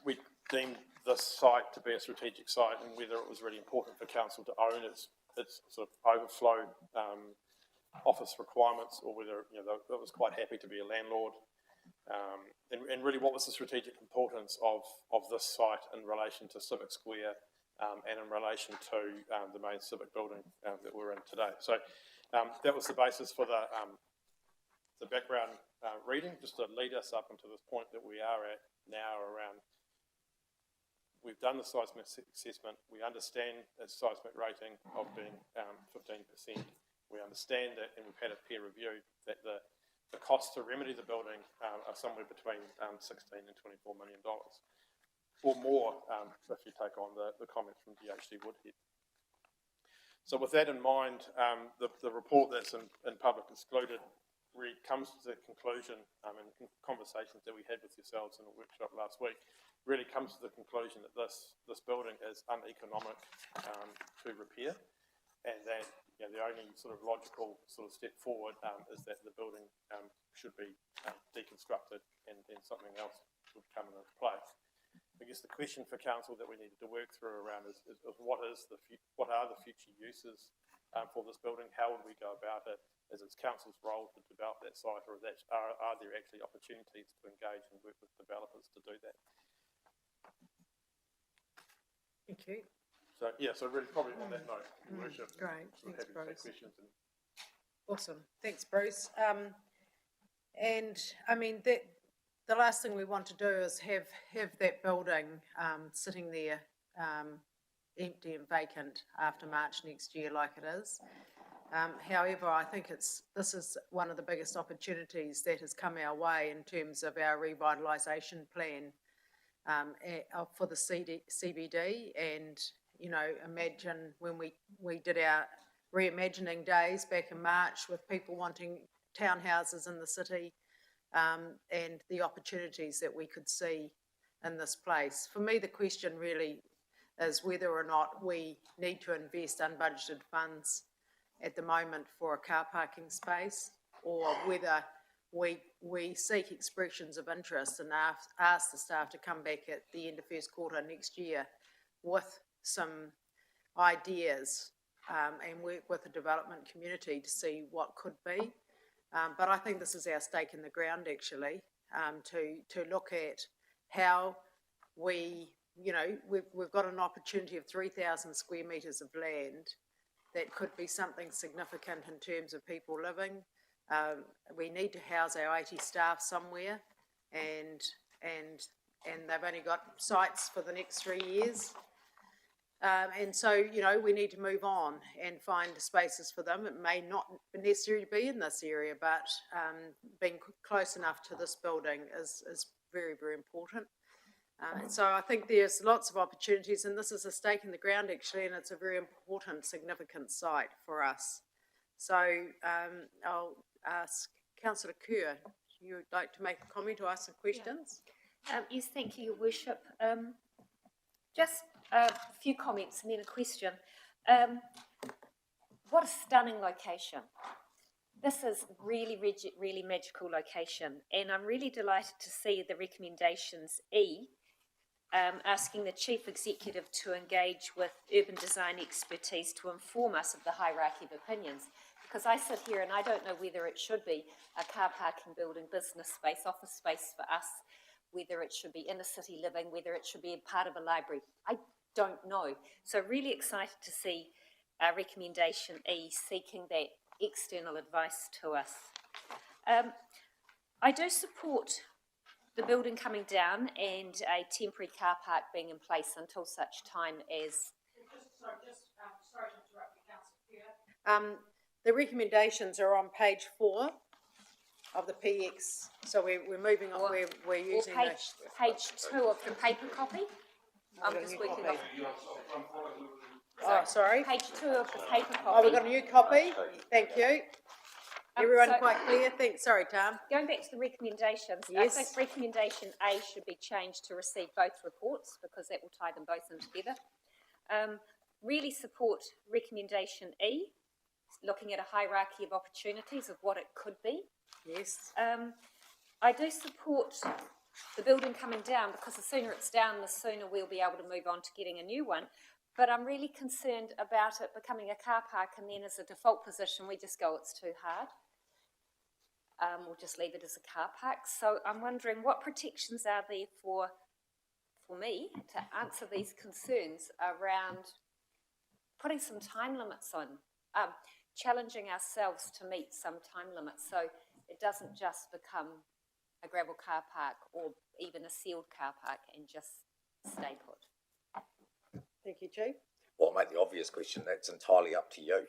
we deemed this site to be a strategic site and whether it was really important for council to own its sort of overflow office requirements, or whether it was quite happy to be a landlord. And really, what was the strategic importance of this site in relation to Civic Square and in relation to the main civic building that we're in today. So that was the basis for the background reading, just to lead us up into this point that we are at now around. We've done the seismic assessment. We understand its seismic rating of being 15%. We understand that, and we've had a peer review, that the costs to remedy the building are somewhere between $16 and $24 million, or more if you take on the comments from DHC Woodhead. So with that in mind, the report that's in public excluded really comes to the conclusion, in conversations that we had with yourselves in a workshop last week, really comes to the conclusion that this building is uneconomic to repair, and that the only sort of logical sort of step forward is that the building should be deconstructed and something else would come into play. I guess the question for council that we needed to work through around is what are the future uses for this building? How would we go about it? Is it council's role to develop that site, or are there actually opportunities to engage and work with developers to do that? Thank you. So so really probably on that note, Your Worship. Great, thanks, Bruce. Questions and Awesome, thanks, Bruce. And I mean the last thing we want to do is have that building sitting there empty and vacant after March next year, like it is. However, I think this is one of the biggest opportunities that has come our way in terms of our revitalisation plan for the CBD. And imagine when we did our reimagining days back in March with people wanting townhouses in the city, and the opportunities that we could see in this place. For me, the question really is whether or not we need to invest unbudgeted funds at the moment for a car parking space, or whether we seek expressions of interest and ask the staff to come back at the end of first quarter next year with some ideas and work with the development community to see what could be. But I think this is our stake in the ground, actually, to look at how we've got an opportunity of 3,000 square metres of land that could be something significant in terms of people living. We need to house our 80 staff somewhere, and they've only got sites for the next 3 years. And so, we need to move on and find spaces for them. It may not necessarily be in this area, but being close enough to this building is very, very important. And so I think there's lots of opportunities, and this is a stake in the ground, actually, and it's a very important, significant site for us. So I'll ask Councillor Kerr, you would like to make a comment or ask some questions? Yes, thank you, Your Worship. Just a few comments and then a question. What a stunning location. This is really, really magical location, and I'm really delighted to see the recommendations asking the Chief Executive to engage with urban design expertise to inform us of the hierarchy of opinions. Because I sit here and I don't know whether it should be a car parking building, business space, office space for us, whether it should be inner city living, whether it should be a part of a library. I don't know. So really excited to see recommendation E seeking that external advice to us. I do support the building coming down and a temporary car park being in place until such time as... Sorry to interrupt you, Councillor Kerr. The recommendations are on page 4 of the PX. So we're moving on. We're using page 2 of the paper copy. I'm just working off. Oh, sorry. Page 2 of the paper copy. Oh, we've got a new copy. Thank you. Everyone So- quite clear? Sorry, Tam. Going back to the recommendations, Yes. I think recommendation A should be changed to receive both reports because that will tie them both in together. Really support recommendation E, looking at a hierarchy of opportunities of what it could be. Yes. I do support the building coming down because the sooner it's down, the sooner we'll be able to move on to getting a new one. But I'm really concerned about it becoming a car park and then as a default position, we just go, it's too hard. We'll just leave it as a car park. So I'm wondering what protections are there for me to answer these concerns around putting some time limits on, challenging ourselves to meet some time limits so it doesn't just become a gravel car park or even a sealed car park and just stay put. Thank you, Chief. Well, mate, the obvious question, that's entirely up to you.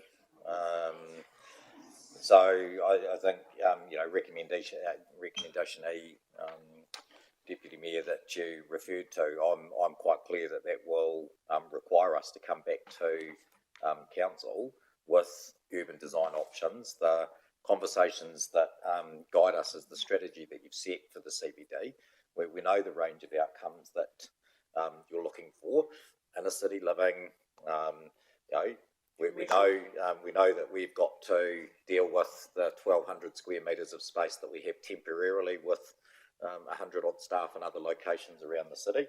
So I think, recommendation E, Deputy Mayor, that you referred to, I'm quite clear that that will require us to come back to Council with urban design options. The conversations that guide us as the strategy that you've set for the CBD, where we know the range of outcomes that you're looking for. Inner city living, we know that we've got to deal with the 1,200 square metres of space that we have temporarily with 100 odd staff in other locations around the city.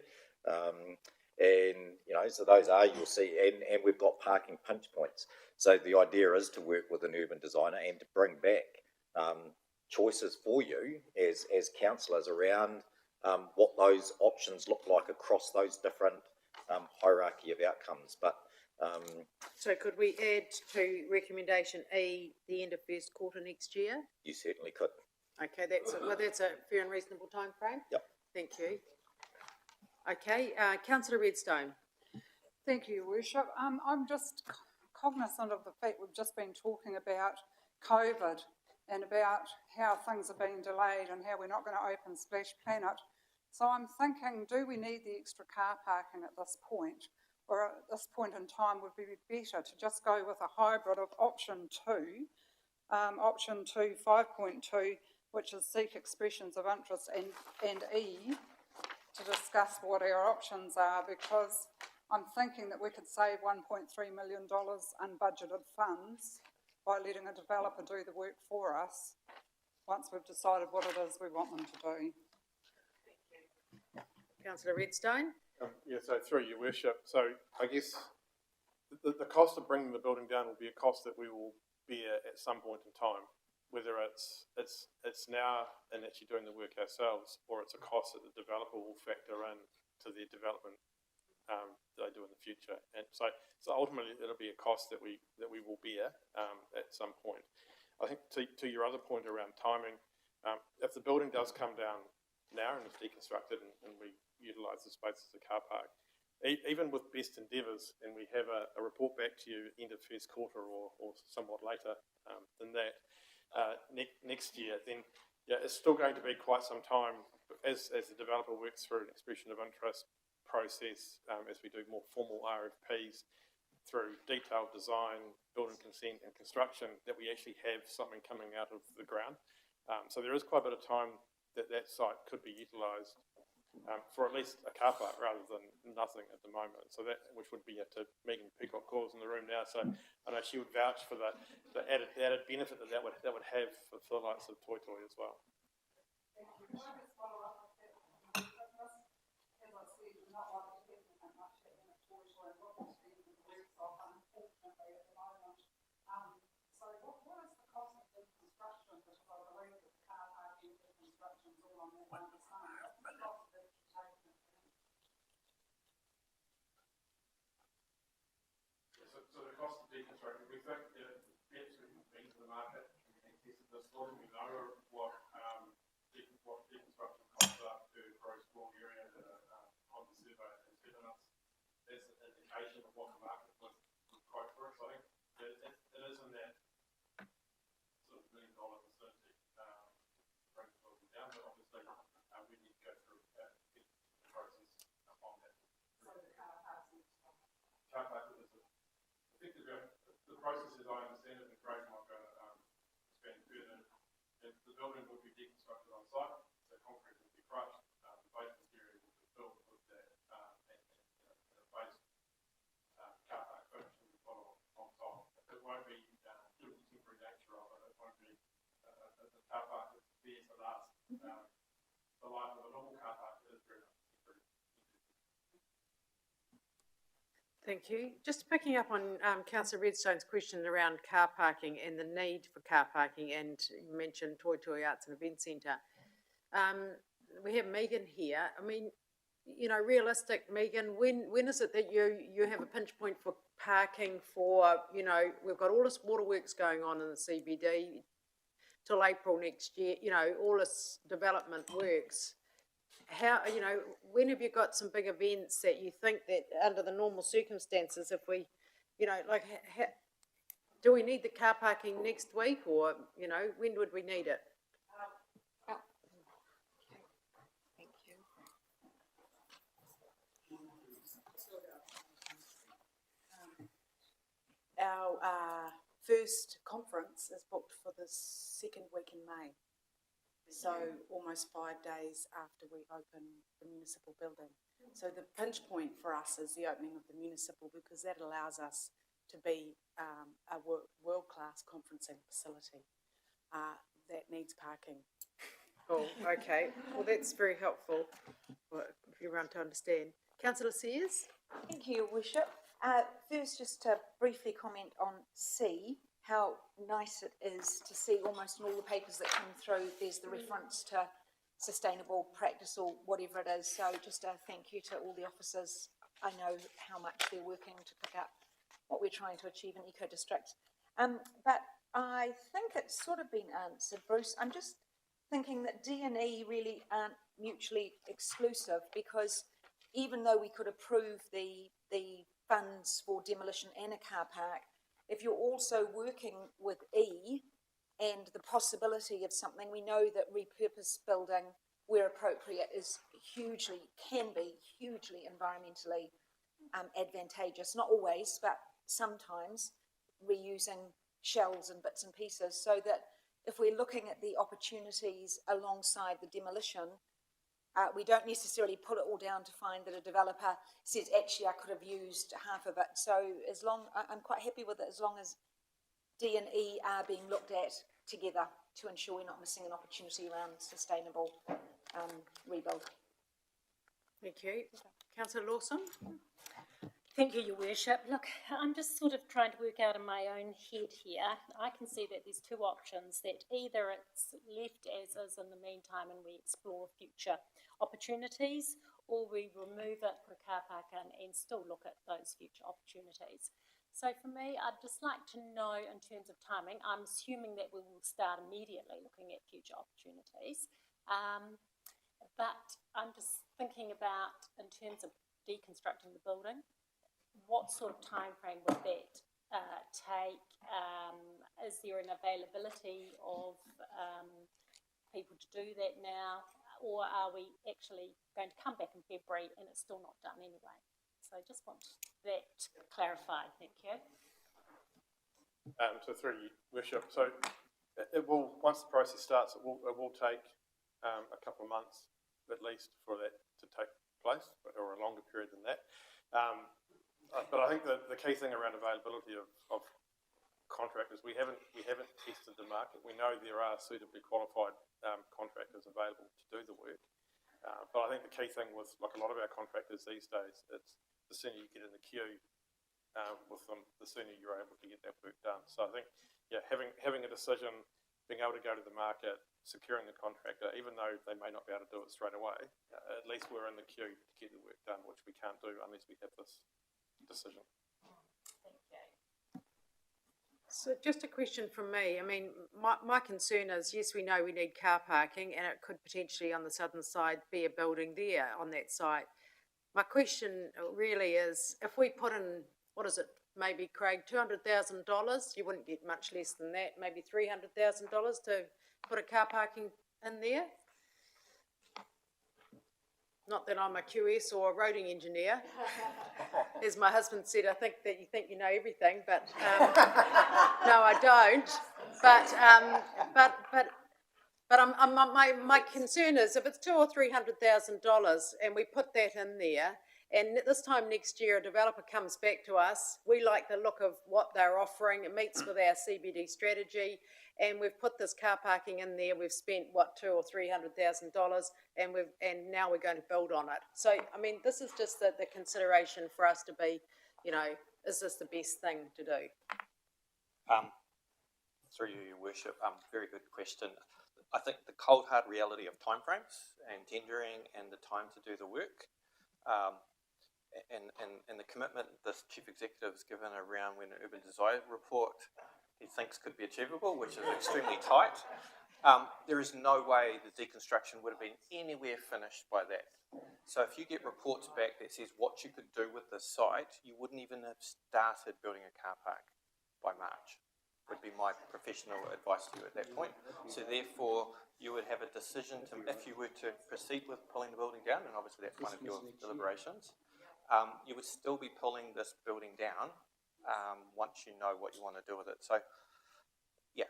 So those are, you'll see, and we've got parking pinch points. So the idea is to work with an urban designer and to bring back choices for you as councillors around what those options look like across those different hierarchy of outcomes. But so could we add to recommendation E the end of first quarter next year? You certainly could. Okay, that's a fair and reasonable time frame. Yep. Thank you. Okay, Councillor Redstone. Thank you, Your Worship. I'm just cognizant of the fact we've just been talking about COVID and about how things are being delayed and how we're not going to open Splash Planet. So I'm thinking, do we need the extra car parking at this point? Or at this point in time, would it be better to just go with a hybrid of option 2, 5.2, which is seek expressions of interest, and E, to discuss what our options are, because I'm thinking that we could save $1.3 million unbudgeted funds by letting a developer do the work for us once we've decided what it is we want them to do. Councillor Redstone. So through Your Worship, so I guess the cost of bringing the building down will be a cost that we will bear at some point in time, whether it's now and actually doing the work ourselves, or it's a cost that the developer will factor in to their development they do in the future. And so ultimately it'll be a cost that we will bear at some point. I think to your other point around timing, if the building does come down now and is deconstructed and we utilise the space as a car park, even with best endeavours, and we have a report back to you end of first quarter or somewhat later than that next year, then it's still going to be quite some time as the developer works through an expression of interest process, as we do more formal RFPs, through detailed design, building consent and construction, that we actually have something coming out of the ground. So there is quite a bit of time that site could be utilised for at least a car park rather than nothing at the moment. So that, which would be to Megan Peacock calls in the room now. So I know she would vouch for the added benefit that would have for the likes of Toi Toi as well. So the cost of deconstruction, we think that perhaps we can bring to the market and test this one. We know what deconstruction costs are per gross floor area on the survey has given us. That's an indication of what the market would quote for us. I think it is in that sort of $1 million vicinity to bring the building down, but obviously we need to go through the process on that. So the car park is effectively the process, as I understand it, and Craig might go expand further, building would be deconstructed on site, so concrete would be crushed, the base material would be built with that, and the base car park finish will be put on top. It won't be, due to the temporary nature of it, it won't be the car park that's there to last. The life of a normal car park is very much temporary. Thank you. Just picking up on Councillor Redstone's question around car parking and the need for car parking, and you mentioned Toi Toi Arts and Event Centre. We have Megan here. I mean, you know, realistic, Megan, when is it that you have a pinch point for parking for, you know, we've got all this waterworks going on in the CBD till April next year, you know, all this development works. How, you know, when have you got some big events that you think that under the normal circumstances, if we, you know, like, do we need the car parking next week, or, you know, when would we need it? Thank you. Our first conference is booked for the second week in May. So almost 5 days after we open the municipal building. So the pinch point for us is the opening of the municipal, because that allows us to be a world-class conferencing facility that needs parking. Oh, okay. Well, that's very helpful for everyone to understand. Councillor Sears? Thank you, Your Worship. First, just to briefly comment on C, how nice it is to see almost in all the papers that come through, there's the reference to sustainable practice or whatever it is. So just a thank you to all the officers. I know how much they're working to pick up what we're trying to achieve in Eco District. But I think it's sort of been answered, Bruce. I'm just thinking that D and E really aren't mutually exclusive, because even though we could approve the funds for demolition and a car park, if you're also working with E and the possibility of something, we know that repurposed building where appropriate is can be hugely environmentally advantageous. Not always, but sometimes, reusing shells and bits and pieces, so that if we're looking at the opportunities alongside the demolition, we don't necessarily put it all down to find that a developer says, actually, I could have used half of it. So I'm quite happy with it, as long as D and E are being looked at together to ensure we're not missing an opportunity around sustainable rebuild. Thank you. Councillor Lawson? Thank you, Your Worship. Look, I'm just sort of trying to work out in my own head here. I can see that there's two options, that either it's left as is in the meantime and we explore future opportunities, or we remove it, put a car park in, and still look at those future opportunities. So for me, I'd just like to know in terms of timing, I'm assuming that we will start immediately looking at future opportunities. But I'm just thinking about, in terms of deconstructing the building, what sort of time frame would that take? Is there an availability of people to do that now, or are we actually going to come back in February and it's still not done anyway? So I just want that clarified. Thank you. So through you, Worship. So it will, once the process starts, it will take a couple of months at least for that to take place, or a longer period than that. But I think that the key thing around availability of contractors, we haven't tested the market. We know there are suitably qualified contractors available to do the work. But I think the key thing with, like, a lot of our contractors these days, it's the sooner you get in the queue with them, the sooner you're able to get that work done. So I think, yeah, having a decision, being able to go to the market, securing the contractor, even though they may not be able to do it straight away, at least we're in the queue to get the work done, which we can't do unless we have this decision. Thank you. So just a question from me. I mean, my concern is, yes, we know we need car parking, and it could potentially on the southern side be a building there on that site. My question really is, if we put in, what is it, maybe, Craig, $200,000, you wouldn't get much less than that, maybe $300,000 to put a car parking in there? Not that I'm a QS or a roading engineer. As my husband said, I think that you think you know everything, but no, I don't. But But my concern is if it's $200,000 or $300,000 and we put that in there, and this time next year a developer comes back to us, we like the look of what they're offering, it meets with our CBD strategy, and we've put this car parking in there, we've spent $200,000 or $300,000, and now we're going to build on it. So I mean, this is just the consideration for us to be, you know, is this the best thing to do? Through you, Your Worship, very good question. I think the cold hard reality of timeframes and tendering and the time to do the work, and the commitment the Chief Executive has given around when an urban desire report he thinks could be achievable, which is extremely tight. There is no way the deconstruction would have been anywhere finished by that. So if you get reports back that says what you could do with this site, you wouldn't even have started building a car park by March, would be my professional advice to you at that point. So therefore, you would have a decision to, if you were to proceed with pulling the building down, and obviously that's one of your deliberations, you would still be pulling this building down once you know what you want to do with it. So, yeah,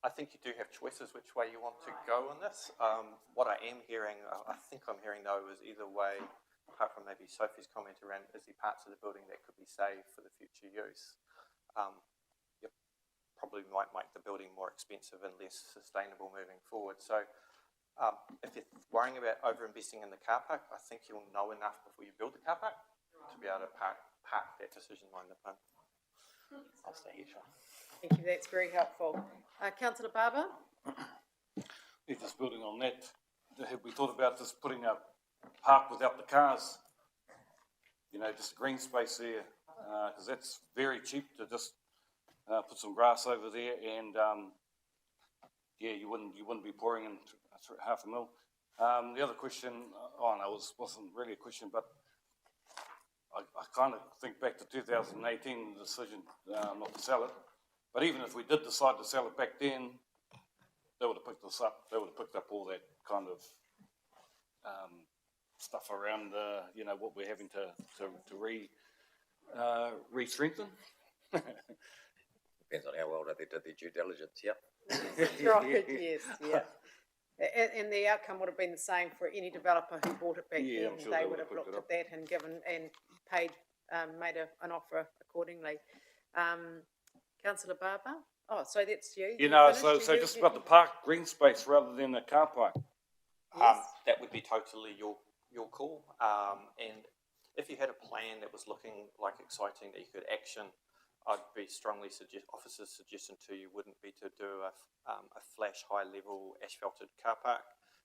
I think you do have choices which way you want to go on this. What I am hearing, I think I'm hearing though, is either way, apart from maybe Sophie's comment around is there parts of the building that could be saved for the future use. Probably might make the building more expensive and less sustainable moving forward. So if you're worrying about over-investing in the car park, I think you'll know enough before you build the car park to be able to park that decision line in the front. I'll stay here, Sean. Thank you, that's very helpful. Councillor Barber? Yeah, just building on that, have we thought about just putting a park without the cars? You know, just green space there, because that's very cheap to just put some grass over there, and yeah, you wouldn't be pouring in $500,000. The other question, wasn't really a question, but I kind of think back to 2018, the decision not to sell it. But even if we did decide to sell it back then, they would have picked us up. They would have picked up all that kind of stuff around, you know, what we're having to re-strengthen. Depends on how well they did their due diligence, yeah. Right, yes, yeah. And the outcome would have been the same for any developer who bought it back then. Sure they would have looked at that and paid, made an offer accordingly. Councillor Barber? Oh, so that's you. You know, so just about the park green space rather than a car park. Yes. That would be totally your call. And if you had a plan that was looking like exciting that you could action, I'd be strongly officers' suggestion to you wouldn't be to do a flash high level asphalted car park.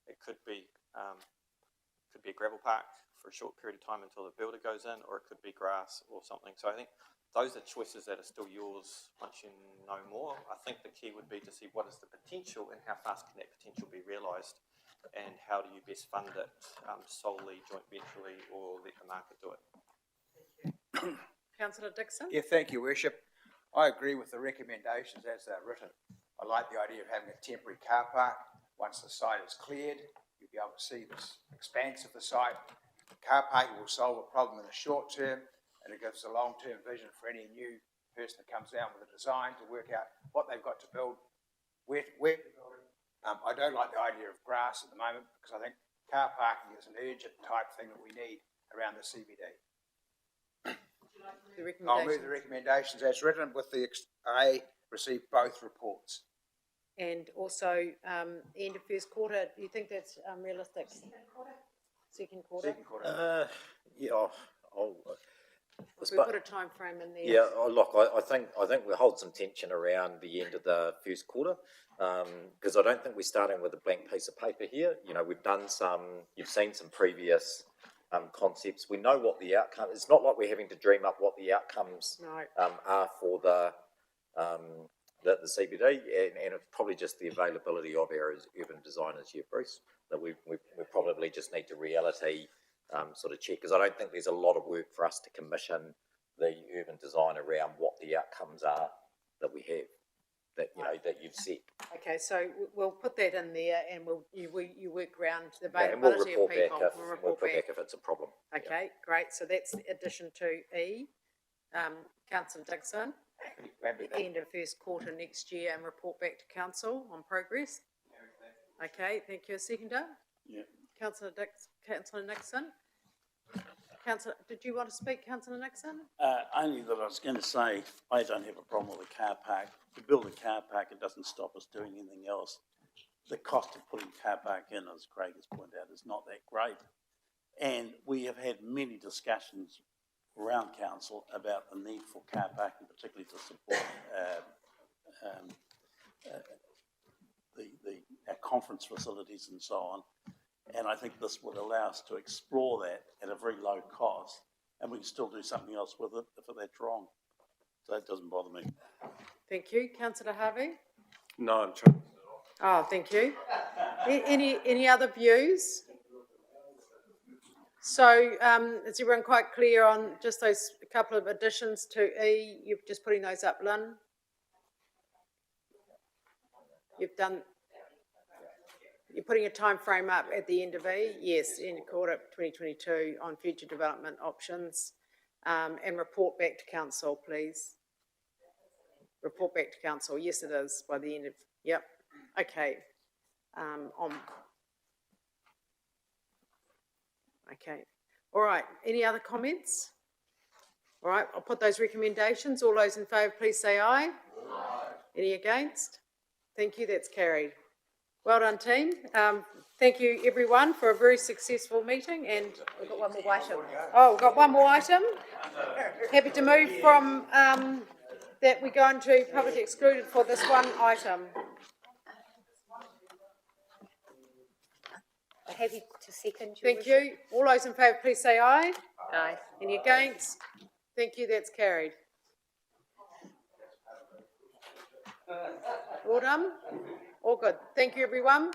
It could be a gravel park for a short period of time until the builder goes in, or it could be grass or something. So I think those are choices that are still yours once you know more. I think the key would be to see what is the potential and how fast can that potential be realised, and how do you best fund it, solely, joint venturely, or let the market do it. Councillor Dixon? Yeah, thank you, Worship. I agree with the recommendations as they're written. I like the idea of having a temporary car park. Once the site is cleared, you'll be able to see this expanse of the site. Car parking will solve a problem in the short term, and it gives a long-term vision for any new person that comes down with a design to work out what they've got to build, where to build it. I don't like the idea of grass at the moment, because I think car parking is an urgent type thing that we need around the CBD. I'll move the recommendations as written with I received both reports. And also, end of first quarter, do you think that's realistic? Second quarter? Yeah, We put a time frame in there. Yeah, look, I think we'll hold some tension around the end of the first quarter, because I don't think we're starting with a blank piece of paper here. You know, we've done you've seen some previous concepts. We know what the outcome. It's not like we're having to dream up what the outcomes are for the CBD, and it's probably just the availability of our urban designers here, Bruce, that we probably just need to reality sort of check, because I don't think there's a lot of work for us to commission the urban design around what the outcomes are that we have, that that you've set. Okay, so we'll put that in there, and you work around the availability of people. We'll report back if it's a problem. Okay, great. So that's the addition to E. Councillor Dixon, end of first quarter next year, and report back to council on progress. Okay, thank you. Seconder? Yeah. Councillor Nixon? Did you want to speak, Councillor Nixon? Only that I was going to say, I don't have a problem with a car park. To build a car park, it doesn't stop us doing anything else. The cost of putting a car park in, as Craig has pointed out, is not that great. And we have had many discussions around council about the need for car parking, particularly to support our conference facilities and so on. And I think this would allow us to explore that at a very low cost, and we can still do something else with it if that's wrong. So that doesn't bother me. Thank you. Councillor Harvey? No, I'm sure. Oh, thank you. Any other views? So is everyone quite clear on just those couple of additions to E? You're just putting those up, Lynn? You're putting a time frame up at the end of E? Yes, in quarter 2022 on future development options. And report back to council, please. Report back to council. Yes, it is by the end of, yep. Okay. Okay. All right. Any other comments? All right. I'll put those recommendations. All those in favour, please say aye. Aye. Any against? Thank you. That's carried. Well done, team. Thank you, everyone, for a very successful meeting. And We've got one more item. oh, we've got one more item. Happy to move from that we go into public excluded for this one item. Happy to second. Thank you. All those in favour, please say aye. Aye. Any against? Thank you. That's carried. Well done. All good. Thank you, everyone.